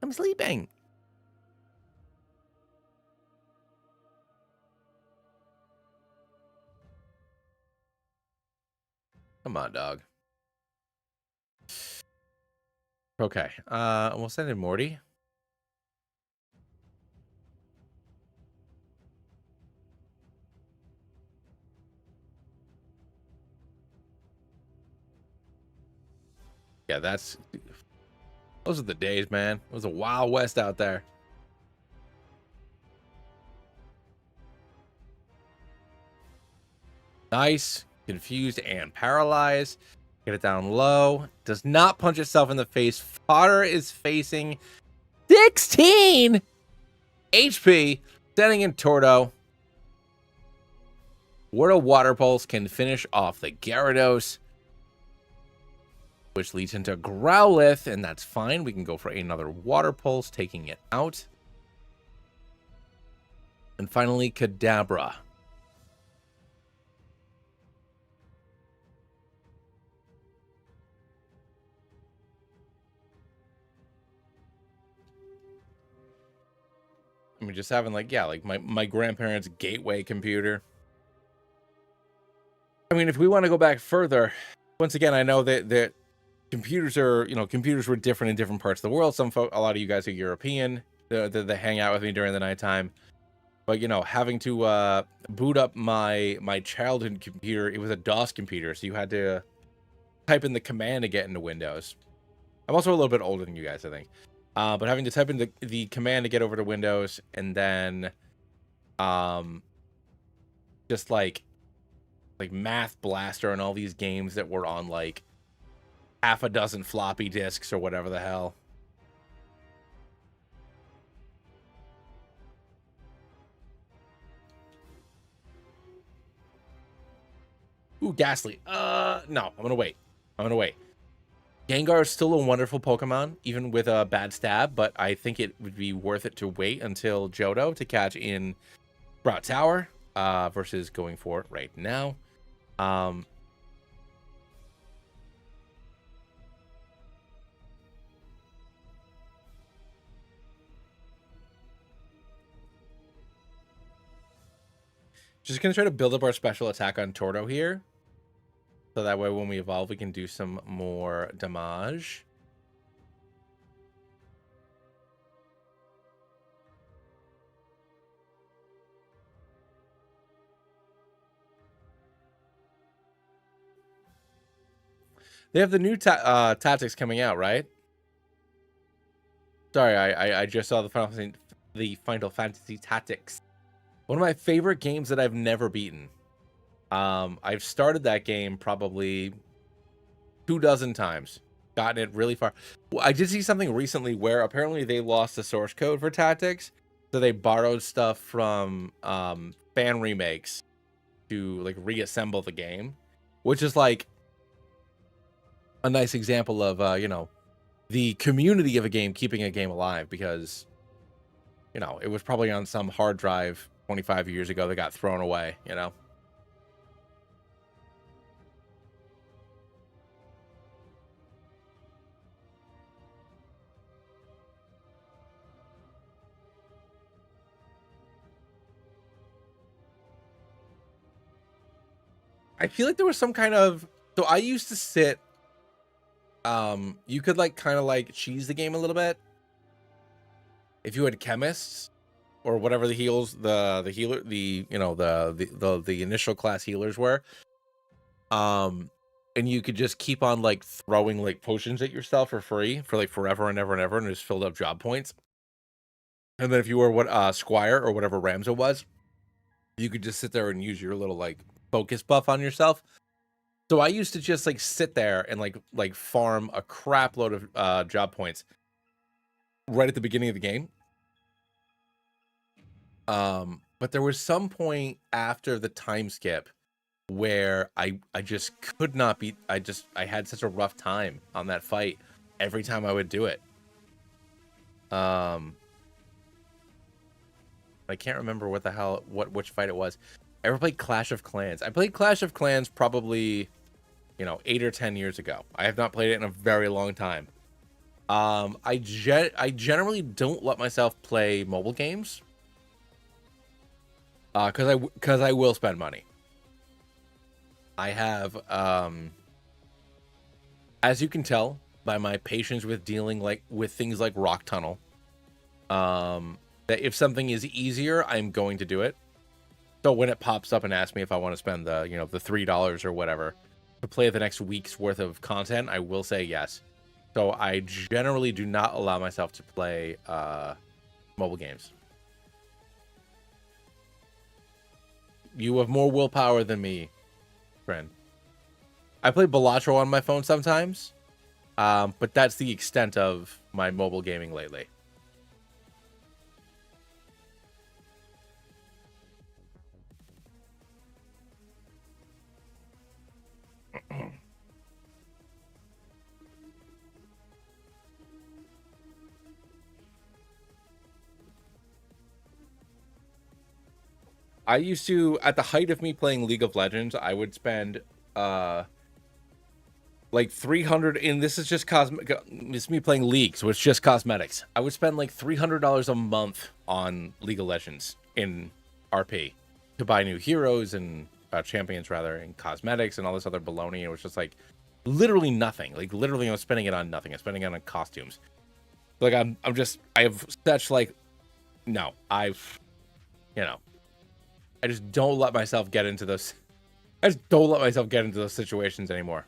I'm sleeping. Come on, dog. Okay. We'll send in Morty. Yeah, those are the days, man. It was a wild west out there. Nice, confused, and paralyzed. Get it down low. Does not punch itself in the face. Fodder is facing 16 HP. Sending in Tordo. Wardo Water Pulse can finish off the Gyarados, which leads into Growlithe, and that's fine. We can go for another Water Pulse, taking it out. And finally, Kadabra. I mean, just having like, yeah, like my grandparents' gateway computer. I mean, if we want to go back further, once again, I know that computers are, computers were different in different parts of the world. A lot of you guys are European. They hang out with me during the nighttime. But having to boot up my childhood computer, it was a DOS computer, so you had to type in the command to get into Windows. I'm also a little bit older than you guys, I think. But having to type in the command to get over to Windows, and then just like Math Blaster and all these games that were on like half a dozen floppy disks or whatever the hell. Ooh, Ghastly. No, I'm gonna wait. Gengar is still a wonderful Pokemon, even with a bad stab, but I think it would be worth it to wait until Johto to catch in Sprout Tower, versus going for it right now. Just gonna try to build up our special attack on Torto here, so that way when we evolve, we can do some more damage. They have the new tactics coming out, right? Sorry, I just saw the Final Fantasy Tactics. One of my favorite games that I've never beaten. I've started that game probably 24 times. Gotten it really far. Well, I did see something recently where apparently they lost the source code for Tactics, so they borrowed stuff from fan remakes to like reassemble the game, which is like a nice example of the community of a game keeping a game alive, because it was probably on some hard drive 25 years ago that got thrown away. I feel like there was some kind of, so I used to sit, you could like kind of like cheese the game a little bit if you had chemists or whatever the initial class healers were, and you could just keep on like throwing like potions at yourself for free for like forever and ever and ever, and just filled up job points. And then if you were Squire or whatever Ramza was, you could just sit there and use your little like focus buff on yourself. So I used to just like sit there and like farm a crap load of job points right at the beginning of the game. But there was some point after the time skip where I just could not beat. I had such a rough time on that fight every time I would do it. I can't remember which fight it was. Ever played Clash of Clans? I played Clash of Clans probably 8 or 10 years ago. I have not played it in a very long time. I generally don't let myself play mobile games, because I will spend money. I have, as you can tell by my patience with dealing with things like Rock Tunnel, that if something is easier, I'm going to do it. So when it pops up and asks me if I want to spend the the $3 or whatever to play the next week's worth of content, I will say yes. So I generally do not allow myself to play mobile games. You have more willpower than me, friend. I play Balatro on my phone sometimes, but that's the extent of my mobile gaming lately. I used to, at the height of me playing League of Legends, I would spend like 300, and this is just cosmetic. It's me playing League, so it's just cosmetics. I would spend like $300 a month on League of Legends in RP to buy new heroes and champions rather, and cosmetics and all this other baloney. It was just like literally nothing. Like literally, I'm spending it on nothing. I'm spending it on costumes. Like I have such like, no, I just don't let myself get into those. I just don't let myself get into those situations anymore.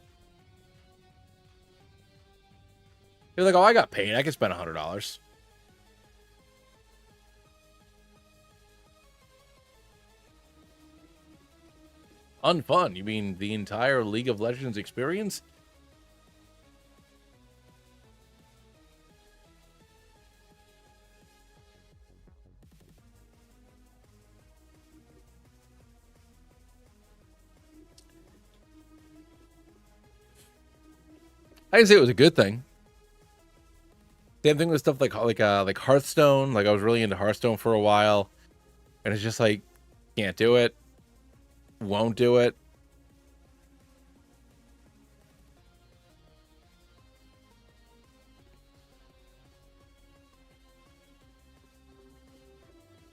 You're like, oh, I got paid. I can spend $100. Unfun? You mean the entire League of Legends experience? I didn't say it was a good thing. Same thing with stuff like Hearthstone. Like I was really into Hearthstone for a while, and it's just like can't do it, won't do it.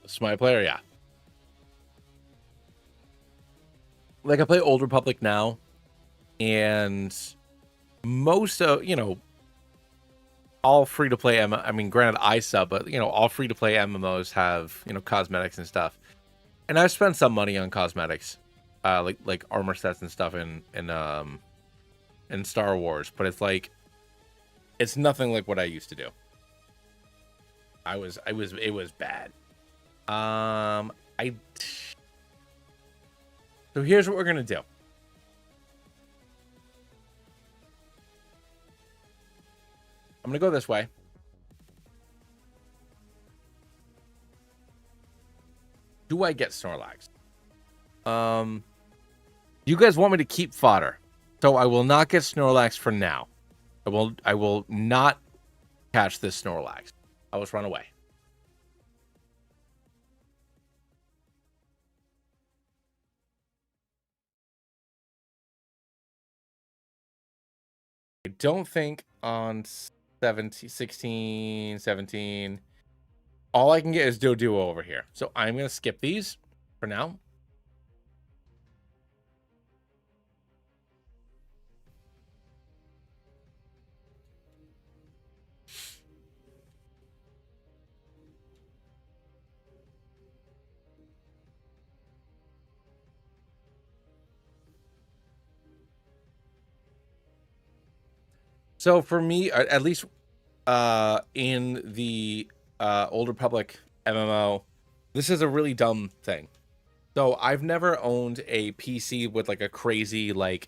Smite player, yeah. Like I play Old Republic now, and most of all free to play I mean, granted I sub, but all free to play MMOs have cosmetics and stuff. And I've spent some money on cosmetics, like armor sets and stuff in Star Wars, but it's nothing like what I used to do. It was bad. So here's what we're gonna do. I'm gonna go this way. Do I get Snorlax? You guys want me to keep fodder, so I will not get Snorlax for now. I will not catch this Snorlax. I'll just run away. I don't think on 17, 16, 17, all I can get is Doduo over here. So I'm going to skip these for now. So for me, at least in the Old Republic MMO, this is a really dumb thing. So I've never owned a PC with like a crazy like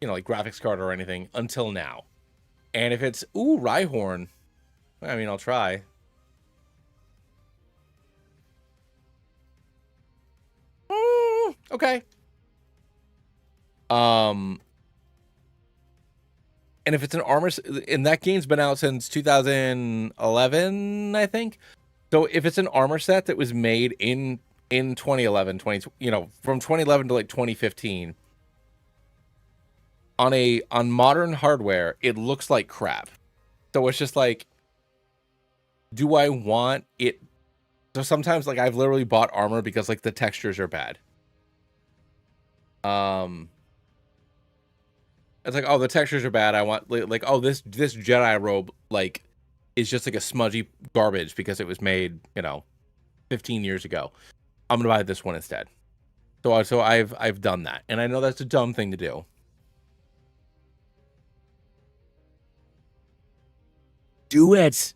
graphics card or anything until now. And if it's Rhyhorn, I mean, I'll try. Okay. And if it's an armor, and that game's been out since 2011, I think. So if it's an armor set that was made in 2011, from 2011 to like 2015, on modern hardware, it looks like crap. So it's just like, do I want it? So sometimes like I've literally bought armor because like the textures are bad. It's like, oh, the textures are bad. I want like, oh, this Jedi robe like is just like a smudgy garbage because it was made 15 years ago. I'm gonna buy this one instead. So I've done that, and I know that's a dumb thing to do. Do it.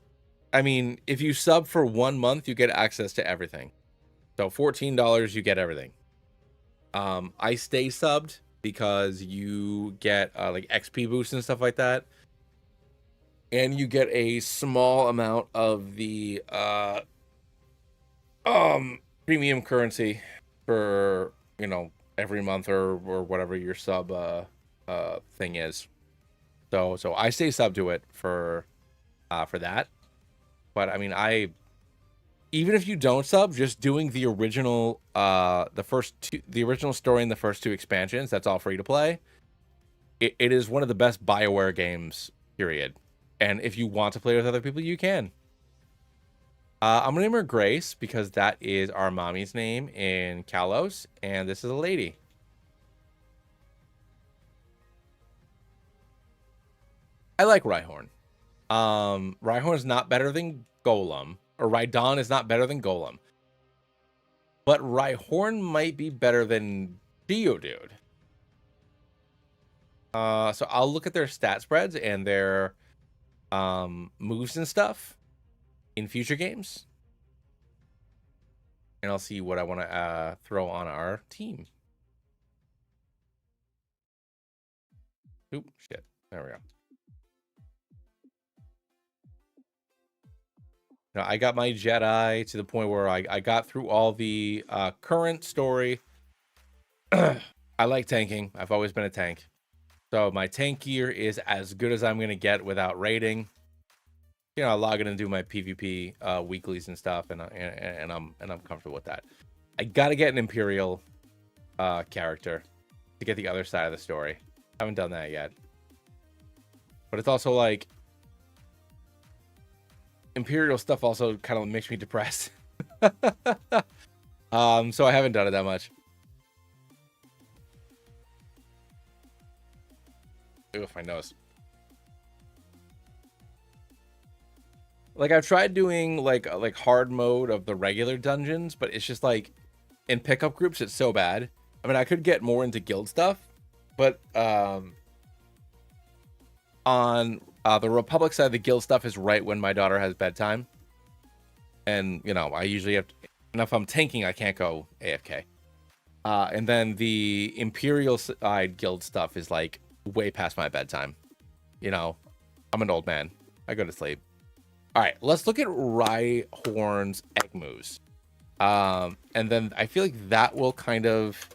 I mean, if you sub for 1 month, you get access to everything. So $14, you get everything. I stay subbed because you get like XP boosts and stuff like that, and you get a small amount of the premium currency for every month or whatever your sub thing is. So I stay sub to it for that. But I mean, even if you don't sub, just doing the original the original story in the first 2 expansions, that's all free to play. it is one of the best BioWare games, period. And if you want to play with other people, you can. I'm gonna name her Grace because that is our mommy's name in Kalos, and this is a lady. I like Rhyhorn. Rhyhorn is not better than Golem, or Rhydon is not better than Golem, but Rhyhorn might be better than Geodude. So I'll look at their stat spreads and their moves and stuff in future games, and I'll see what I want to throw on our team. Oop, shit. There we go. Now, I got my Jedi to the point where I got through all the current story. I like tanking. I've always been a tank. So my tank gear is as good as I'm going to get without raiding. You know, I log in and do my PvP weeklies and stuff, and I'm comfortable with that. I got to get an Imperial character to get the other side of the story. Haven't done that yet. But it's also like Imperial stuff also kind of makes me depressed. So I haven't done it that much. Oof, my nose. Like I've tried doing like hard mode of the regular dungeons, but it's just like in pickup groups it's so bad. I mean, I could get more into guild stuff, but on the Republic side, the guild stuff is right when my daughter has bedtime, and you know I usually have to, and if I'm tanking, I can't go AFK. And then the Imperial side guild stuff is like way past my bedtime. You know, I'm an old man. I go to sleep. All right, let's look at Rhyhorn's egg moves. And then I feel like that will kind of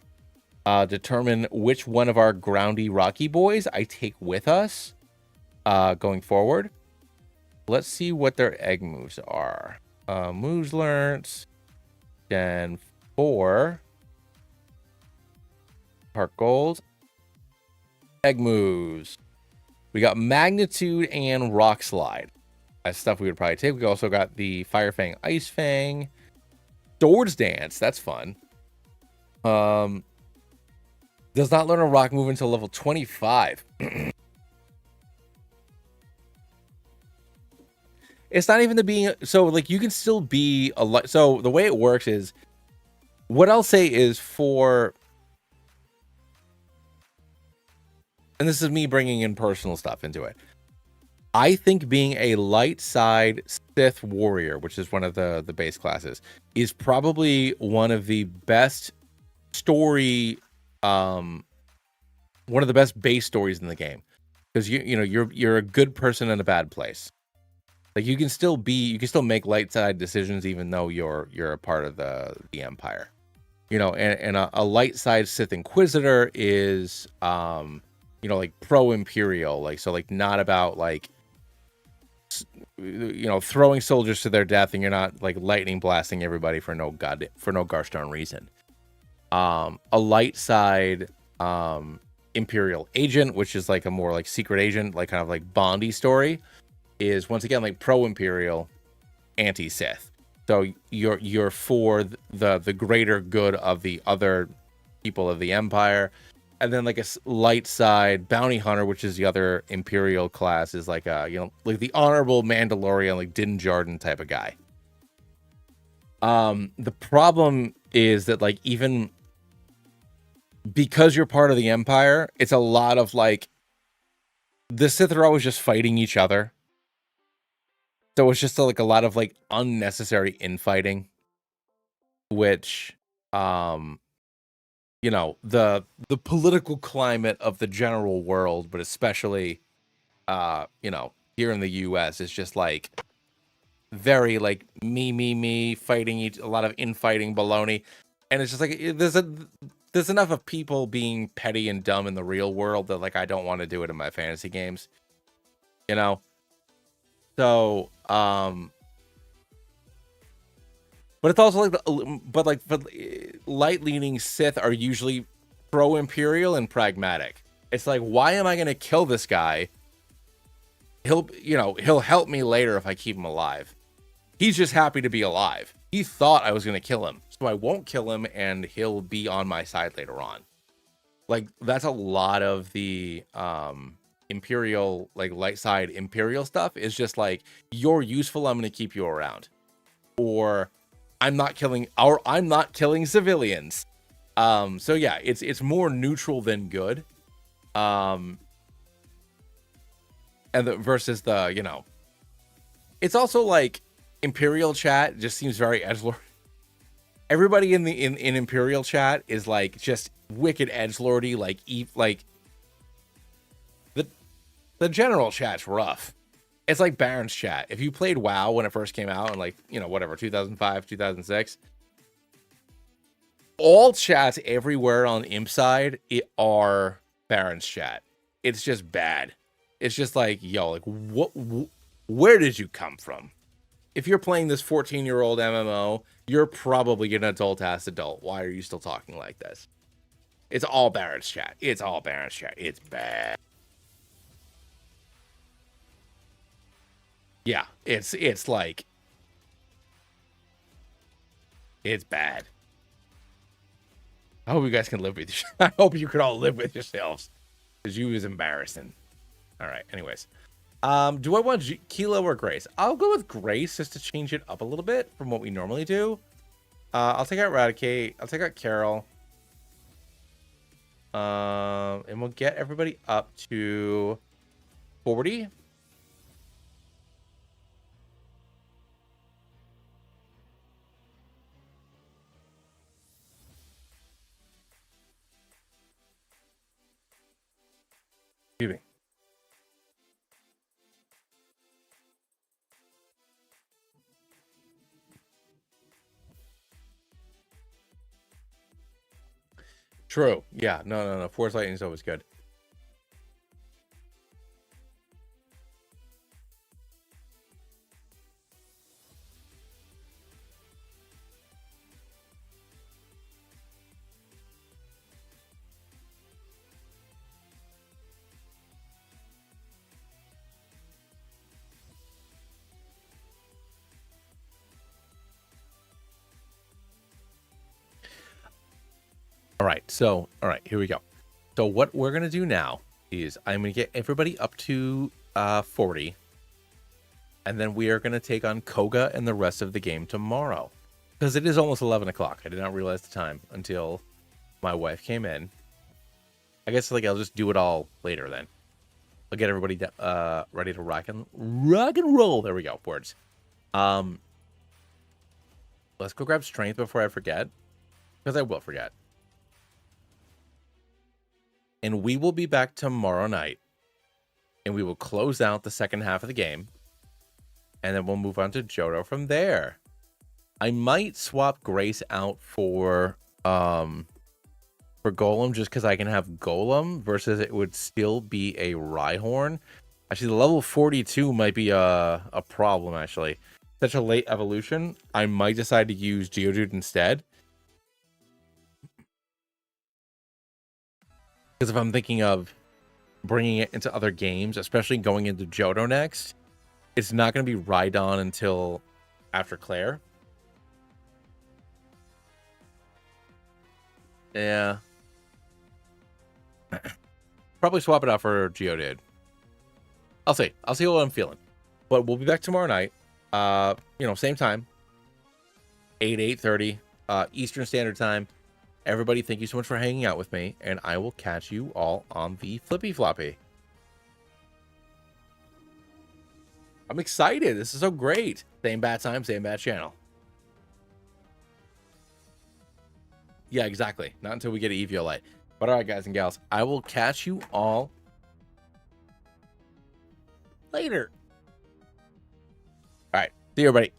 determine which one of our groundy rocky boys I take with us going forward. Let's see what their egg moves are. Moves learned. Gen 4. Heart Gold. Egg moves. We got Magnitude and Rock Slide. That's stuff we would probably take. We also got the Fire Fang, Ice Fang. Swords Dance. That's fun. Does not learn a rock move until level 25. It's not even the being... So, like, you can still be... So, the way it works is... What I'll say is for... And this is me bringing in personal stuff into it. I think being a light side Sith warrior, which is one of the base classes, is probably one of the best story, one of the best base stories in the game, because you're a good person in a bad place. Like you can still make light side decisions even though you're a part of the Empire. You know, and a light side Sith Inquisitor is like pro Imperial, like so like not about like throwing soldiers to their death, and you're not like lightning blasting everybody for no gosh darn reason. A light side Imperial agent, which is like a more like secret agent, like kind of like Bondy story, is once again like pro Imperial, anti Sith. So you're for the greater good of the other people of the Empire. And then like a light side bounty hunter, which is the other Imperial class, is like like the honorable Mandalorian, like Din Djarin type of guy. The problem is that like even because you're part of the Empire, it's a lot of like the Sith are always just fighting each other. So it's just like a lot of like unnecessary infighting, which the political climate of the general world, but especially here in the US, is just like very like me fighting a lot of infighting baloney. And it's just like there's enough of people being petty and dumb in the real world that like I don't want to do it in my fantasy games. So but it's also like light leaning Sith are usually pro Imperial and pragmatic. It's like, why am I going to kill this guy? He'll help me later if I keep him alive. He's just happy to be alive. He thought I was going to kill him, so I won't kill him, and he'll be on my side later on. Like, that's a lot of the Imperial, like, light side Imperial stuff is just like, you're useful, I'm going to keep you around. Or I'm not killing civilians. So yeah, it's more neutral than good. And versus the, it's also like Imperial chat just seems very edgelord. Everybody in Imperial chat is like just wicked edgelordy, like the general chat's rough. It's like Baron's chat. If you played WoW when it first came out in like, whatever, 2005, 2006, all chats everywhere on Imp side are Baron's chat. It's just bad. It's just like, yo, like where did you come from? If you're playing this 14-year-old MMO, you're probably an adult-ass adult. Why are you still talking like this? It's all Baron's chat. It's all Baron's chat. It's bad. Yeah, it's like, it's bad. I hope you guys can live with I hope you could all live with yourselves, because you was embarrassing. All right, anyways. Do I want Kilo or Grace? I'll go with Grace just to change it up a little bit from what we normally do. I'll take out Eradicate. I'll take out Carol. And we'll get everybody up to 40. Excuse me. True. Yeah. No. Force Lightning is always good. All right, here we go. So what we're going to do now is I'm going to get everybody up to 40. And then we are going to take on Koga and the rest of the game tomorrow. Because it is almost 11 o'clock. I did not realize the time until my wife came in. I guess like I'll just do it all later then. I'll get everybody ready to rock and roll. There we go. Words. Let's go grab strength before I forget. Because I will forget. And we will be back tomorrow night. And we will close out the second half of the game. And then we'll move on to Johto from there. I might swap Grace out for Golem just because I can have Golem versus it would still be a Rhyhorn. Actually, the level 42 might be a problem, actually. Such a late evolution, I might decide to use Geodude instead. Because if I'm thinking of bringing it into other games, especially going into Johto next, it's not going to be Rhydon until after Claire. Yeah. Probably swap it out for Geodude. I'll see. I'll see what I'm feeling. But we'll be back tomorrow night. Same time. 8:30 Eastern Standard Time. Everybody, thank you so much for hanging out with me, and I will catch you all on the Flippy Floppy. I'm excited. This is so great. Same bat time, same bat channel. Yeah, exactly. Not until we get an Eviolite. But all right, guys and gals, I will catch you all later. All right. See you, everybody.